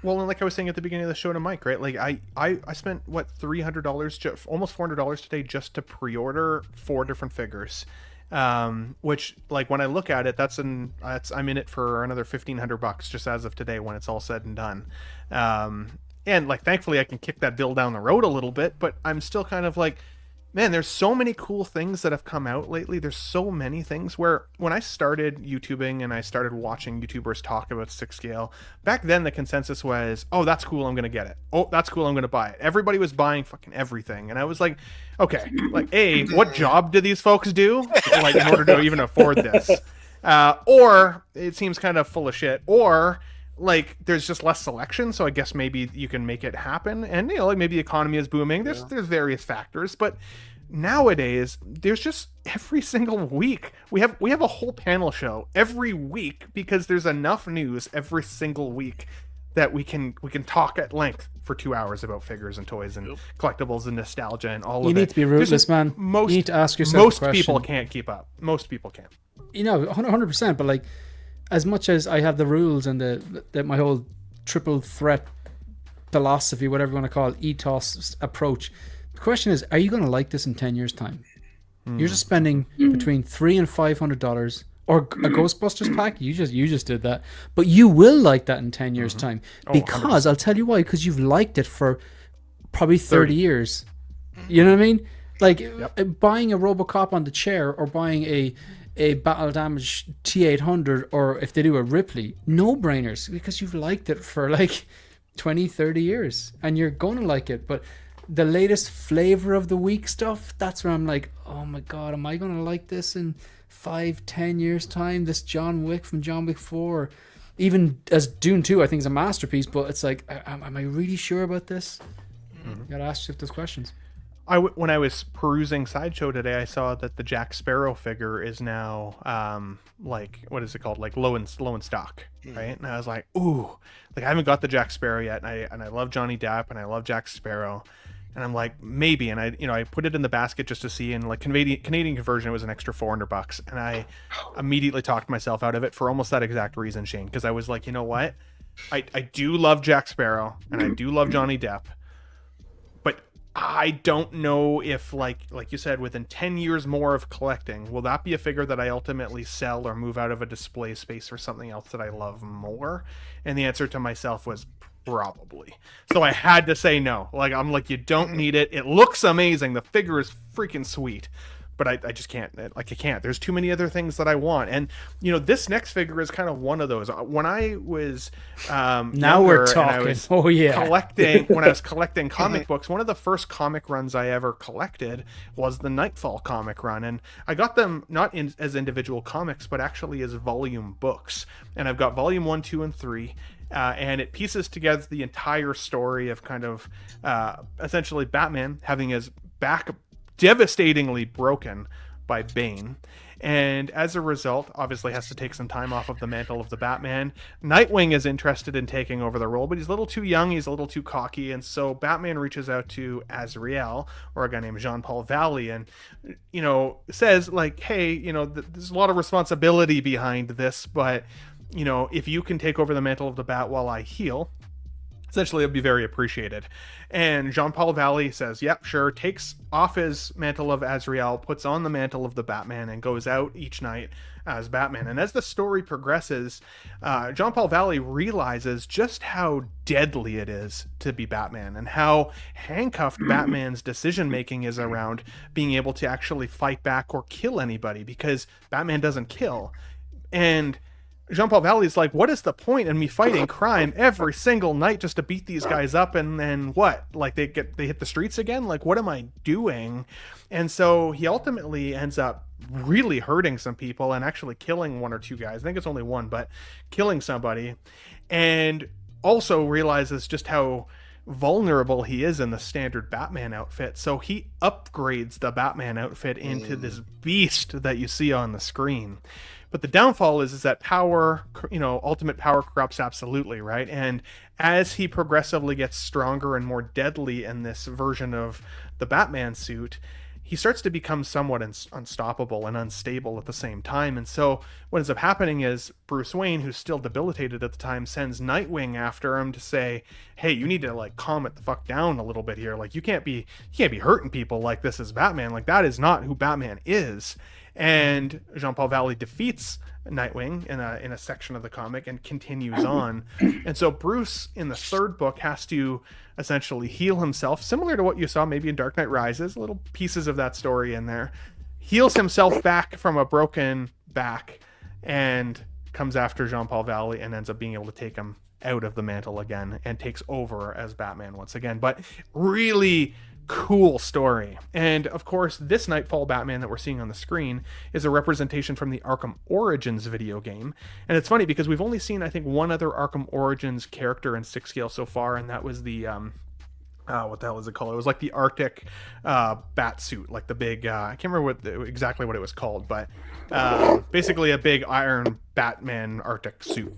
Speaker 1: Well, and like I was saying at the beginning of the show to Mike, right? Like I spent what $300, almost $400 today just to pre-order 4 different figures, which like when I look at it, I'm in it for another $1,500 just as of today when it's all said and done. And like thankfully I can kick that bill down the road a little bit, but I'm still kind of like, man, there's so many cool things that have come out lately. There's so many things where when I started YouTubing and I started watching YouTubers talk about 6 scale, back then the consensus was, oh, that's cool, I'm going to get it. Oh, that's cool, I'm going to buy it. Everybody was buying fucking everything. And I was like, okay, like, A, what job do these folks do? Like, in order to even afford this? Or it seems kind of full of shit. Or like there's just less selection, so I guess maybe you can make it happen. And you know, like maybe the economy is booming. There's various factors, but nowadays there's just every single week we have a whole panel show every week because there's enough news every single week that we can talk at length for 2 hours about figures and toys and collectibles and nostalgia and all of it.
Speaker 9: You need to be ruthless, man. You need to ask yourself
Speaker 1: most
Speaker 9: a question.
Speaker 1: people can't keep up. Most people can't.
Speaker 9: You know, 100%. But like, as much as I have the rules and the my whole triple threat philosophy, whatever you want to call it, ethos approach, the question is, are you going to like this in 10 years' time? You're just spending between $300 and $500, or a Ghostbusters pack. You just did that, but you will like that in 10 years' time because 100%. I'll tell you why. Because you've liked it for probably 30 years. You know what I mean? Like buying a RoboCop on the chair or buying a Battle Damage T800, or if they do a Ripley, no brainers, because you've liked it for like 20, 30 years and you're going to like it. But the latest flavor of the week stuff, that's where I'm like, oh my God, am I going to like this in 5-10 years time? This John Wick from John Wick 4, even as Dune 2, I think is a masterpiece, but it's like, am I really sure about this? You gotta ask yourself those questions.
Speaker 1: When I was perusing Sideshow today, I saw that the Jack Sparrow figure is now like, what is it called? Like low in stock, right? And I was like, ooh, like I haven't got the Jack Sparrow yet, and I love Johnny Depp and I love Jack Sparrow, and I'm like, maybe, and I put it in the basket just to see, and like Canadian conversion, it was an extra $400, and I immediately talked myself out of it for almost that exact reason, Shane, because I was like, you know what, I do love Jack Sparrow and I do love Johnny Depp, but I don't know if, like you said, within 10 years more of collecting, will that be a figure that I ultimately sell or move out of a display space for something else that I love more? And the answer to myself was probably. So I had to say no. Like, I'm like, you don't need it. It looks amazing. The figure is freaking sweet. But I just can't. Like, I can't. There's too many other things that I want. And, this next figure is kind of one of those. When I was
Speaker 9: now we're talking. Oh, yeah.
Speaker 1: When I was collecting comic books, one of the first comic runs I ever collected was the Nightfall comic run. And I got them not as individual comics, but actually as volume books. And I've got volume 1, 2, and 3. And it pieces together the entire story of kind of essentially Batman having his back devastatingly broken by Bane, and as a result obviously has to take some time off of the mantle of the Batman. Nightwing is interested in taking over the role, but he's a little too young, he's a little too cocky, and so Batman reaches out to Azrael, or a guy named Jean-Paul Valley, and says like, hey, there's a lot of responsibility behind this, but if you can take over the mantle of the Bat while I heal, essentially it'd be very appreciated. And Jean-Paul Valley says, yep, sure, takes off his mantle of Azrael, puts on the mantle of the Batman, and goes out each night as Batman. And as the story progresses, Jean-Paul Valley realizes just how deadly it is to be Batman, and how handcuffed Batman's decision-making is around being able to actually fight back or kill anybody, because Batman doesn't kill. And Jean-Paul Valley's like, what is the point in me fighting crime every single night just to beat these guys up, and then what? Like, they hit the streets again? Like, what am I doing? And so he ultimately ends up really hurting some people and actually killing one or two guys. I think it's only one, but killing somebody. And also realizes just how vulnerable he is in the standard Batman outfit. So he upgrades the Batman outfit into this beast that you see on the screen. But the downfall is that power, ultimate power corrupts absolutely, right? And as he progressively gets stronger and more deadly in this version of the Batman suit, he starts to become somewhat unstoppable and unstable at the same time. And so what ends up happening is Bruce Wayne, who's still debilitated at the time, sends Nightwing after him to say, hey, you need to like calm it the fuck down a little bit here. Like, you can't be hurting people like this is Batman. Like, that is not who Batman is. And Jean-Paul Valley defeats Nightwing in a section of the comic and continues on. And so Bruce in the third book has to essentially heal himself, similar to what you saw maybe in Dark Knight Rises, little pieces of that story in there. Heals himself back from a broken back and comes after Jean-Paul Valley and ends up being able to take him out of the mantle again and takes over as Batman once again. But really cool story. And of course, this Nightfall Batman that we're seeing on the screen is a representation from the Arkham Origins video game. And it's funny because we've only seen, I think, one other Arkham Origins character in 6 scale so far, and that was the what the hell is it called? It was like the Arctic bat suit, like the big I can't remember exactly what it was called, but basically a big iron Batman Arctic suit.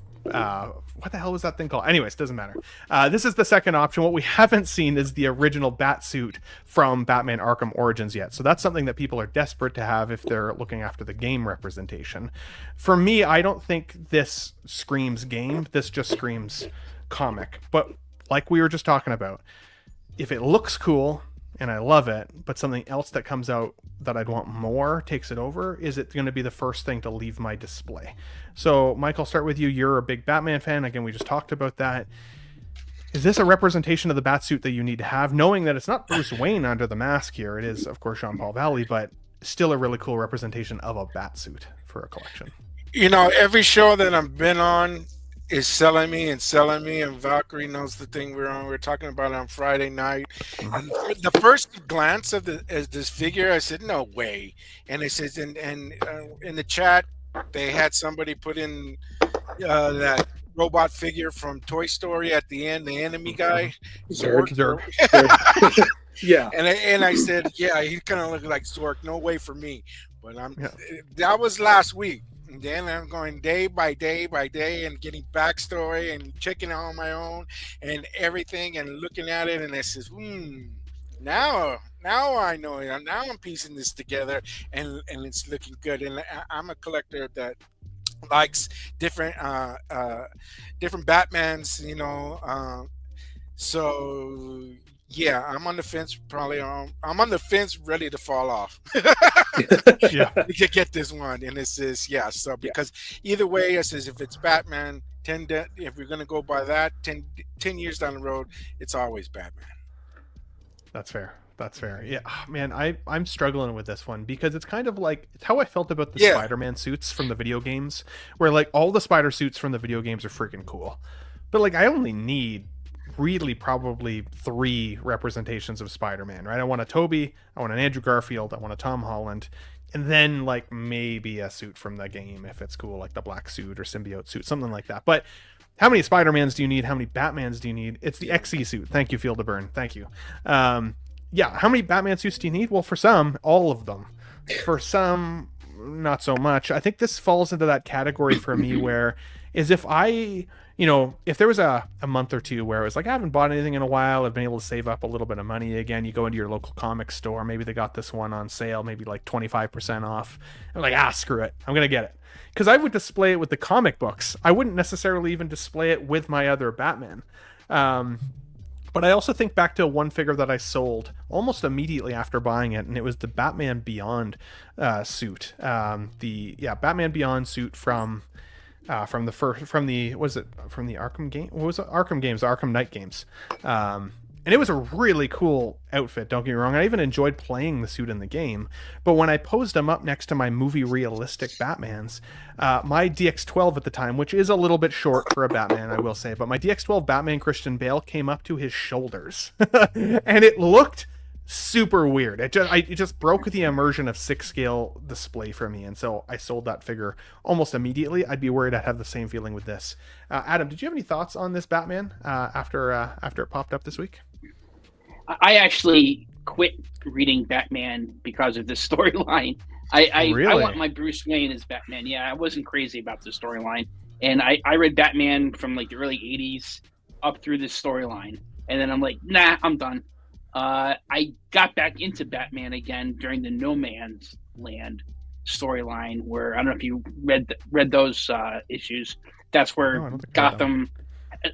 Speaker 1: What the hell was that thing called? Anyways, doesn't matter. This is the second option. What we haven't seen is the original Batsuit from Batman Arkham Origins yet. So that's something that people are desperate to have if they're looking after the game representation. For me, I don't think this screams game. This just screams comic. But like we were just talking about, if it looks cool and I love it, but something else that comes out that I'd want more takes it over, is it going to be the first thing to leave my display? So, Mike, I'll start with you. You're a big Batman fan. Again, we just talked about that. Is this a representation of the Batsuit that you need to have, knowing that it's not Bruce Wayne under the mask here? It is, of course, Jean-Paul Valley, but still a really cool representation of a Batsuit for a collection.
Speaker 4: Every show that I've been on is selling me, and Valkyrie knows the thing we're on. We're talking about it on Friday night. And the first glance of this figure, I said, no way. And it says, and in the chat, they had somebody put in that robot figure from Toy Story at the end, the enemy guy.
Speaker 7: Zurg. Yeah.
Speaker 4: And I said, yeah, he kind of looked like Zork. No way for me. But that was last week. And then I'm going day by day and getting backstory and checking it on my own and everything and looking at it, and it says, now I know it. Now I'm piecing this together, and it's looking good. And I'm a collector that likes different Batmans, so Yeah, I'm on the fence. Probably, I'm on the fence, ready to fall off.
Speaker 1: Yeah,
Speaker 4: to get this one, and it says So because either way, it says if it's Batman, if we're gonna go by that, 10 years down the road, it's always Batman.
Speaker 1: That's fair. That's fair. Yeah, man, I'm struggling with this one because it's kind of like it's how I felt about the Spider-Man suits from the video games, where like all the Spider suits from the video games are freaking cool, but like I only need really probably 3 representations of Spider-Man, right? I want a Toby, I want an Andrew Garfield, I want a Tom Holland, and then like maybe a suit from the game if it's cool, like the black suit or symbiote suit, something like that. But how many Spider-Mans do you need? How many Batmans do you need? It's the XE suit. Thank you, Field of Burn. Thank you. Yeah, how many Batman suits do you need? Well, for some, all of them. For some, not so much. I think this falls into that category for me where is if I, if there was a month or two where it was like, I haven't bought anything in a while, I've been able to save up a little bit of money again, you go into your local comic store, maybe they got this one on sale, maybe like 25% off. I'm like, screw it. I'm going to get it. Because I would display it with the comic books. I wouldn't necessarily even display it with my other Batman. But I also think back to one figure that I sold almost immediately after buying it, and it was the Batman Beyond suit. Batman Beyond suit from the Arkham game? What was it? Arkham games, Arkham Knight games. And it was a really cool outfit, don't get me wrong. I even enjoyed playing the suit in the game. But when I posed him up next to my movie realistic Batmans, my DX12 at the time, which is a little bit short for a Batman, I will say, but my DX12 Batman Christian Bale came up to his shoulders. And it looked super weird. It just broke the immersion of 6-scale display for me. And so I sold that figure almost immediately. I'd be worried I'd have the same feeling with this. Adam, did you have any thoughts on this Batman after it popped up this week?
Speaker 8: I actually quit reading Batman because of this storyline.
Speaker 1: Really?
Speaker 8: I want my Bruce Wayne as Batman. Yeah, I wasn't crazy about the storyline. And I read Batman from like the early 80s up through this storyline. And then I'm like, nah, I'm done. I got back into Batman again during the No Man's Land storyline, where I don't know if you read those issues. That's where Gotham,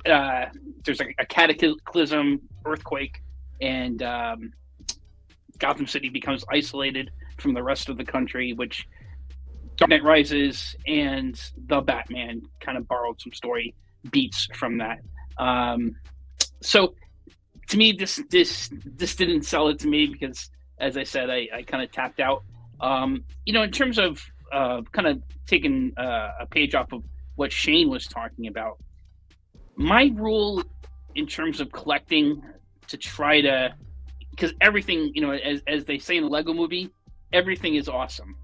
Speaker 8: there's a cataclysm, earthquake, and Gotham City becomes isolated from the rest of the country, which Dark Knight Rises and the Batman kind of borrowed some story beats from that. So to me, this didn't sell it to me because, as I said, I kind of tapped out. In terms of kind of taking a page off of what Shane was talking about, my rule in terms of collecting to try to, because everything, as they say in the Lego movie, everything is awesome.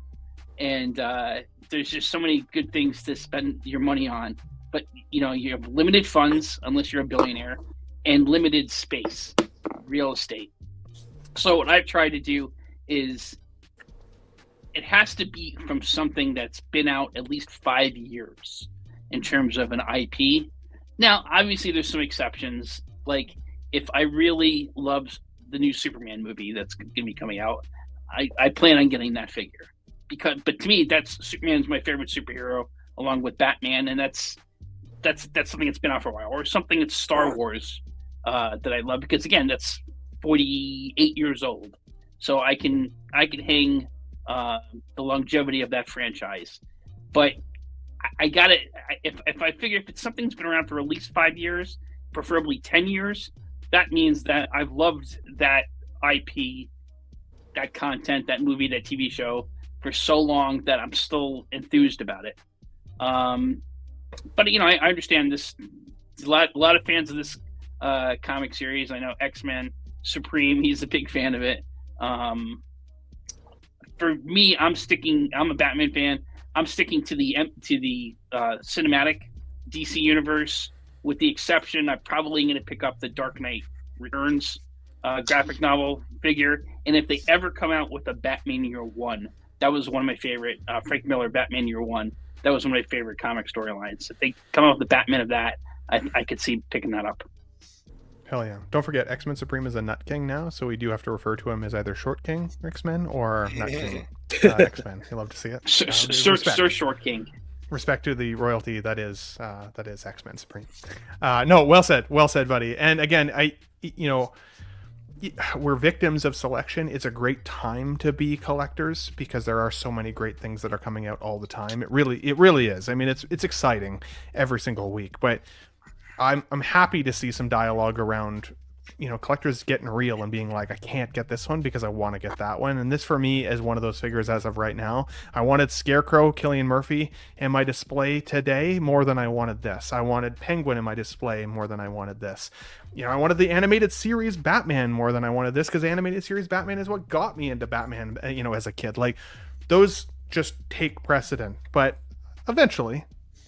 Speaker 8: And there's just so many good things to spend your money on. But, you have limited funds, unless you're a billionaire, and limited space, real estate. So what I've tried to do is it has to be from something that's been out at least 5 years in terms of an IP. Now, obviously, there's some exceptions. Like, if I really love the new Superman movie that's going to be coming out, I plan on getting that figure. But to me, Superman's my favorite superhero, along with Batman, and that's something that's been out for a while. Or something that's Star Wars that I love, because again, that's 48 years old, so I can hang the longevity of that franchise. But I got it. If I figure if it's something's been around for at least 5 years, preferably 10 years, that means that I've loved that IP, that content, that movie, that TV show for so long that I'm still enthused about it. But I understand this. There's a lot of fans of this comic series. I know X-Men Supreme, he's a big fan of it. For me, I'm a Batman fan. I'm sticking to the cinematic DC universe, with the exception I'm probably going to pick up the Dark Knight Returns graphic novel figure. And if they ever come out with a Batman Year One, that was one of my favorite, Frank Miller Batman Year One. That was one of my favorite comic storylines. If they come out with the Batman of that, I could see picking that up.
Speaker 1: Hell yeah. Don't forget, X-Men Supreme is a Nut King now, so we do have to refer to him as either Short King X-Men or Nut King X-Men. You love to see it.
Speaker 8: Sir Short King.
Speaker 1: Respect to the royalty that is X-Men Supreme. No, well said, buddy. And again, we're victims of selection. It's a great time to be collectors because there are so many great things that are coming out all the time. It really is. I mean, it's exciting every single week, but I'm happy to see some dialogue around, collectors getting real and being like, I can't get this one because I want to get that one. And this for me is one of those figures as of right now. I wanted Scarecrow, Cillian Murphy in my display today more than I wanted this. I wanted Penguin in my display more than I wanted this. I wanted the animated series Batman more than I wanted this because animated series Batman is what got me into Batman, as a kid. Like, those just take precedent. But eventually,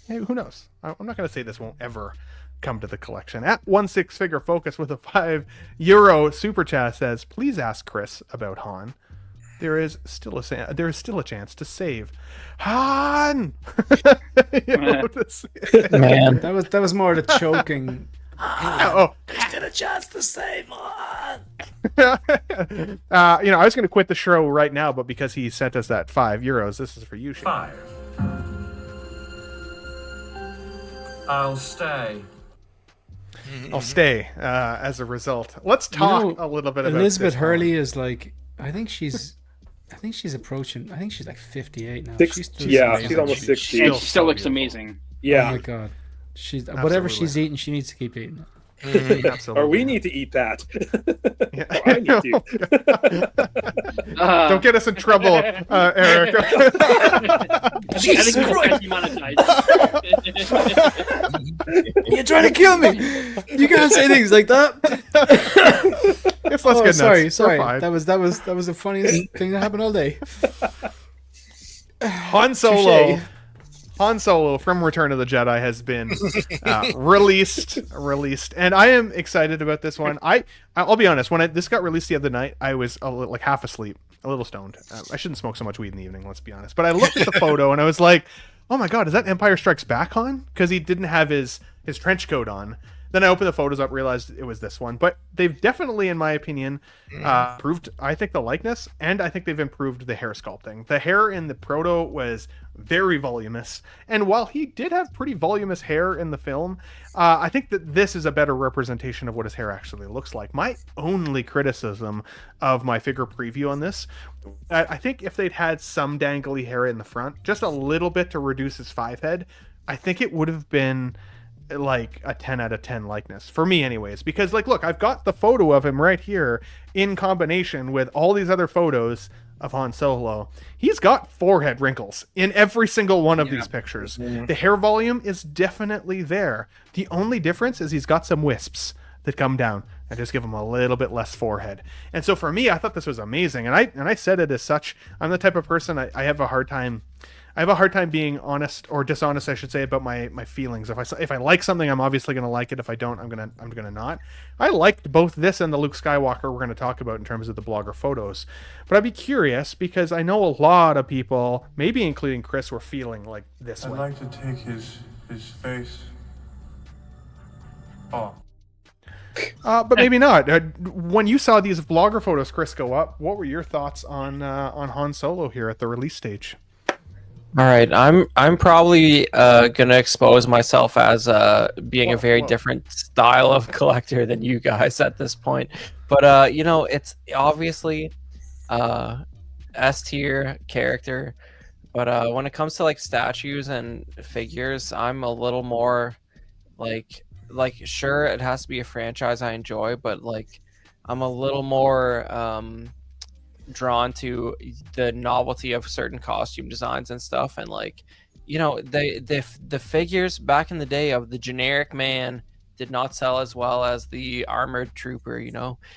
Speaker 1: who knows? I'm not going to say this won't ever come to the collection. At 16figure focus with a €5 super chat says, please ask Chris about Han. There is still a chance to save Han.
Speaker 5: Man,
Speaker 9: that was more the choking.
Speaker 2: There's still a chance to save Han.
Speaker 1: I was going to quit the show right now, but because he sent us that €5, this is for you, Shane.
Speaker 11: 5. I'll stay.
Speaker 1: I'll stay as a result. Let's talk a little bit about
Speaker 9: Elizabeth
Speaker 1: this
Speaker 9: Hurley is like, I think she's approaching, I think she's like 58 now.
Speaker 7: She's almost 60.
Speaker 8: And she still looks amazing.
Speaker 7: Yeah.
Speaker 9: Oh my god. Whatever she's eating, she needs to keep eating it.
Speaker 1: Absolutely.
Speaker 7: Or we need to eat that.
Speaker 1: Yeah.
Speaker 7: I need to.
Speaker 1: Don't get us in trouble, Eric.
Speaker 8: Jesus Christ!
Speaker 9: You're trying to kill me. You can't say things like that.
Speaker 1: Let's get nuts.
Speaker 9: Sorry. That was the funniest thing that happened all day.
Speaker 1: Han Solo from Return of the Jedi has been released, and I am excited about this one. I'll be honest, when this got released the other night, I was like half asleep, a little stoned. I shouldn't smoke so much weed in the evening, let's be honest. But I looked at the photo and I was like, oh my god, is that Empire Strikes Back Han? Because he didn't have his trench coat on. Then I opened the photos up, realized it was this one. But they've definitely, in my opinion, improved, I think, the likeness, and I think they've improved the hair sculpting. The hair in the proto was very voluminous, and while he did have pretty voluminous hair in the film, I think that this is a better representation of what his hair actually looks like. My only criticism of my figure preview on this, I think if they'd had some dangly hair in the front, just a little bit to reduce his 5 head, I think it would have been like a 10 out of 10 likeness for me anyways, because like, look, I've got the photo of him right here in combination with all these other photos of Han Solo. He's got forehead wrinkles in every single one of these pictures. The hair volume is definitely there. The only difference is he's got some wisps that come down and just give him a little bit less forehead. And so for me, I thought this was amazing, and I said it as such. I'm the type of person, I have a hard time being honest or dishonest, I should say, about my feelings. If I like something, I'm obviously going to like it. If I don't, I'm gonna not. I liked both this and the Luke Skywalker we're going to talk about in terms of the blogger photos. But I'd be curious because I know a lot of people, maybe including Chris, were feeling like this way.
Speaker 11: I'd like to take his face off.
Speaker 1: But maybe not. When you saw these vlogger photos, Chris, go up, what were your thoughts on Han Solo here at the release stage?
Speaker 5: All right, I'm probably gonna expose myself as being a very different style of collector than you guys at this point. But it's obviously S tier character. But when it comes to like statues and figures, I'm a little more like sure, it has to be a franchise I enjoy, but like I'm a little more drawn to the novelty of certain costume designs and stuff. And like, the figures back in the day of the generic man did not sell as well as the armored trooper,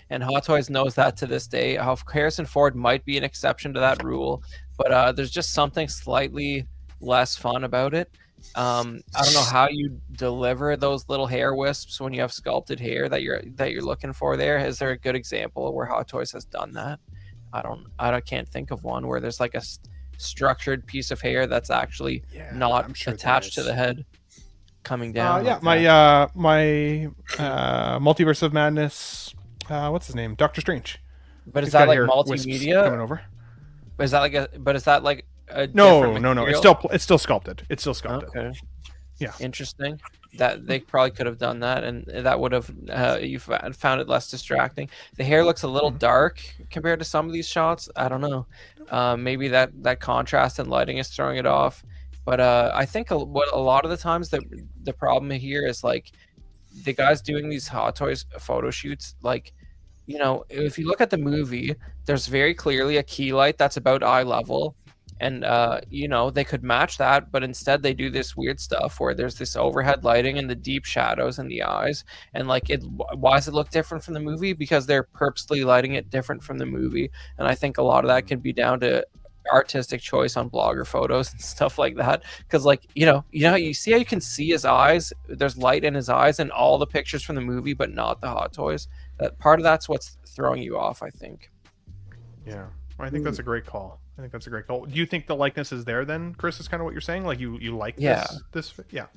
Speaker 5: and Hot Toys knows that to this day. Harrison Ford might be an exception to that rule, but there's just something slightly less fun about it. I don't know how you deliver those little hair wisps when you have sculpted hair that you're looking for there. Is there a good example where Hot Toys has done that? I can't think of one where there's like a structured piece of hair that's actually not attached to the head coming down.
Speaker 1: My Multiverse of Madness, what's his name? Doctor Strange.
Speaker 5: But is that like multimedia
Speaker 1: coming over?
Speaker 5: Is that like a
Speaker 1: no, it's still sculpted. It's still sculpted.
Speaker 5: Okay.
Speaker 1: Yeah.
Speaker 5: Interesting. that they probably could have done that, and that would have you found it less distracting. The hair looks a little dark compared to some of these shots. I don't know. Maybe that contrast and lighting is throwing it off. But I think what a lot of the times the problem here is like the guys doing these Hot Toys photo shoots, like, you know, if you look at the movie, there's very clearly a key light that's about eye level. And, you know, they could match that, but instead they do this weird stuff where there's this overhead lighting and the deep shadows in the eyes. And, like, why does it look different from the movie? Because they're purposely lighting it different from the movie. And I think a lot of that can be down to artistic choice on blogger photos and stuff like that. Because, like, you see how you can see his eyes? There's light in his eyes in all the pictures from the movie, but not the Hot Toys. That part of that's what's throwing you off, I think.
Speaker 1: Yeah, well, I think that's a great call. Do you think the likeness is there then, Chris? Is kind of what you're saying? Like you like this? Yeah.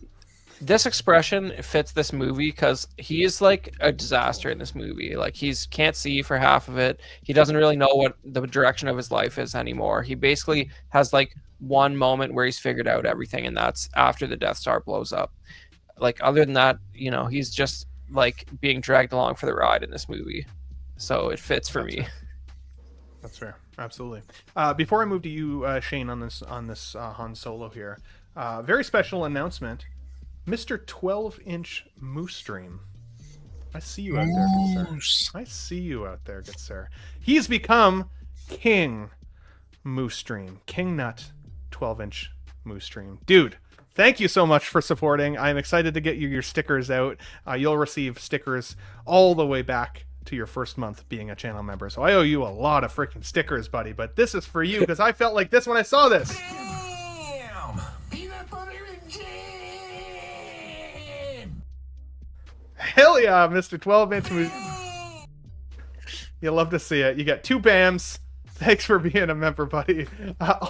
Speaker 5: This expression fits this movie because he is like a disaster in this movie. Like can't see for half of it. He doesn't really know what the direction of his life is anymore. He basically has like one moment where he's figured out everything, and that's after the Death Star blows up. Like other than that, you know, he's just like being dragged along for the ride in this movie. So it fits for me.
Speaker 1: That's fair. Absolutely. Before I move to you, Shane, on this Han Solo here, very special announcement. Mr. 12-inch Moose Stream. I see you out there, good sir. I see you out there, good sir. He's become King Moose Stream. King Nut 12-inch Moose Stream. Dude, thank you so much for supporting. I'm excited to get you your stickers out. You'll receive stickers all the way back to your first month being a channel member. So I owe you a lot of freaking stickers, buddy. But this is for you because I felt like this when I saw this.
Speaker 2: Damn! Peanut butter and jam!
Speaker 1: Hell yeah, Mr. 12-inch Moose. You'll love to see it. You get 2 BAMs. Thanks for being a member, buddy.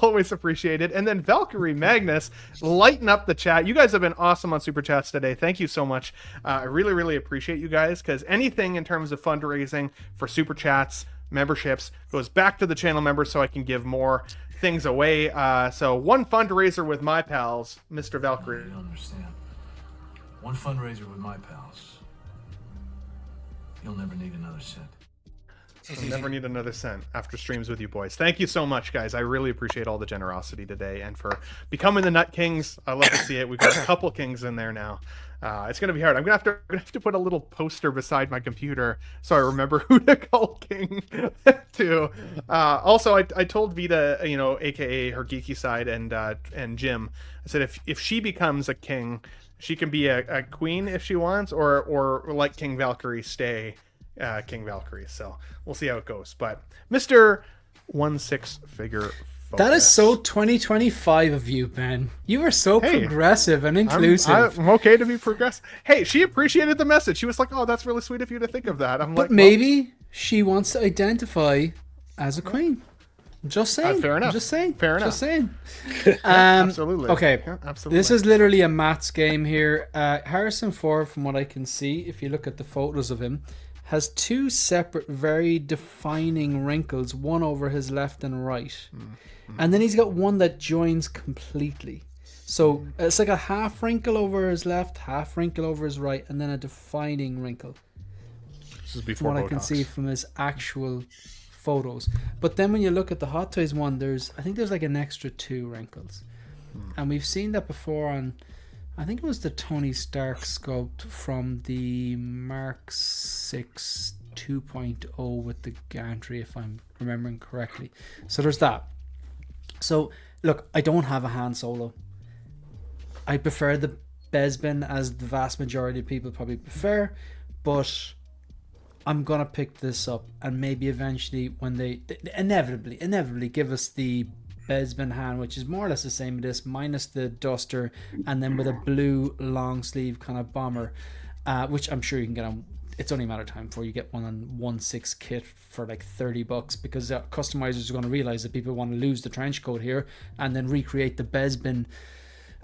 Speaker 1: Always appreciate it. And then Valkyrie Magnus, lighten up the chat. You guys have been awesome on Super Chats today. Thank you so much. I really, really appreciate you guys because anything in terms of fundraising for Super Chats, memberships, goes back to the channel members so I can give more things away. So one fundraiser with my pals, Mr. Valkyrie.
Speaker 2: You don't understand. One fundraiser with my pals. You'll never need another cent.
Speaker 1: I'll never need another cent after streams with you boys. Thank you so much, guys. I really appreciate all the generosity today and for becoming the Nut Kings. I love to see it. We've got a couple kings in there now. It's gonna be hard. I'm gonna have to put a little poster beside my computer so I remember who to call king to. Also, I told Vita, you know, aka her geeky side, and Jim, I said if she becomes a king, she can be a queen if she wants, or like King Valkyrie, stay King Valkyrie. So we'll see how it goes. But Mr. 16-figure focus.
Speaker 9: That is so 2025 of you, Ben. You are so progressive and inclusive.
Speaker 1: I'm okay to be progressive. Hey, she appreciated the message. She was like, "Oh, that's really sweet of you to think of that." I'm
Speaker 9: but maybe she wants to identify as a queen. I'm just saying.
Speaker 1: Fair enough.
Speaker 9: I'm just saying.
Speaker 1: Fair enough.
Speaker 9: Just saying.
Speaker 1: Absolutely.
Speaker 9: Okay.
Speaker 1: Yeah, absolutely.
Speaker 9: This is literally a maths game here. Harrison Ford, from what I can see, if you look at the photos of him, has 2 separate, very defining wrinkles, one over his left and right. And then he's got one that joins completely. So it's like a half wrinkle over his left, half wrinkle over his right, and then a defining wrinkle.
Speaker 1: This is before
Speaker 9: what
Speaker 1: Botox.
Speaker 9: I can see from his actual photos. But then when you look at the Hot Toys one, I think there's like an extra 2 wrinkles. And we've seen that before on, I think it was the Tony Stark sculpt from the Mark 6 2.0 with the gantry, if I'm remembering correctly. So there's that. So look, I don't have a Han Solo. I prefer the Bespin, as the vast majority of people probably prefer, but I'm gonna pick this up, and maybe eventually when they inevitably give us the Bespin Han, which is more or less the same as this, minus the duster, and then with a blue long sleeve kind of bomber, which I'm sure you can get on. It's only a matter of time before you get one on 1/6 kit for like $30, because customizers are going to realize that people want to lose the trench coat here and then recreate the Bespin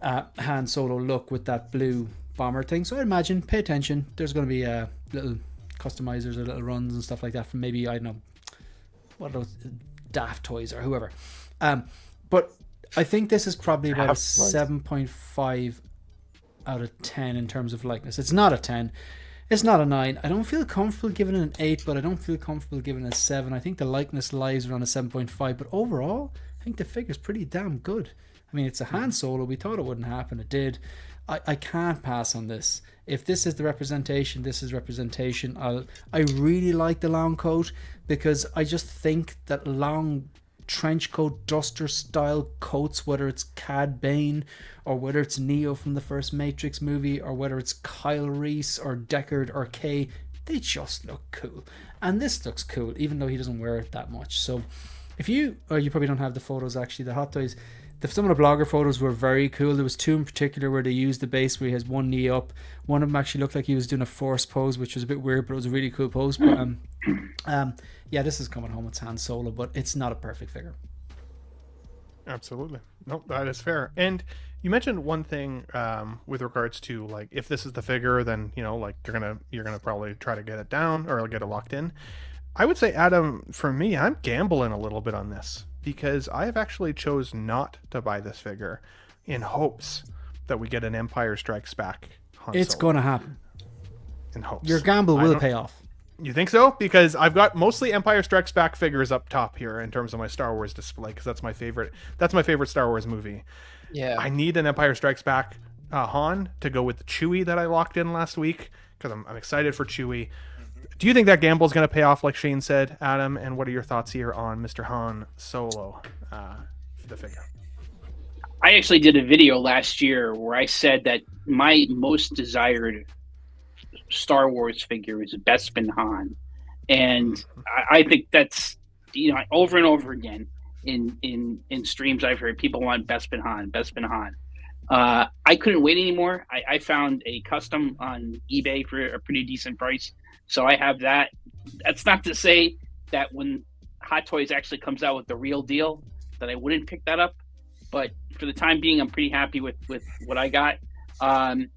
Speaker 9: Han Solo look with that blue bomber thing. So I imagine, pay attention, there's going to be little customizers or little runs and stuff like that from maybe, I don't know, what are those, Daft Toys or whoever. But I think this is probably about a 7.5 out of 10 in terms of likeness. It's not a 10. It's not a 9. I don't feel comfortable giving it an 8, but I don't feel comfortable giving it a 7. I think the likeness lies around a 7.5, but overall, I think the figure's pretty damn good. I mean, it's a Han Solo. We thought it wouldn't happen. It did. I can't pass on this. If this is the representation, this is representation. I really like the long coat because I just think that long trench coat, duster style coats, whether it's Cad Bane or whether it's Neo from the first Matrix movie or whether it's Kyle Reese or Deckard or Kay, they just look cool. And this looks cool, even though he doesn't wear it that much. So if you probably don't have the photos actually, the Hot Toys, some of the blogger photos were very cool. There was 2 in particular where they used the base where he has one knee up. One of them actually looked like he was doing a force pose, which was a bit weird, but it was a really cool pose. But yeah, this is coming home. It's Han Solo, but it's not a perfect figure.
Speaker 1: Absolutely. Nope, that is fair. And you mentioned one thing with regards to like if this is the figure, then like you're gonna probably try to get it down or get it locked in. I would say, Adam, for me, I'm gambling a little bit on this because I have actually chose not to buy this figure in hopes that we get an Empire Strikes Back Han
Speaker 9: It's
Speaker 1: Solo.
Speaker 9: going to happen.
Speaker 1: In hopes.
Speaker 9: Your gamble will pay off.
Speaker 1: You think so? Because I've got mostly Empire Strikes Back figures up top here in terms of my Star Wars display because that's my favorite Star Wars movie.
Speaker 5: Yeah.
Speaker 1: I need an Empire Strikes Back Han to go with the Chewie that I locked in last week because I'm excited for Chewie. Do you think that gamble is going to pay off, like Shane said, Adam? And what are your thoughts here on Mr. Han Solo, the figure?
Speaker 8: I actually did a video last year where I said that my most desired Star Wars figure is Bespin Han, and I think that's over and over again in streams I've heard people want Bespin Han. I couldn't wait anymore. I found a custom on eBay for a pretty decent price. So I have that. That's not to say that when Hot Toys actually comes out with the real deal that I wouldn't pick that up. But for the time being, I'm pretty happy with what I got. I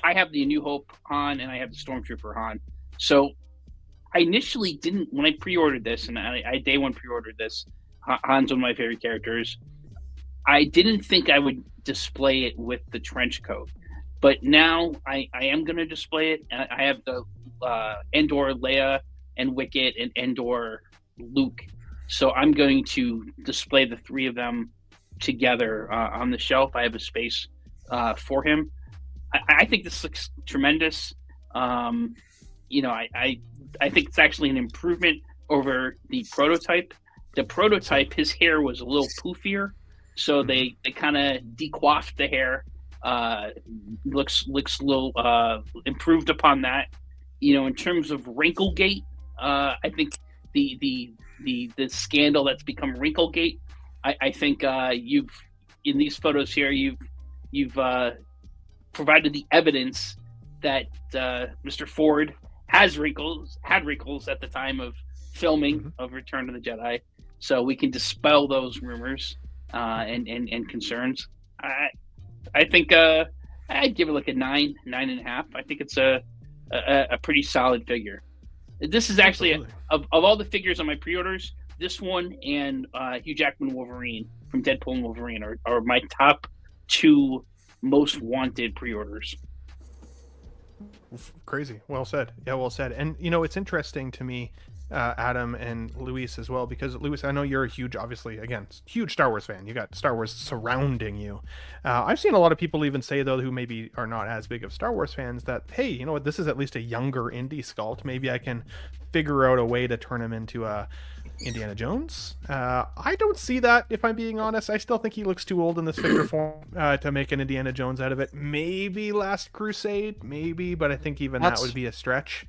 Speaker 8: have the New Hope Han and I have the Stormtrooper Han. So I initially didn't, when I pre-ordered this, and I day one pre-ordered this, Han's one of my favorite characters. I didn't think I would display it with the trench coat. But now I am going to display it. I have the Endor Leia and Wicket and Endor Luke. So I'm going to display the 3 of them together on the shelf. I have a space for him. I think this looks tremendous. I think it's actually an improvement over the prototype. The prototype, his hair was a little poofier. So they kind of decoiffed the hair. Looks a little improved upon that. In terms of Wrinklegate, I think the scandal that's become Wrinklegate. I think you've in these photos here you've provided the evidence that Mr. Ford had wrinkles at the time of filming of Return of the Jedi, so we can dispel those rumors and concerns. I think I'd give it like a 9.5. I think it's a pretty solid figure. This is actually of all the figures on my pre-orders, this one and Hugh Jackman Wolverine from Deadpool and Wolverine are my top 2 most wanted pre-orders.
Speaker 1: Crazy. Well said. Yeah, well said. And it's interesting to me, Adam and Luis as well, because Luis, I know you're a huge Star Wars fan. You got Star Wars surrounding you. I've seen a lot of people even say, though, who maybe are not as big of Star Wars fans, that, hey, you know what, this is at least a younger indie sculpt. Maybe I can figure out a way to turn him into a Indiana Jones. I don't see that, if I'm being honest. I still think he looks too old in this figure form to make an Indiana Jones out of it. Maybe Last Crusade, but I think even that would be a stretch.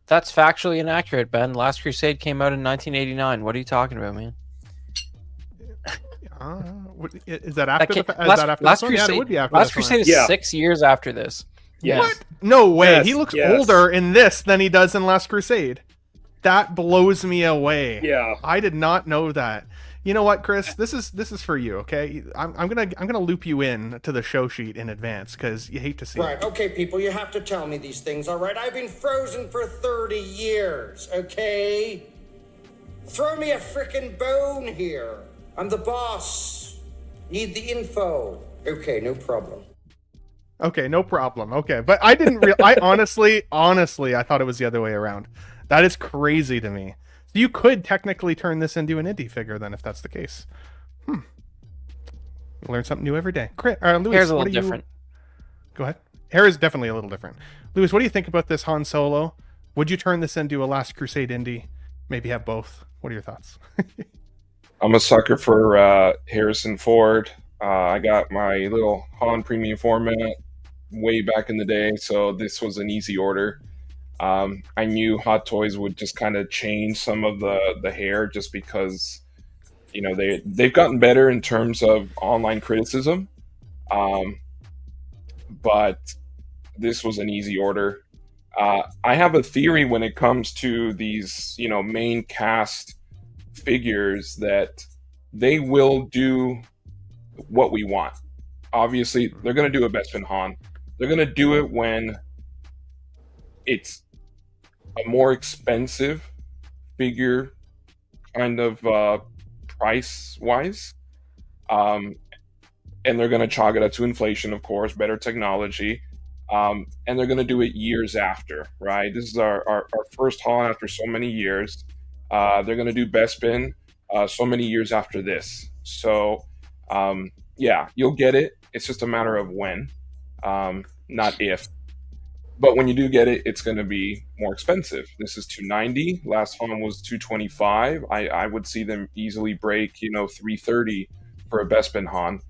Speaker 5: That's factually inaccurate, Ben. Last Crusade came out in 1989. What are you talking about, man?
Speaker 1: Is that after
Speaker 5: Last Crusade? Yeah, it would be after Last Crusade is 6 years after this.
Speaker 1: Yes. What? No way. He looks older in this than he does in Last Crusade. That blows me away.
Speaker 7: Yeah.
Speaker 1: I did not know that. You know what, Chris? This is for you, okay? I'm gonna loop you in to the show sheet in advance because you hate to see
Speaker 10: Right,
Speaker 1: it.
Speaker 10: okay, people, you have to tell me these things, all right? I've been frozen for 30 years, okay? Throw me a frickin' bone here. I'm the boss. Need the info. Okay, no problem.
Speaker 1: Okay, no problem. Okay, but I didn't. I honestly, I thought it was the other way around. That is crazy to me. So you could technically turn this into an indie figure then, if that's the case. You learn something new every day. Louis,
Speaker 5: Hair's a little different.
Speaker 1: Go ahead. Hair is definitely a little different. Louis, what do you think about this Han Solo? Would you turn this into a Last Crusade indie? Maybe have both. What are your thoughts?
Speaker 6: I'm a sucker for Harrison Ford. I got my little Han premium format way back in the day, so this was an easy order. I knew Hot Toys would just kind of change some of the hair just because, you know, they've gotten better in terms of online criticism. But this was an easy order. I have a theory when it comes to these, you know, main cast figures that they will do what we want. Obviously, they're going to do a Bespin Han. They're going to do it when it's a more expensive figure, kind of price-wise. And they're going to chalk it up to inflation, of course, better technology. And they're going to do it years after, right? This is our first Han after so many years. They're going to do Bespin so many years after this. So, yeah, you'll get it. It's just a matter of when, not if. But when you do get it, it's going to be more expensive. This is $290. Last Han was $225. I would see them easily break, you know, $330 for a Bespin Han.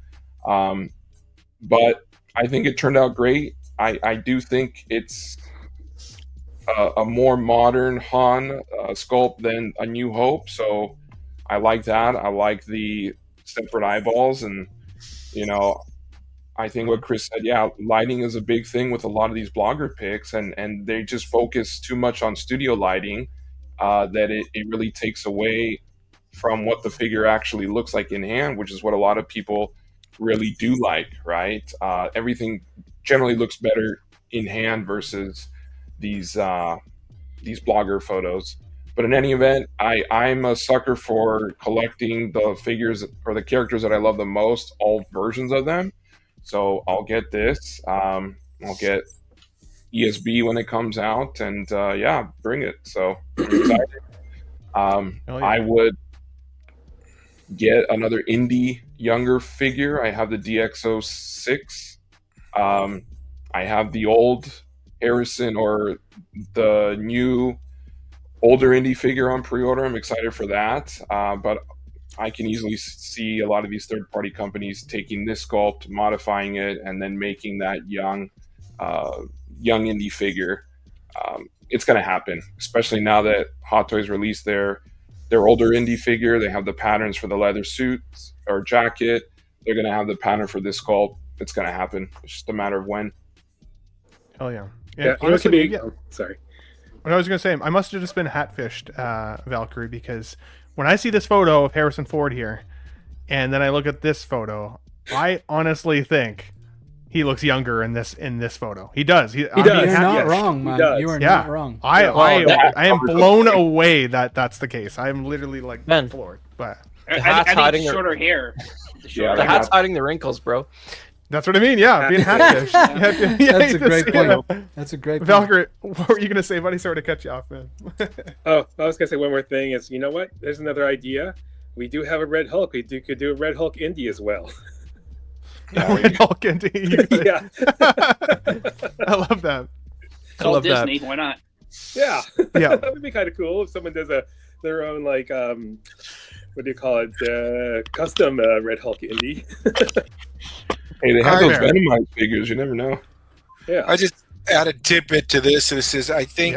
Speaker 6: But I think it turned out great. I do think it's a more modern Han sculpt than A New Hope. So I like that. I like the separate eyeballs. And, you know, I think what Chris said, yeah, lighting is a big thing with a lot of these blogger picks. And they just focus too much on studio lighting that it really takes away from what the figure actually looks like in hand, which is what a lot of people really do like, right? Everything generally looks better in hand versus these blogger photos. But in any event, I'm a sucker for collecting the figures or the characters that I love the most, all versions of them. So I'll get this. I'll get ESB when it comes out, and yeah, bring it. So I'm excited. I would get another indie younger figure. I have the DX06. I have the old Harrison or the new older indie figure on pre-order. I'm excited for that. But I can easily see a lot of these third-party companies taking this sculpt, modifying it, and then making that young indie figure. It's going to happen, especially now that Hot Toys released their older indie figure. They have the patterns for the leather suit or jacket. They're going to have the pattern for this sculpt. It's going to happen. It's just a matter of when.
Speaker 1: Oh yeah.
Speaker 7: Yeah.
Speaker 1: Honestly,
Speaker 7: sorry.
Speaker 1: What I was going to say, I must have just been hat-fished, Valkyrie, because when I see this photo of Harrison Ford here, and then I look at this photo, I honestly think he looks younger in this photo. He does. He does.
Speaker 9: You're not wrong, man. You are not wrong.
Speaker 1: I am blown away that that's the case. I am literally like floored. But
Speaker 5: the hat's hiding
Speaker 8: shorter hair.
Speaker 5: The hat's hiding the wrinkles, bro.
Speaker 1: That's what I mean. Yeah, being hat-fished.
Speaker 9: That's a great point. That's a great point.
Speaker 1: Valkyrie, what were you going to say, buddy? Sorry to cut you off, man.
Speaker 7: Oh, I was going to say one more thing. Is, you know what? There's another idea. We do have a Red Hulk. We could do a Red Hulk indie as well.
Speaker 1: Red Hulk indie.
Speaker 7: Yeah.
Speaker 1: I love that.
Speaker 8: I love Disney. That. Why not?
Speaker 7: Yeah.
Speaker 1: Yeah.
Speaker 7: That would be kind of cool if someone does their own, like, what do you call it? Custom Red Hulk indie.
Speaker 6: Hey, they have those Venomized figures. You never know.
Speaker 7: Yeah.
Speaker 4: I just add a tidbit to this. This is, I think,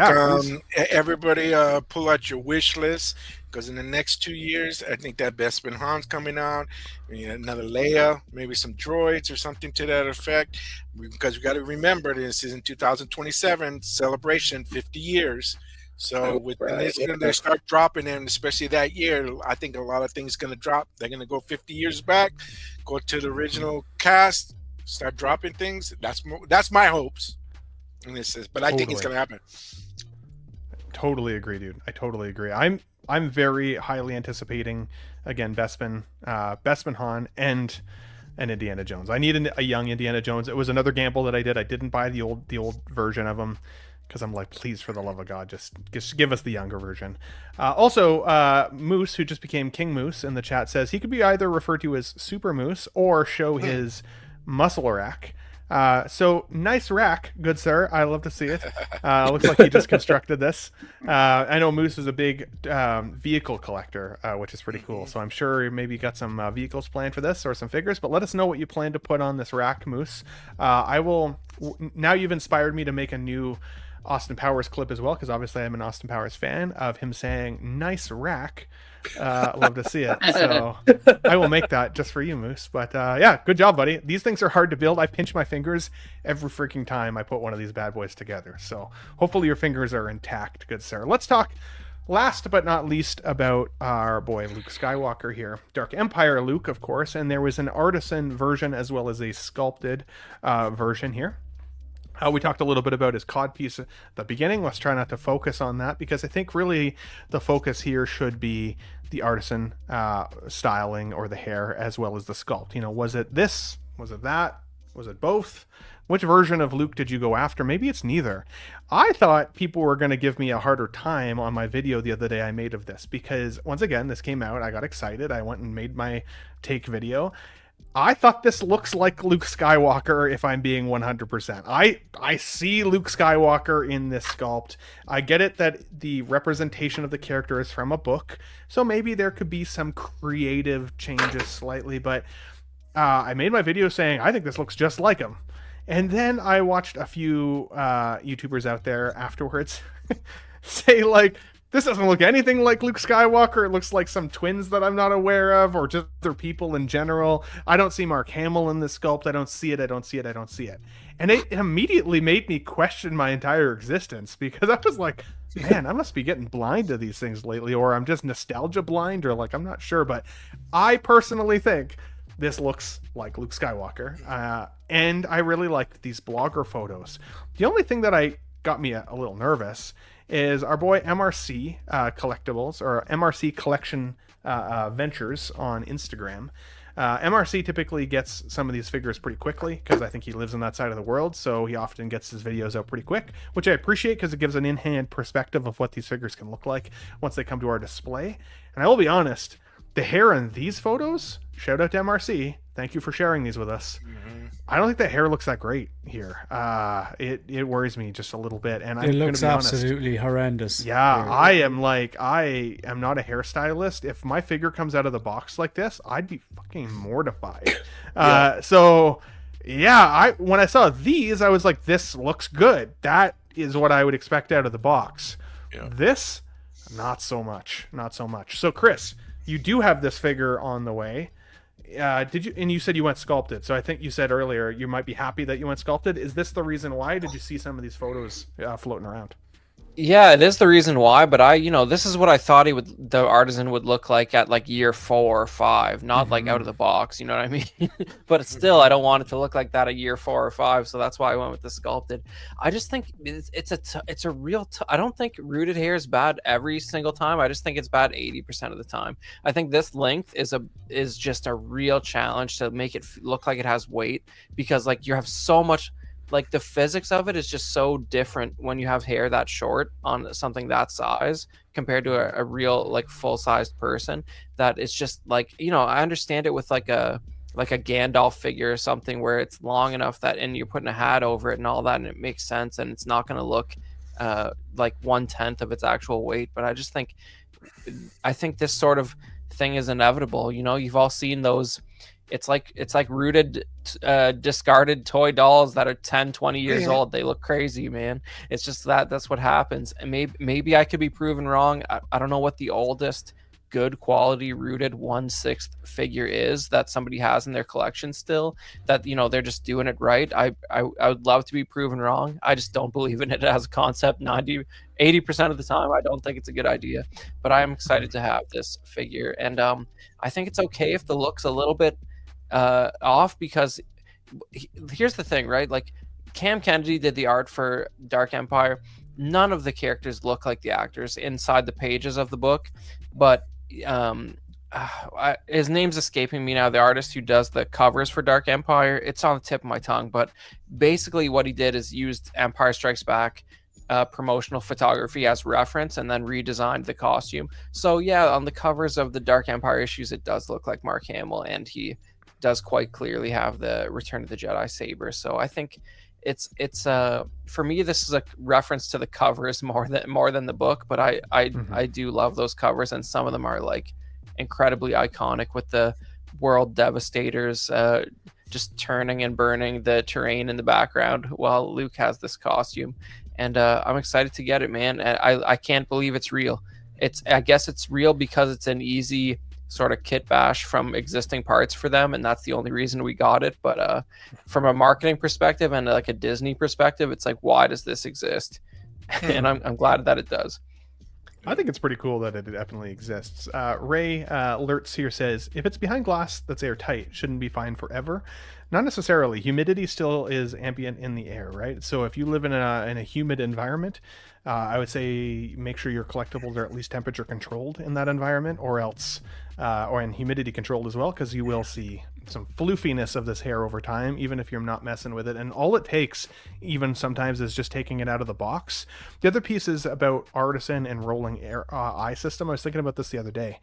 Speaker 4: everybody pull out your wish list, because in the next 2 years, I think that Bespin Han's coming out. Another Leia, maybe some droids or something to that effect. Because we got to remember, this is in 2027 celebration, 50 years. So with this, they start dropping in, especially that year. I think a lot of things going to drop. They're going to go 50 years back, go to the original cast, start dropping things. That's my hopes. And this is, but I think it's going to happen.
Speaker 1: Totally agree, dude. I totally agree. I'm very highly anticipating again Bespin Han, and an Indiana Jones. I need a young Indiana Jones. It was another gamble that I did. I didn't buy the old version of him because I'm like, please, for the love of God, just give us the younger version. Also, Moose, who just became King Moose in the chat, says he could be either referred to as Super Moose or show his muscle rack. So nice rack, good sir. I love to see it. Looks like he just constructed this. I know Moose is a big vehicle collector, which is pretty cool. So I'm sure maybe you got some vehicles planned for this or some figures, but let us know what you plan to put on this rack, Moose. Now you've inspired me to make a new Austin Powers clip as well, because obviously I'm an Austin Powers fan, of him saying nice rack. Love to see it. So I will make that just for you, Moose. But yeah, good job, buddy. These things are hard to build. I pinch my fingers every freaking time I put one of these bad boys together. So hopefully your fingers are intact, good sir. Let's talk, last but not least, about our boy Luke Skywalker here. Dark Empire Luke, of course, and there was an artisan version as well as a sculpted version here. We talked a little bit about his codpiece at the beginning. Let's try not to focus on that, because I think really the focus here should be the artisan styling, or the hair, as well as the sculpt. You know, was it this? Was it that? Was it both? Which version of Luke did you go after? Maybe it's neither. I thought people were going to give me a harder time on my video the other day I made of this, because once again, this came out. I got excited. I went and made my take video. I thought this looks like Luke Skywalker, if I'm being 100%. I see Luke Skywalker in this sculpt. I get it that the representation of the character is from a book, so maybe there could be some creative changes slightly, but I made my video saying I think this looks just like him. And then I watched a few YouTubers out there afterwards say, like, this doesn't look anything like Luke Skywalker. It looks like some twins that I'm not aware of, or just other people in general. I don't see Mark Hamill in this sculpt. I don't see it. I don't see it. I don't see it. And it immediately made me question my entire existence, because I was like, man, I must be getting blind to these things lately, or I'm just nostalgia blind, or like, I'm not sure. But I personally think this looks like Luke Skywalker. And I really liked these blogger photos. The only thing that got me a little nervous is our boy MRC Collectibles, or MRC Collection Ventures on Instagram. MRC typically gets some of these figures pretty quickly, because I think he lives on that side of the world, so he often gets his videos out pretty quick, which I appreciate, because it gives an in-hand perspective of what these figures can look like once they come to our display. And I will be honest, the hair in these photos, shout out to MRC, thank you for sharing these with us. I don't think the hair looks that great here. It worries me just a little bit, and
Speaker 9: it looks absolutely horrendous.
Speaker 1: Yeah, I am not a hairstylist. If my figure comes out of the box like this, I'd be fucking mortified. So yeah, when I saw these, I was like, this looks good. That is what I would expect out of the box. Yeah. This, not so much. So Chris, you do have this figure on the way. Did you? And you said you went sculpted. So I think you said earlier you might be happy that you went sculpted. Is this the reason why? Did you see some of these photos floating around?
Speaker 5: Yeah, it is the reason why, but this is what I thought the artisan would look like at like year 4 or 5, not like out of the box, you know what I mean? But still, I don't want it to look like that at year 4 or 5, so that's why I went with the sculpted. I just think it's a real. I don't think rooted hair is bad every single time. I just think it's bad 80% of the time. I think this length is just a real challenge to make it look like it has weight, because like you have so much. Like the physics of it is just so different when you have hair that short on something that size compared to a real like full-sized person, that it's just like, I understand it with like a Gandalf figure or something where it's long enough that, and you're putting a hat over it and all that, and it makes sense, and it's not going to look like 1/10 of its actual weight. But I think this sort of thing is inevitable. You've all seen those. It's like rooted discarded toy dolls that are 10-20 years old. They look crazy, man. It's just that's what happens. And maybe I could be proven wrong. I don't know what the oldest good quality rooted 1/6 figure is that somebody has in their collection still, that they're just doing it right. I would love to be proven wrong. I just don't believe in it as a concept. 80% of the time I don't think it's a good idea, but I am excited to have this figure. And I think it's okay if the look's a little bit off, because here's the thing, right? Like Cam Kennedy did the art for Dark Empire. None of the characters look like the actors inside the pages of the book, but his name's escaping me now. The artist who does the covers for Dark Empire. It's on the tip of my tongue, but basically what he did is used Empire Strikes Back promotional photography as reference and then redesigned the costume. So yeah, on the covers of the Dark Empire issues, it does look like Mark Hamill, and he does quite clearly have the Return of the Jedi saber. So I think it's for me, this is a reference to the covers more than the book, but I do love those covers, and some of them are like incredibly iconic with the world devastators just turning and burning the terrain in the background while Luke has this costume. And I'm excited to get it, man. And I can't believe it's real. I guess it's real because it's an easy sort of kit bash from existing parts for them, and that's the only reason we got it. But from a marketing perspective and like a Disney perspective, it's like, why does this exist? And I'm glad that it does.
Speaker 1: I think it's pretty cool that it definitely exists. Ray Alerts here says, if it's behind glass that's airtight, shouldn't be fine forever. Not necessarily. Humidity still is ambient in the air, right? So if you live in a humid environment, I would say make sure your collectibles are at least temperature controlled in that environment, or else, and humidity controlled as well, because you will see some floofiness of this hair over time, even if you're not messing with it. And all it takes, even sometimes, is just taking it out of the box. The other piece is about Artisan and rolling eye system. I was thinking about this the other day.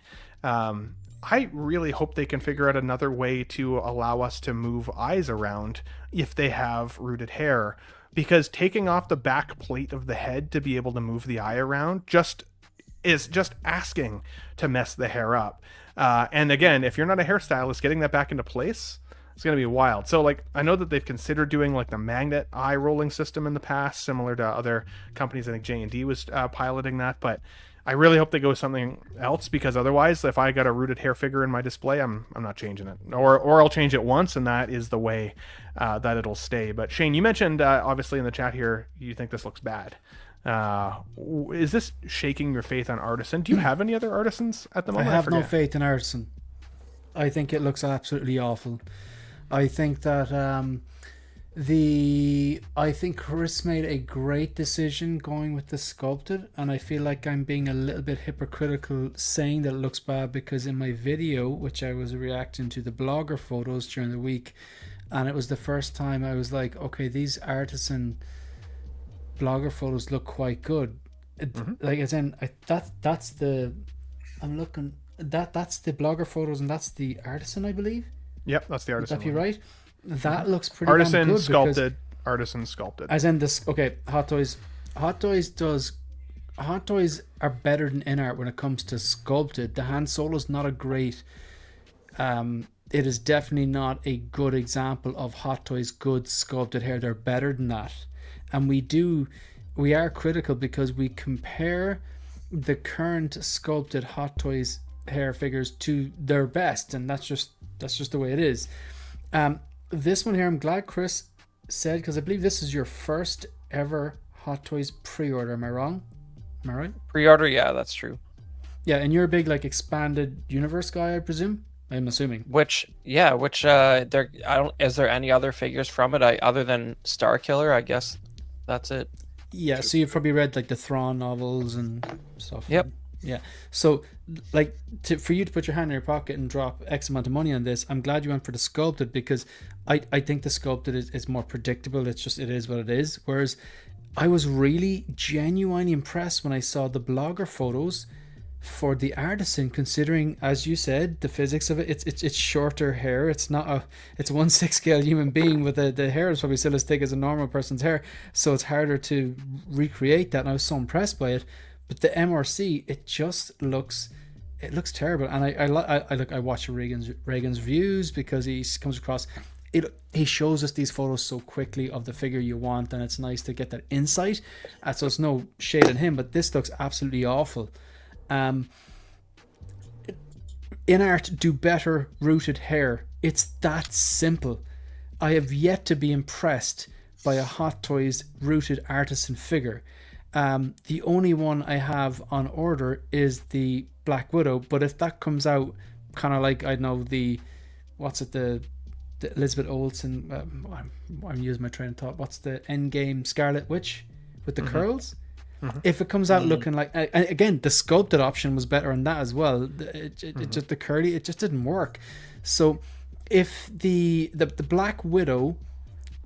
Speaker 1: I really hope they can figure out another way to allow us to move eyes around if they have rooted hair, because taking off the back plate of the head to be able to move the eye around is just asking to mess the hair up. And again, if you're not a hairstylist, getting that back into place, it's going to be wild. So like, I know that they've considered doing like the magnet eye rolling system in the past, similar to other companies. I think J&D was piloting that, but I really hope they go with something else, because otherwise, if I got a rooted hair figure in my display, I'm not changing it, or I'll change it once, and that is the way that it'll stay. But Shane, you mentioned obviously in the chat here, you think this looks bad. Is this shaking your faith on Artisan? Do you have any other Artisans at the moment?
Speaker 9: I have no faith in Artisan. I think it looks absolutely awful. I think that I think Chris made a great decision going with the sculpted, and I feel like I'm being a little bit hypocritical saying that it looks bad, because in my video, which I was reacting to the blogger photos during the week, and it was the first time I was like, okay, these Artisan blogger photos look quite good. Like, as in, that's the blogger photos, and that's the Artisan, I believe.
Speaker 1: Yep, that's the Artisan.
Speaker 9: Would that be right? That looks pretty
Speaker 1: Artisan
Speaker 9: good,
Speaker 1: sculpted. Artisan sculpted.
Speaker 9: As in this, okay. Hot Toys are better than InArt when it comes to sculpted. The Han Solo's not a great. It is definitely not a good example of Hot Toys good sculpted hair. They're better than that, and we are critical because we compare the current sculpted Hot Toys hair figures to their best, and that's just the way it is. This one here, I'm glad Chris said, because I believe this is your first ever Hot Toys pre-order. Am I wrong? Am I right?
Speaker 5: Pre-order, yeah, that's true.
Speaker 9: Yeah, and you're a big like expanded universe guy, I presume. I'm assuming.
Speaker 5: There. Is there any other figures from it other than Starkiller? I guess that's it.
Speaker 9: Yeah, so you've probably read like the Thrawn novels and stuff.
Speaker 5: Yep.
Speaker 9: Yeah. So, like, for you to put your hand in your pocket and drop X amount of money on this, I'm glad you went for the sculpted, because I think the sculpted is more predictable. It is what it is. Whereas I was really genuinely impressed when I saw the blogger photos for the Artisan, considering, as you said, the physics of it. It's shorter hair. It's not it's a 1/6 scale human being, with the hair is probably still as thick as a normal person's hair. So it's harder to recreate that. And I was so impressed by it. But the MRC, it looks terrible. And I watch Reagan's views, because he comes across it. He shows us these photos so quickly of the figure you want, and it's nice to get that insight. So it's no shade on him, but this looks absolutely awful. InArt do better rooted hair. It's that simple. I have yet to be impressed by a Hot Toys rooted Artisan figure. The only one I have on order is the Black Widow, but if that comes out kind of like, I know the Elizabeth Olsen, I'm using my train of thought, what's the Endgame Scarlet Witch with the curls? If it comes out looking like, again, the sculpted option was better on that as well. It just the curly, it just didn't work. So if the Black Widow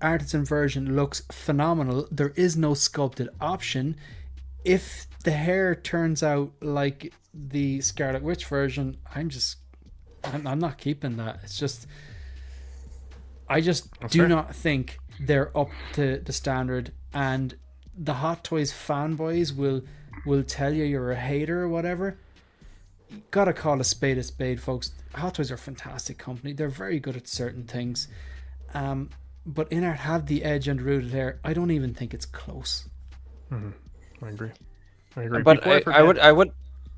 Speaker 9: Artisan version looks phenomenal, there is no sculpted option. If the hair turns out like the Scarlet Witch version, I'm not keeping that. It's just, I just do not think they're up to the standard, and the Hot Toys fanboys will tell you you're a hater or whatever. You gotta call a spade, folks. Hot Toys are a fantastic company. They're very good at certain things. But InArt have the edge and rooted hair. I don't even think it's close.
Speaker 1: I agree.
Speaker 5: But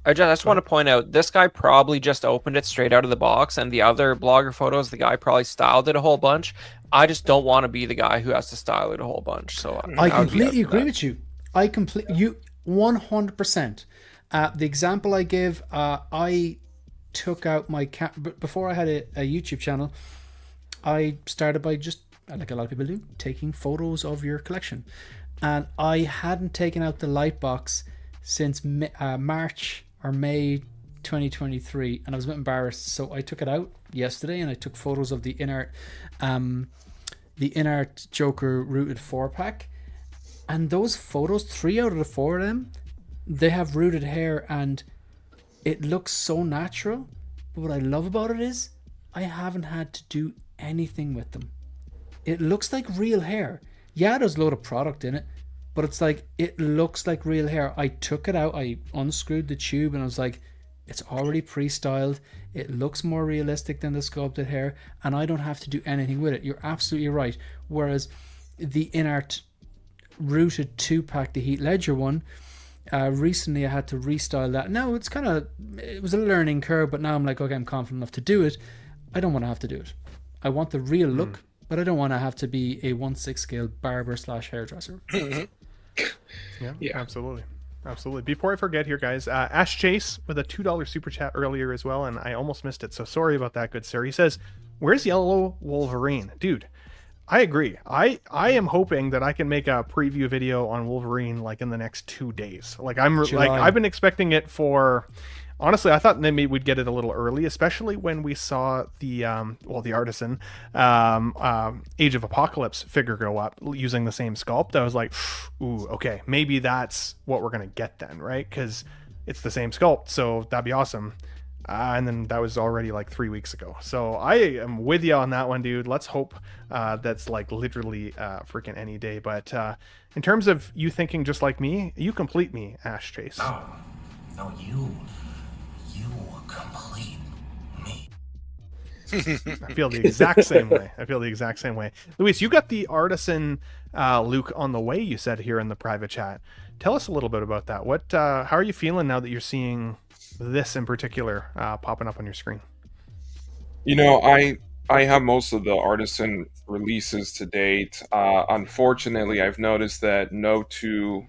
Speaker 5: I just want to point out, this guy probably just opened it straight out of the box, and the other blogger photos, the guy probably styled it a whole bunch. I just don't want to be the guy who has to style it a whole bunch. So
Speaker 9: I completely agree with you. You 100%. The example I give, I took out my before I had a YouTube channel. I started by just, like a lot of people do, taking photos of your collection, and I hadn't taken out the light box since March or May 2023, and I was a bit embarrassed, so I took it out yesterday and I took photos of the InArt Joker rooted 4-pack, and those photos, 3 out of the 4 of them, they have rooted hair and it looks so natural. But what I love about it is I haven't had to do anything with them. It looks like real hair. Yeah, there's a load of product in it, but it's like, it looks like real hair. I took it out, I unscrewed the tube, and I was like, it's already pre-styled. It looks more realistic than the sculpted hair, and I don't have to do anything with it. You're absolutely right. Whereas the InArt rooted 2-pack, the Heath Ledger one, recently I had to restyle that. Now it was a learning curve, but now I'm like, okay, I'm confident enough to do it. I don't want to have to do it. I want the real look, but I don't want to have to be a 1/6 scale barber / hairdresser.
Speaker 1: Yeah, absolutely. Before I forget here, guys, Ash Chase with a $2 super chat earlier as well, and I almost missed it, so sorry about that, good sir. He says, where's Yellow Wolverine? Dude, I agree. I am hoping that I can make a preview video on Wolverine like in the next 2 days. I've been expecting it for, honestly, I thought maybe we'd get it a little early, especially when we saw the Artisan Age of Apocalypse figure go up using the same sculpt. I was like, ooh, okay, maybe that's what we're gonna get then, right? Because it's the same sculpt, so that'd be awesome. And then that was already like 3 weeks ago. So I am with you on that one, dude. Let's hope that's like literally freaking any day. But in terms of you thinking just like me, you complete me, Ash Chase.
Speaker 2: No, you complete me.
Speaker 1: I feel the exact same way. Luis, you got the Artisan Luke on the way, you said here in the private chat. Tell us a little bit about that. How are you feeling now that you're seeing this in particular popping up on your screen?
Speaker 6: I have most of the Artisan releases to date. Unfortunately, I've noticed that no 2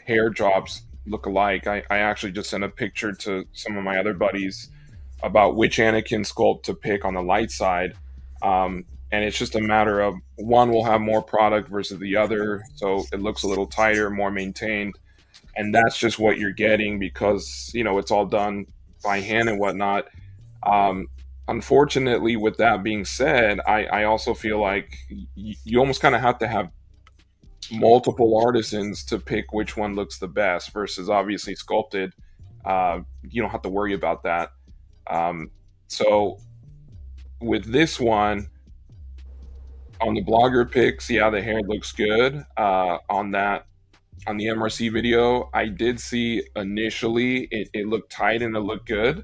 Speaker 6: hair jobs look alike. I actually just sent a picture to some of my other buddies about which Anakin sculpt to pick on the light side. And it's just a matter of one will have more product versus the other, so it looks a little tighter, more maintained. And that's just what you're getting because, it's all done by hand and whatnot. Unfortunately, with that being said, I also feel like you almost kind of have to have multiple artisans to pick which one looks the best versus obviously sculpted. You don't have to worry about that. So with this one, on the blogger picks, the hair looks good. On the MRC video, I did see initially it looked tight and it looked good,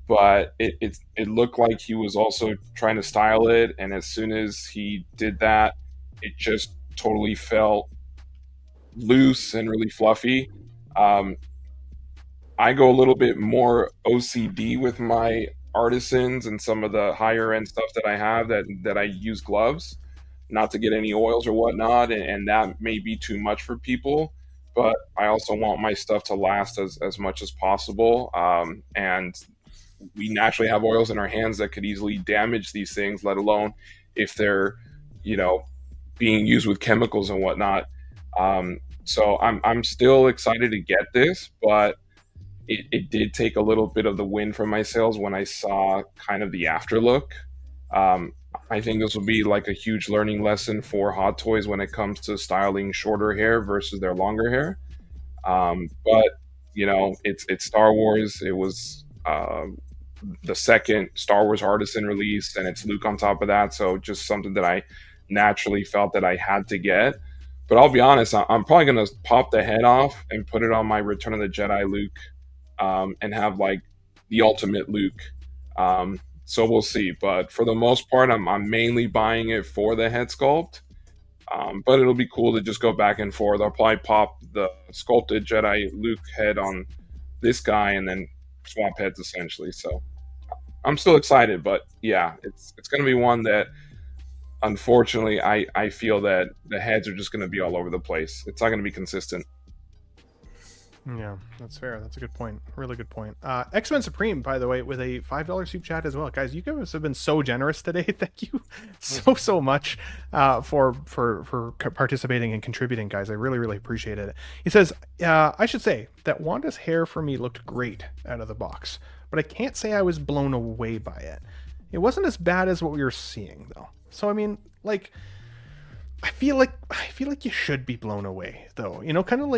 Speaker 6: but it looked like he was also trying to style it, and as soon as he did that, it just totally felt loose and really fluffy. I go a little bit more OCD with my Artisans and some of the higher end stuff that I have that I use gloves, not to get any oils or whatnot, and that may be too much for people, but I also want my stuff to last as much as possible. And we naturally have oils in our hands that could easily damage these things, let alone if they're, being used with chemicals and whatnot. So I'm still excited to get this, but it did take a little bit of the wind from my sails when I saw kind of the afterlook. Um, I think this will be like a huge learning lesson for Hot Toys when it comes to styling shorter hair versus their longer hair. But you know, it's Star Wars. It was the second Star Wars Artisan release, and it's Luke on top of that. So just something that I naturally felt that I had to get. But I'll be honest, I'm probably gonna pop the head off and put it on my Return of the Jedi Luke, and have like the ultimate Luke. So we'll see. But for the most part, I'm mainly buying it for the head sculpt. But it'll be cool to just go back and forth. I'll probably pop the sculpted Jedi Luke head on this guy and then swap heads essentially. So I'm still excited, but yeah, it's going to be one that unfortunately I feel that the heads are just going to be all over the place. It's not going to be consistent.
Speaker 1: Yeah, that's fair. That's a good point. Really good point. X-Men Supreme, by the way, with a $5 soup chat as well. Guys, you guys have been so generous today. Thank you so much for participating and contributing, guys. I really, really appreciate it. He says, I should say that Wanda's hair for me looked great out of the box, but I can't say I was blown away by it. It wasn't as bad as what we were seeing, though. So, I mean, like... I feel like you should be blown away, though. You know, kind of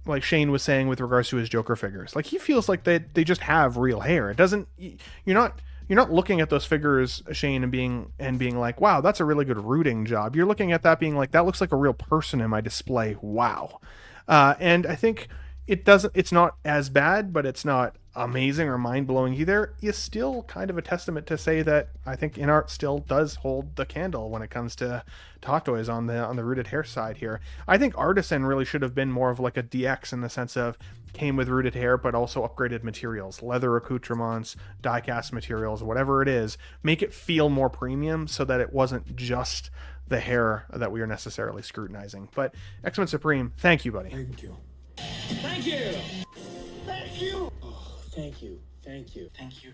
Speaker 1: like Shane was saying with regards to his Joker figures. Like, he feels like they just have real hair. It doesn't. You're not looking at those figures, Shane, and being like, wow, that's a really good rooting job. You're looking at that being like, that looks like a real person in my display. Wow. And I think it's not as bad, but it's not amazing or mind-blowing either. Is still kind of a testament to say that I think InArt still does hold the candle when it comes to Hot Toys on the rooted hair side here. I think Artisan really should have been more of like a DX in the sense of came with rooted hair but also upgraded materials, leather accoutrements, die-cast materials, whatever it is. Make it feel more premium so that it wasn't just the hair that we are necessarily scrutinizing. But X-Men Supreme, thank you, buddy.
Speaker 10: Thank you. Thank you. Thank you. Oh, thank you. Thank you. Thank you.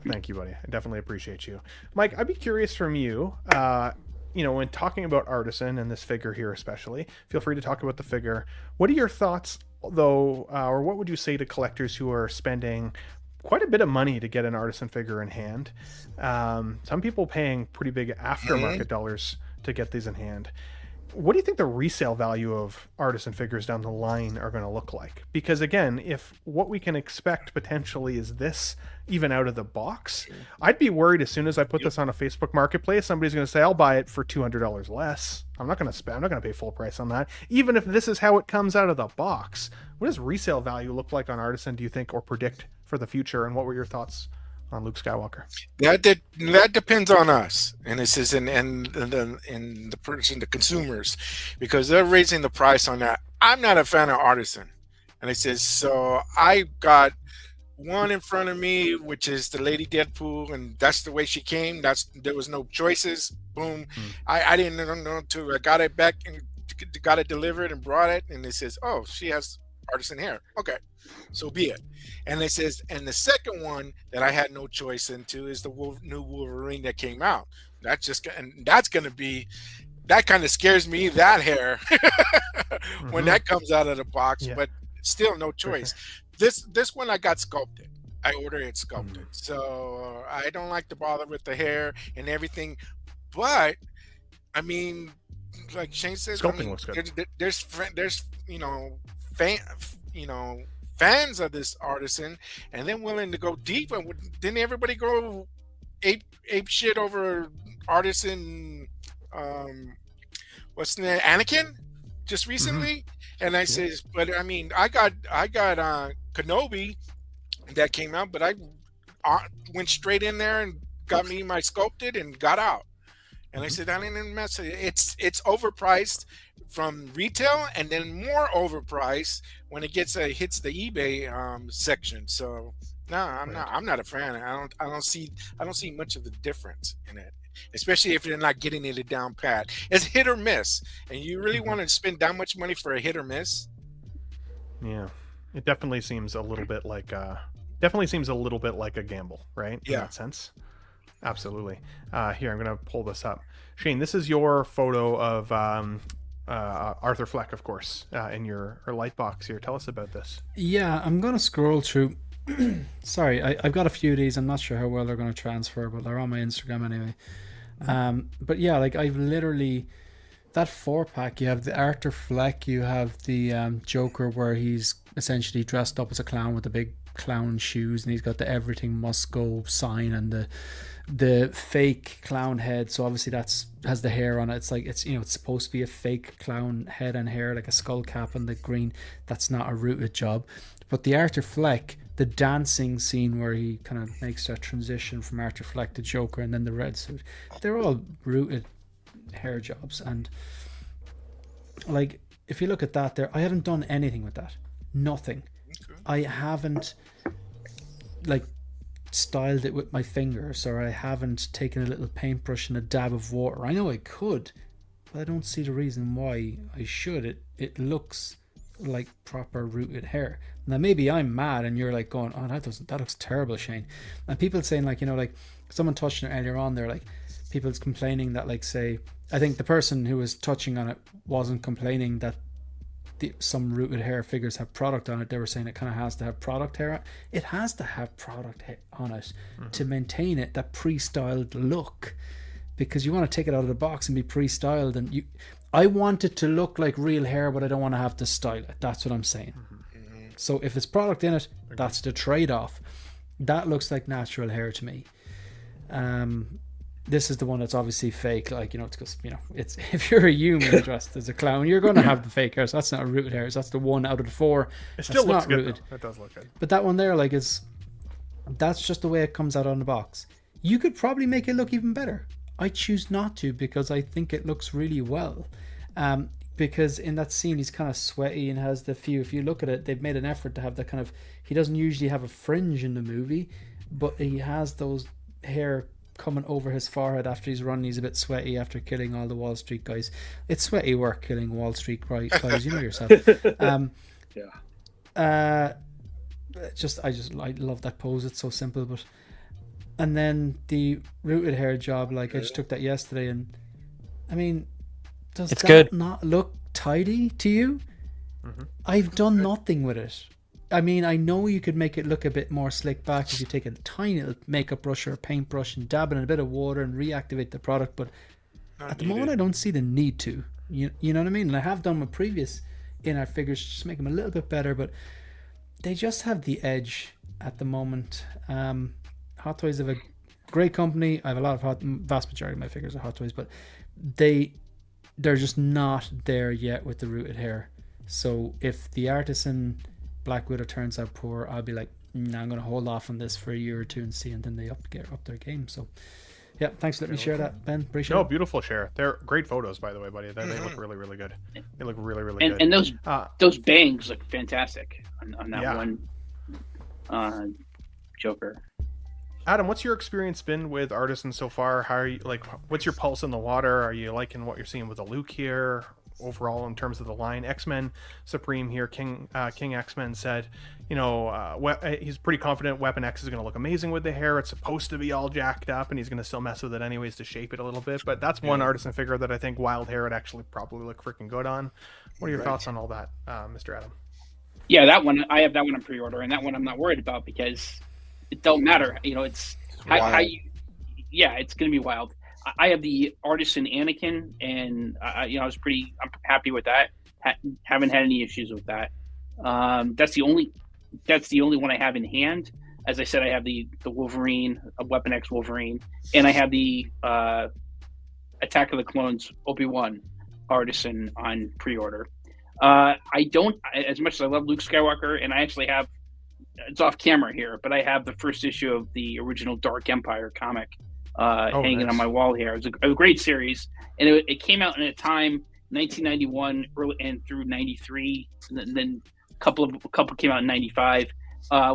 Speaker 1: Thank you, buddy. I definitely appreciate you. Mike, I'd be curious from you, when talking about Artisan and this figure here especially, feel free to talk about the figure. What are your thoughts, though, or what would you say to collectors who are spending quite a bit of money to get an Artisan figure in hand? Some people paying pretty big aftermarket dollars to get these in hand. What do you think the resale value of Artisan figures down the line are going to look like? Because again, if what we can expect potentially is this, even out of the box, I'd be worried as soon as I put this on a Facebook marketplace, somebody's going to say, I'll buy it for $200 less. I'm not going to pay full price on that. Even if this is how it comes out of the box, what does resale value look like on Artisan, do you think, or predict for the future? And what were your thoughts on Luke Skywalker?
Speaker 4: That depends on us, and this is in the person, the consumers, because they're raising the price on that. I'm not a fan of Artisan, and it says so. I got one in front of me, which is the Lady Deadpool, and that's the way she came. There was no choices. Boom. I didn't know to. I got it back and got it delivered and brought it, and it says, oh, she has Artisan hair. Okay, so be it. And it says, and the second one that I had no choice into is the new Wolverine that came out. That's going to be, that kind of scares me, that hair, when that comes out of the box, but still no choice. This one I got sculpted. I ordered it sculpted. So I don't like to bother with the hair and everything. But, I mean, like Shane says,
Speaker 1: sculpting looks good.
Speaker 4: There's fans of this Artisan, and then willing to go deep. And didn't everybody go ape shit over Artisan? What's the name? Anakin, just recently. And I says, but I mean, I got Kenobi that came out, but I went straight in there and got me my sculpted and got out. And I said, I didn't mess with it. It's overpriced from retail, and then more overpriced when it hits the eBay section. So no, I'm not a fan. I don't see much of the difference in it, especially if you're not getting it down pat. It's hit or miss, and you really want to spend that much money for a hit or miss? Yeah, it definitely seems a little bit like a gamble, right? Yeah, in that sense. Absolutely. Here, I'm going to pull this up. Shane, this is your photo of
Speaker 1: Arthur Fleck, of course, in your light box here. Tell us about this.
Speaker 9: Yeah, I'm gonna scroll through. Sorry, I've got a few of these. I'm not sure how well they're going to transfer, but they're on my Instagram anyway. But yeah, like I've literally that 4-pack. You have the Arthur Fleck. You have the Joker, where he's essentially dressed up as a clown with the big clown shoes, and he's got the everything must go sign and the fake clown head. So obviously that's has the hair on it. It's like it's supposed to be a fake clown head and hair, like a skull cap and the green. That's not a rooted job. But the Arthur Fleck, the dancing scene where he kind of makes that transition from Arthur Fleck to Joker, and then the red suit, they're all rooted hair jobs. And like if you look at that there, I haven't done anything with that. Nothing. I haven't like styled it with my fingers, or I haven't taken a little paintbrush and a dab of water. I know I could, but I don't see the reason why I should. It looks like proper rooted hair. Now maybe I'm mad and you're like going, oh, that looks terrible, Shane. And people saying like, like someone touched on it earlier on there, like people's complaining that, like, say, I think the person who was touching on it wasn't complaining that some rooted hair figures have product on it. They were saying it kind of has to have product hair. It has to have product on it to maintain it, that pre-styled look, because you want to take it out of the box and be pre-styled. And I want it to look like real hair, but I don't want to have to style it. That's what I'm saying. So if it's product in it, that's the trade-off. That looks like natural hair to me. This is the one that's obviously fake. Like, it's because, it's if you're a human dressed as a clown, you're going to have the fake hairs. That's not a rooted hairs. That's the 1 out of the 4.
Speaker 1: It still looks good.
Speaker 9: Rooted.
Speaker 1: That does look good.
Speaker 9: But that one there, like, that's just the way it comes out on the box. You could probably make it look even better. I choose not to, because I think it looks really well. Because in that scene he's kind of sweaty and has if you look at it, they've made an effort to have that kind of, he doesn't usually have a fringe in the movie, but he has those hair coming over his forehead after he's running. He's a bit sweaty after killing all the Wall Street guys. It's sweaty work killing Wall Street guys, you know yourself. I love that pose. It's so simple. But and then the rooted hair job, like I just took that yesterday, and I mean, does
Speaker 5: it's
Speaker 9: that
Speaker 5: good.
Speaker 9: Not look tidy to you? I've done nothing with it. I mean, I know you could make it look a bit more slick back if you take a tiny little makeup brush or a paintbrush and dab it in a bit of water and reactivate the product, but at the moment I don't see the need to. You know what I mean? And I have done my previous in-art figures just to make them a little bit better, but they just have the edge at the moment. Hot Toys have a great company. I have a lot of vast majority of my figures are Hot Toys, but they're just not there yet with the rooted hair. So if the Artisan Black Widow turns out poor, I'll be like, I'm going to hold off on this for a year or two and see, and then they get up their game. So yeah, thanks for letting me share that, Ben. Appreciate it.
Speaker 1: Beautiful share. They're great photos, by the way, buddy. They look really, really good. They look really, really good.
Speaker 8: And those bangs look fantastic on that one Joker.
Speaker 1: Adam, what's your experience been with Artisan so far? How are you, like, what's your pulse in the water? Are you liking what you're seeing with the Luke here? Overall, in terms of the line, X-Men Supreme here, King X-Men said, he's pretty confident Weapon X is going to look amazing with the hair. It's supposed to be all jacked up, and he's going to still mess with it anyways to shape it a little bit. But that's one Artisan figure that I think wild hair would actually probably look freaking good on. What are your thoughts on all that, Mr. Adam?
Speaker 8: Yeah, that one, I have that one on pre-order, and that one I'm not worried about because it don't matter. It's how you. Yeah, it's going to be wild. I have the Artisan Anakin, and I'm happy with that. Haven't had any issues with that. That's the only one I have in hand. As I said, I have the Wolverine, Weapon X Wolverine, and I have the Attack of the Clones Obi-Wan Artisan on pre-order. I don't, as much as I love Luke Skywalker, and I actually have, it's off camera here, but I have the first issue of the original Dark Empire comic hanging on my wall here. It was a great series, and it came out in a time 1991 early and through 93, and then a couple came out in 95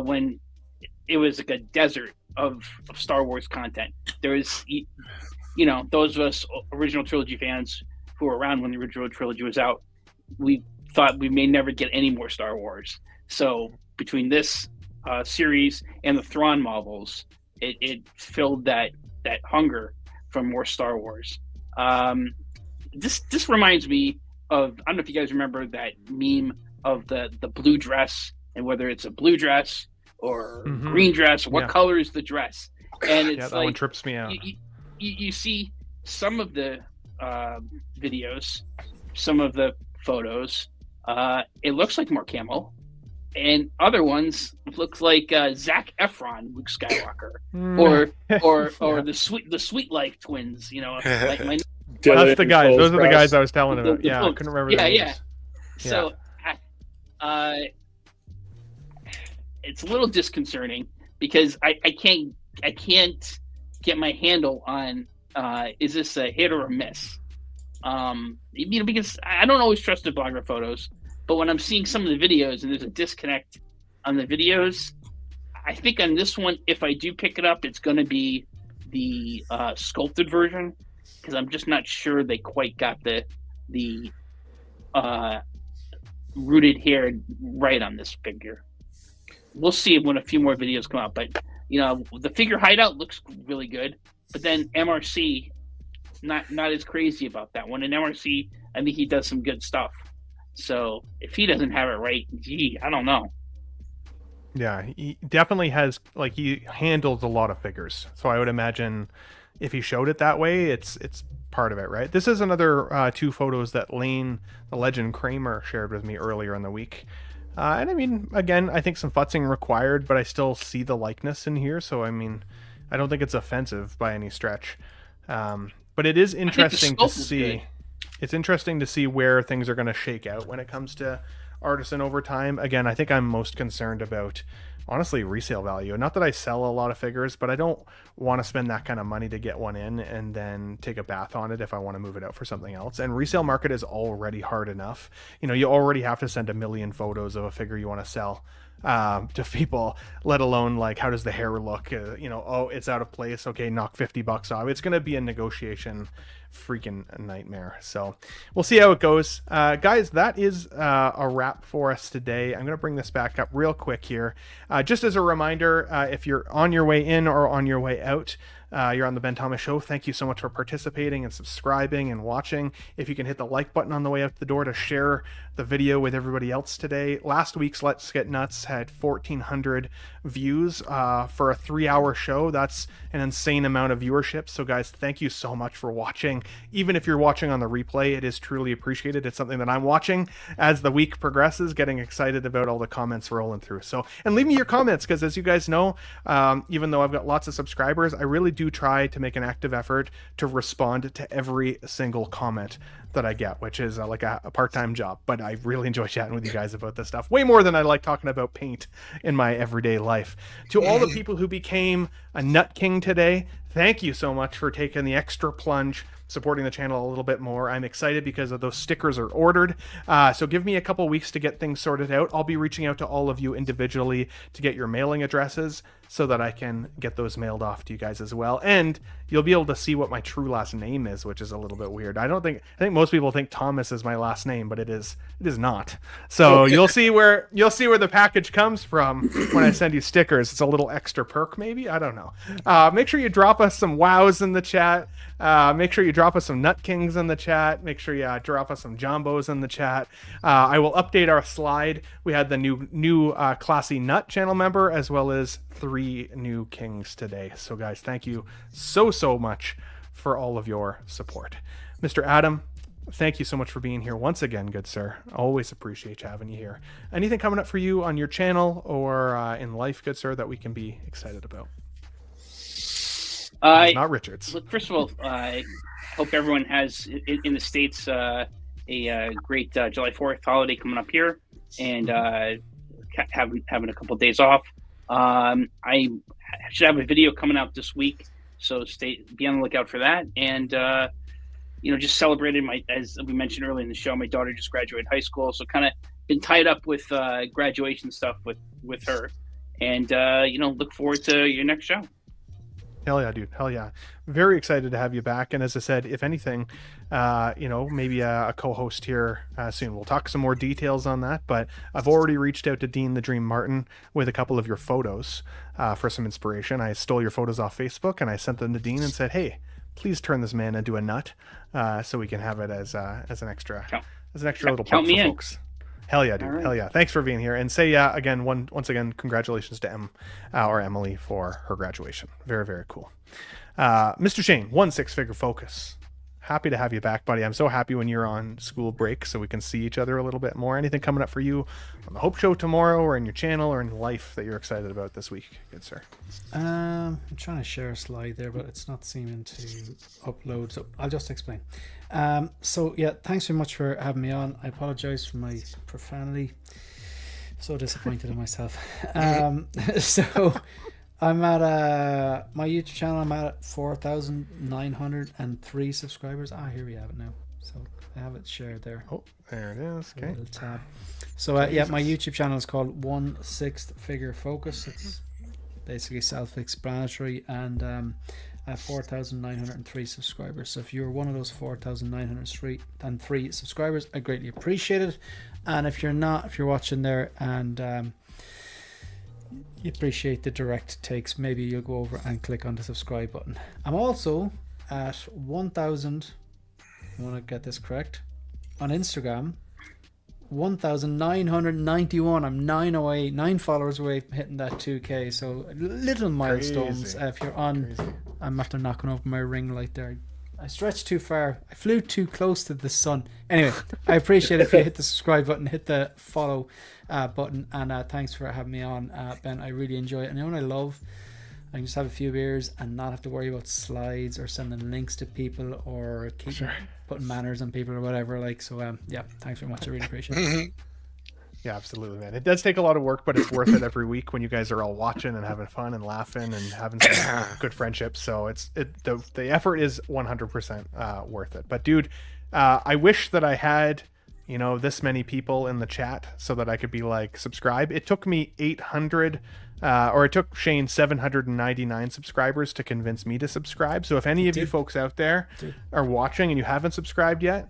Speaker 8: when it was like a desert of Star Wars content. There was, those of us original trilogy fans who were around when the original trilogy was out, we thought we may never get any more Star Wars. So between this series and the Thrawn novels, it filled that hunger for more Star Wars. This reminds me of, I don't know if you guys remember that meme of the blue dress, and whether it's a blue dress or green dress, what color is the dress? And it's
Speaker 1: that one trips me out.
Speaker 8: You see some of the videos, some of the photos, it looks like more camo, and other ones look like Zac Efron, Luke Skywalker, or the Sweet Life twins. You know, like my.
Speaker 1: That's the guys. Those are the guys I was telling about. Yeah, I couldn't remember.
Speaker 8: Yeah. So, it's a little disconcerting because I can't get my handle on is this a hit or a miss? Because I don't always trust the blogger photos, but when I'm seeing some of the videos and there's a disconnect on the videos, I think on this one, if I do pick it up, it's going to be the sculpted version, because I'm just not sure they quite got the rooted hair right on this figure. We'll see when a few more videos come out, but the figure hideout looks really good, but then MRC not as crazy about that one. And MRC, I think he does some good stuff. So if he doesn't have it right, I don't know.
Speaker 1: Yeah, he definitely has, he handles a lot of figures. So I would imagine if he showed it that way, it's part of it, right? This is another 2 photos that Lane, the legend Kramer, shared with me earlier in the week. And I mean, again, I think some futzing required, but I still see the likeness in here. So, I mean, I don't think it's offensive by any stretch. But it is interesting to see. It's interesting to see where things are going to shake out when it comes to Artisan over time. Again, I think I'm most concerned about, honestly, resale value. Not that I sell a lot of figures, but I don't want to spend that kind of money to get one in and then take a bath on it if I want to move it out for something else. And resale market is already hard enough. You already have to send 1 million photos of a figure you want to sell to people, let alone how does the hair look? Oh, it's out of place. Okay, knock $50 off. It's going to be a negotiation freaking nightmare. So we'll see how it goes. Guys, that is a wrap for us today. I'm going to bring this back up real quick here. Just as a reminder, if you're on your way in or on your way out, you're on the Ben Thomas Show. Thank you so much for participating and subscribing and watching. If you can hit the like button on the way out the door to share the video with everybody else today. Last week's Let's Get Nuts had 1,400 views for a 3-hour show. That's an insane amount of viewership. So guys, thank you so much for watching. Even if you're watching on the replay, it is truly appreciated. It's something that I'm watching as the week progresses, getting excited about all the comments rolling through. So, and leave me your comments, because as you guys know, even though I've got lots of subscribers, I really do try to make an active effort to respond to every single comment that I get, which is like a part-time job, but I really enjoy chatting with you guys about this stuff way more than I like talking about paint in my everyday life. To all the people who became a Nut King today, thank you so much for taking the extra plunge, supporting the channel a little bit more. I'm excited because of those stickers are ordered. So give me a couple weeks to get things sorted out. I'll be reaching out to all of you individually to get your mailing addresses so that I can get those mailed off to you guys as well. And you'll be able to see what my true last name is, which is a little bit weird. I think most people think Thomas is my last name, but it is not. So you'll see where the package comes from when I send you stickers. It's a little extra perk, maybe. I don't know. Make sure you drop us some wows in the chat. Make sure you drop us some Nut Kings in the chat. Make sure you drop us some Jombos in the chat. I will update our slide. We had the new Classy Nut channel member, as well as 3 new Kings today. So guys, thank you so much for all of your support. Mr. Adam, thank you so much for being here once again, good sir. Always appreciate having you here. Anything coming up for you on your channel or in life, good sir, that we can be excited about? Not Richards.
Speaker 8: Look, first of all, I hope everyone has in the States a great July 4th holiday coming up here, and having a couple of days off. I should have a video coming out this week, so be on the lookout for that. And just celebrated as we mentioned earlier in the show, my daughter just graduated high school, so kind of been tied up with graduation stuff with her, and look forward to your next show.
Speaker 1: Hell yeah, dude. Hell yeah. Very excited to have you back. And as I said, if anything, maybe a co-host here soon. We'll talk some more details on that, but I've already reached out to Dean the Dream Martin with a couple of your photos for some inspiration. I stole your photos off Facebook and I sent them to Dean and said, hey, please turn this man into a nut so we can have it as an extra as an extra little
Speaker 8: Count
Speaker 1: plug
Speaker 8: me
Speaker 1: for
Speaker 8: in.
Speaker 1: folks. Hell yeah, dude.
Speaker 8: All right.
Speaker 1: Hell yeah. Thanks for being here. And say again, once again, congratulations to Emily for her graduation. Very, very cool. Mr. Shane, 6-figure focus. Happy to have you back, buddy. I'm so happy when you're on school break so we can see each other a little bit more. Anything coming up for you on the Hope Show tomorrow or in your channel or in life that you're excited about this week? Good, sir.
Speaker 9: I'm trying to share a slide there, but it's not seeming to upload, so I'll just explain. So yeah, thanks very much for having me on. I apologize for my profanity. So disappointed in myself. So I'm at my YouTube channel. I'm at 4,903 subscribers. Here we have it now. So I have it shared there.
Speaker 1: Oh, there it is. Okay.
Speaker 9: Little tab. So yeah, my YouTube channel is called 1/6-figure focus. It's basically self-explanatory, and I have 4,903 subscribers. So if you're one of those 4,903 subscribers, I greatly appreciate it. And if you're not, if you're watching there and you appreciate the direct takes, maybe you'll go over and click on the subscribe button. I'm also at 1,000, I want to get this correct, on Instagram, 1,991. I'm 9 followers away from hitting that 2K, so little milestones. If you're on, I'm after knocking over my ring light there. I stretched too far. I flew too close to the sun. Anyway, I appreciate it if you hit the subscribe button, hit the follow button, and thanks for having me on, Ben. I really enjoy it. And you know what I love? I can just have a few beers and not have to worry about slides or sending links to people or keep putting manners on people or whatever. Like, so yeah, thanks very much. I really appreciate it.
Speaker 1: Yeah, absolutely, man. It does take a lot of work, but it's worth it every week when you guys are all watching and having fun and laughing and having some good friendships. So the effort is 100% worth it. But dude, I wish that I had, this many people in the chat so that I could be like, subscribe. It took me 800, or it took Shane 799 subscribers to convince me to subscribe. So if any of you folks out there are watching and you haven't subscribed yet,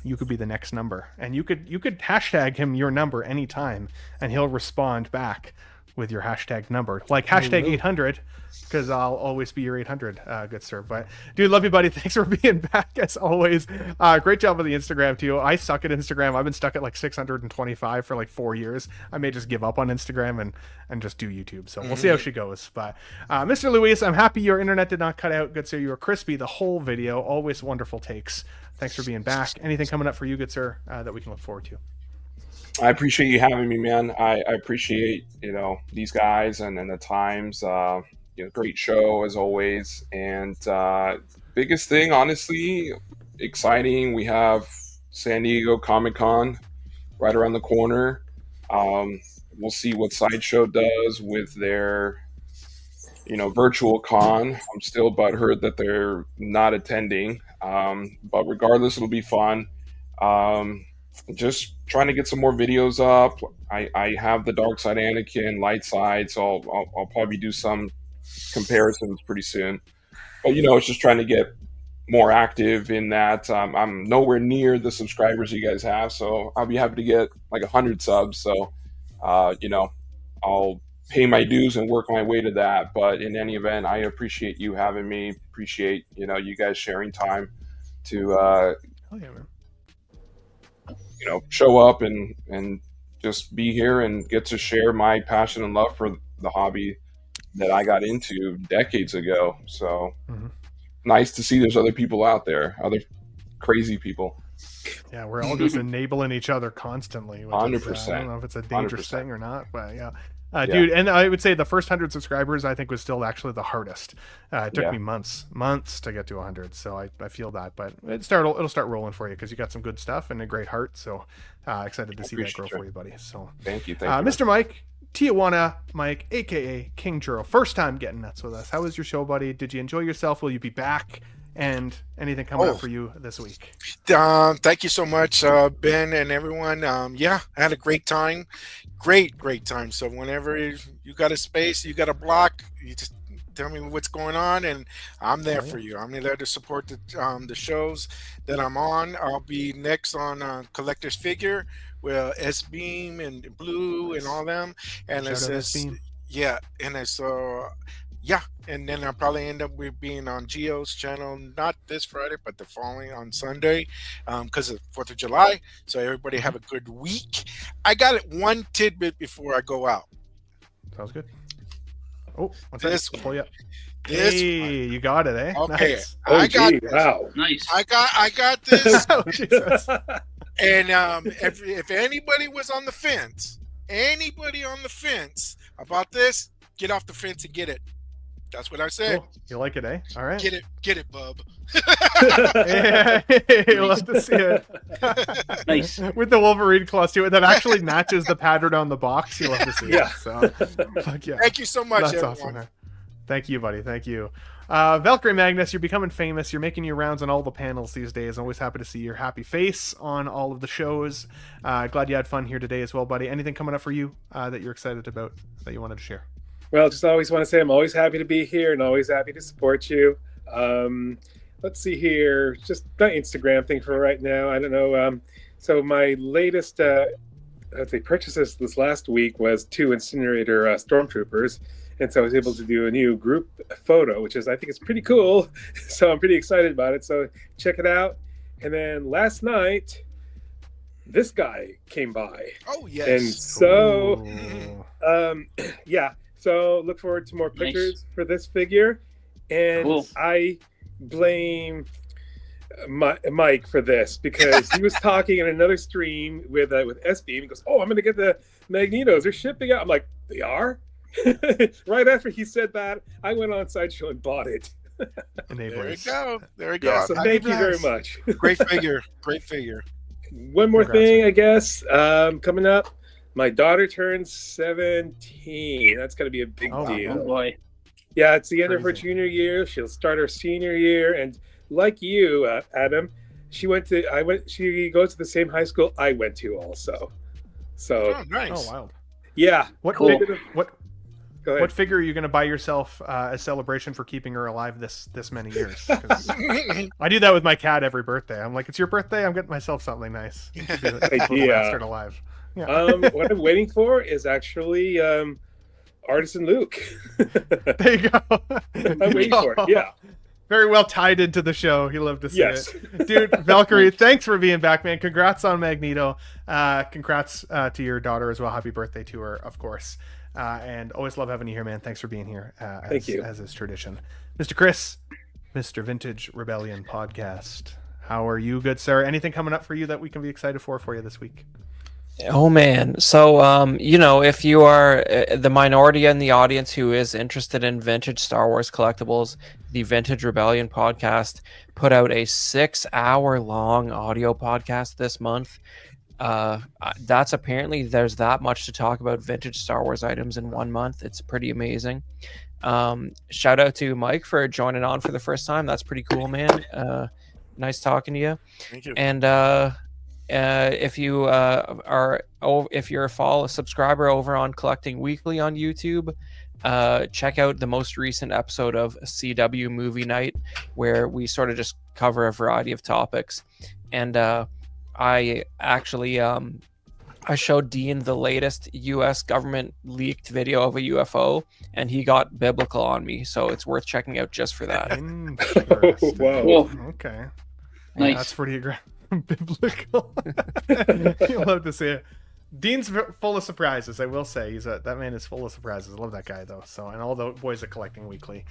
Speaker 1: you could be the next number, and you could hashtag him your number anytime and he'll respond back with your hashtag number, like hashtag 800, because I'll always be your 800. Good sir. But dude, love you, buddy. Thanks for being back as always. Great job with the Instagram too. I suck at Instagram. I've been stuck at like 625 for like 4 years. I may just give up on Instagram and just do YouTube. So we'll see how she goes. But Mr. Luis, I'm happy your internet did not cut out. Good sir. You were crispy the whole video. Always wonderful takes. Thanks for being back. Anything coming up for you, good sir, that we can look forward to?
Speaker 6: I appreciate you having me, man. I appreciate, these guys and the times. Great show as always. And biggest thing, honestly, exciting. We have San Diego Comic-Con right around the corner. We'll see what Sideshow does with their, virtual con. I'm still butthurt that they're not attending. But regardless, it'll be fun. Just trying to get some more videos up. I have the Dark Side Anakin, Light Side, so I'll probably do some comparisons pretty soon. But it's just trying to get more active in that. I'm nowhere near the subscribers you guys have, so I'll be happy to get like 100 subs. So I'll pay my dues and work my way to that. But in any event, I appreciate you having me. Appreciate you guys sharing time to
Speaker 1: oh yeah, man.
Speaker 6: Show up and just be here and get to share my passion and love for the hobby that I got into decades ago. So nice to see there's other people out there, other crazy people.
Speaker 1: Yeah, we're all just enabling each other constantly.
Speaker 6: 100%.
Speaker 1: I don't know if it's a dangerous
Speaker 6: 100%.
Speaker 1: thing or not, but yeah. Dude, and I would say the first 100 subscribers I think was still actually the hardest. It took me months to get to 100, so I feel that, but it'll start rolling for you because you got some good stuff and a great heart. So excited to see that grow for you, buddy. So
Speaker 6: thank you,
Speaker 1: Mr. Mike, Tijuana Mike, aka King Churro, first time getting nuts with us. How was your show, buddy? Did you enjoy yourself? Will you be back? And anything coming up for you this week?
Speaker 4: Thank you so much, Ben and everyone. Yeah, I had a great time. Great time. So whenever you got a space, you got a block, you just tell me what's going on, and I'm there for you. I'm there to support the shows that I'm on. I'll be next on Collector's Figure with S-Beam and Blue and all them. And it says, yeah, and it's yeah, and then I'll probably end up with being on Geo's channel, not this Friday, but the following on Sunday, because of 4th of July. So everybody have a good week. I got one tidbit before I go out.
Speaker 1: Sounds good. Oh, what's
Speaker 4: This
Speaker 1: that? Pull you up.
Speaker 4: This
Speaker 1: Hey, you got it, eh?
Speaker 4: Okay,
Speaker 1: Nice.
Speaker 4: I got
Speaker 7: wow.
Speaker 8: Nice.
Speaker 4: I got this.
Speaker 1: Oh, Jesus.
Speaker 4: And if anybody was on the fence, about this, get off the fence and get it. That's what I said.
Speaker 1: Cool. You like it, eh? All right.
Speaker 4: Get it, bub.
Speaker 1: Yeah, love to see it.
Speaker 8: Nice.
Speaker 1: With the Wolverine claws too, that actually matches the pattern on the box. You love to see
Speaker 7: Yeah.
Speaker 1: it. So, fuck yeah.
Speaker 4: Thank you so much,
Speaker 1: That's
Speaker 4: everyone.
Speaker 1: awesome, man. Thank you, buddy. Thank you. Valkyrie Magnus, you're becoming famous. You're making your rounds on all the panels these days. I'm always happy to see your happy face on all of the shows. Glad you had fun here today as well, buddy. Anything coming up for you that you're excited about that you wanted to share?
Speaker 7: Well, just always want to say I'm always happy to be here and always happy to support you. Let's see here. Just my Instagram thing for right now. I don't know. So my latest purchases this last week was 2 incinerator stormtroopers. And so I was able to do a new group photo, which is, I think it's pretty cool. So I'm pretty excited about it. So check it out. And then last night, this guy came by.
Speaker 4: Oh, yes.
Speaker 7: And so,
Speaker 1: Ooh.
Speaker 7: yeah. So look forward to more pictures for this figure. And
Speaker 8: Cool.
Speaker 7: I blame Mike for this because he was talking in another stream with S-Beam. He goes, "Oh, I'm going to get the Magnetos. They're shipping out." I'm like, "They are?" Right after he said that, I went on Sideshow and bought it.
Speaker 4: There you go. There you go.
Speaker 7: Yeah, so thank you very much.
Speaker 4: Great figure. Great figure.
Speaker 7: One more thing, I guess, coming up. My daughter turns 17. That's going to be a big deal.
Speaker 8: Oh boy.
Speaker 7: Yeah, it's the end of her
Speaker 1: Crazy.
Speaker 7: junior year. She'll start her senior year, and like you, Adam, she goes to the same high school I went to also. So,
Speaker 4: Oh, nice.
Speaker 1: Oh, wild.
Speaker 7: yeah.
Speaker 1: What
Speaker 8: Cool.
Speaker 7: Go ahead.
Speaker 1: what figure are you going to buy yourself as celebration for keeping her alive this many years? 'Cause I do that with my cat every birthday. I'm like, "It's your birthday. I'm getting myself something nice." Keep the little
Speaker 7: Idea.
Speaker 1: bastard alive. Yeah.
Speaker 7: What I'm waiting for is actually Artisan Luke.
Speaker 1: There you go.
Speaker 7: I'm waiting for it. Yeah.
Speaker 1: Very well tied into the show. You love to see
Speaker 7: Yes.
Speaker 1: it. Dude, Valkyrie, thanks for being back, man. Congrats on Magneto. Congrats to your daughter as well. Happy birthday to her, of course. And always love having you here, man. Thanks for being here.
Speaker 7: Thank you.
Speaker 1: As is tradition. Mr. Chris, Mr. Vintage Rebellion Podcast. How are you, good sir? Anything coming up for you that we can be excited for you this week?
Speaker 5: Oh man. So if you are the minority in the audience who is interested in vintage Star Wars collectibles, the Vintage Rebellion podcast put out a 6-hour long audio podcast this month. That's apparently there's that much to talk about vintage Star Wars items in 1 month. It's pretty amazing. Shout out to Mike for joining on for the first time. That's pretty cool, man. Nice talking to you.
Speaker 4: Thank you.
Speaker 5: And if you're a subscriber over on Collecting Weekly on YouTube, check out the most recent episode of CW Movie Night, where we sort of just cover a variety of topics. And I actually I showed Dean the latest U.S. government leaked video of a UFO, and he got biblical on me. So it's worth checking out just for that.
Speaker 1: Interesting.
Speaker 7: Wow.
Speaker 8: Cool.
Speaker 1: Okay.
Speaker 8: Nice.
Speaker 1: That's pretty biblical. You'll love to see it. Dean's full of surprises, I will say. That man is full of surprises. I love that guy, though. So, and all the boys at Collecting Weekly,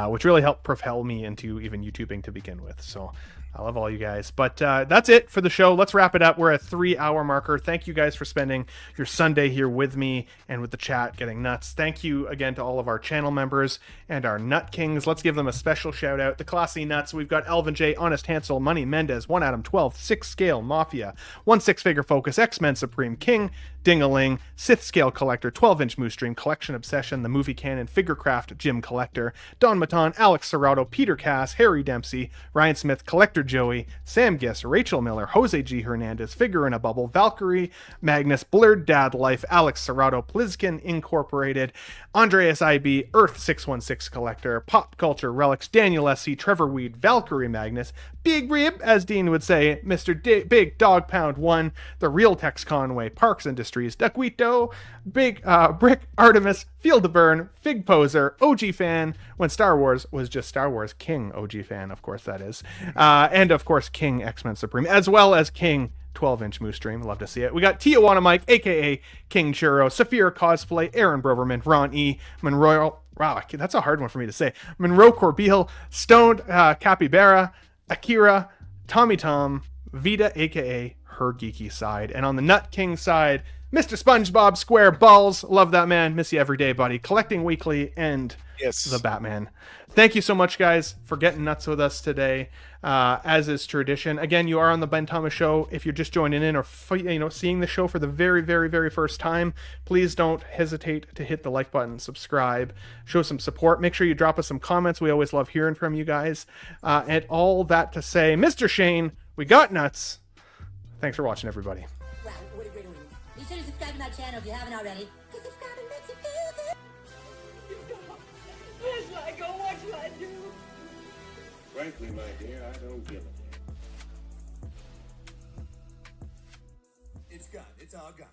Speaker 1: which really helped propel me into even YouTubing to begin with. So, I love all you guys. But that's it for the show. Let's wrap it up. We're at 3-hour marker. Thank you guys for spending your Sunday here with me and with the chat getting nuts. Thank you again to all of our channel members and our Nut Kings. Let's give them a special shout out. The Classy Nuts. We've got Elvin J, Honest Hansel, Money Mendez, 1 Adam 12, 6 Scale, Mafia, 1 6-Figure Focus, X-Men Supreme, King, Dingaling, Sith Scale Collector, 12-Inch Moose Dream, Collection Obsession, The Movie Canon, Figurecraft, Jim Collector, Don Maton, Alex Serrato, Peter Cass, Harry Dempsey, Ryan Smith, Collector Joey, Sam Giss, Rachel Miller, Jose G. Hernandez, Figure in a Bubble, Valkyrie, Magnus, Blurred Dad Life, Alex Serrato, Plizkin Incorporated, Andreas IB, Earth 616 Collector, Pop Culture Relics, Daniel S.C., Trevor Weed, Valkyrie Magnus, Big Rib, as Dean would say, Mr. Big Dog Pound 1, The Real Tex Conway, Parks Industries, Duckwito, Big Brick Artemis, Field to Burn, Fig Poser, OG Fan, when Star Wars was just Star Wars, King OG Fan, of course that is, and of course King X-Men Supreme, as well as King 12-inch Moose Stream. Love to see it. We got Tijuana Mike, aka King Churro, Saphir Cosplay, Aaron Broverman, Ron E, Monroe. Wow, that's a hard one for me to say. Monroe Corbeil, Stoned Capybara, Akira, Tommy Tom, Vita, aka Her Geeky Side, and on the Nut King side, Mr. SpongeBob Square Balls. Love that man. Miss you every day, buddy. Collecting Weekly and the Batman. Thank you so much, guys, for getting nuts with us today. As is tradition. Again, you are on the Ben Thomas Show. If you're just joining in or seeing the show for the very, very, very first time, please don't hesitate to hit the like button, subscribe, show some support. Make sure you drop us some comments. We always love hearing from you guys. And all that to say, Mr. Shane, we got nuts. Thanks for watching, everybody.
Speaker 3: Wow, what a great audience. Be sure to subscribe to my channel if you haven't already. Because subscribing makes you feel good.
Speaker 12: What should I go? What should I do?
Speaker 13: Frankly, my dear, I don't give a damn. It's gone. It's all gone.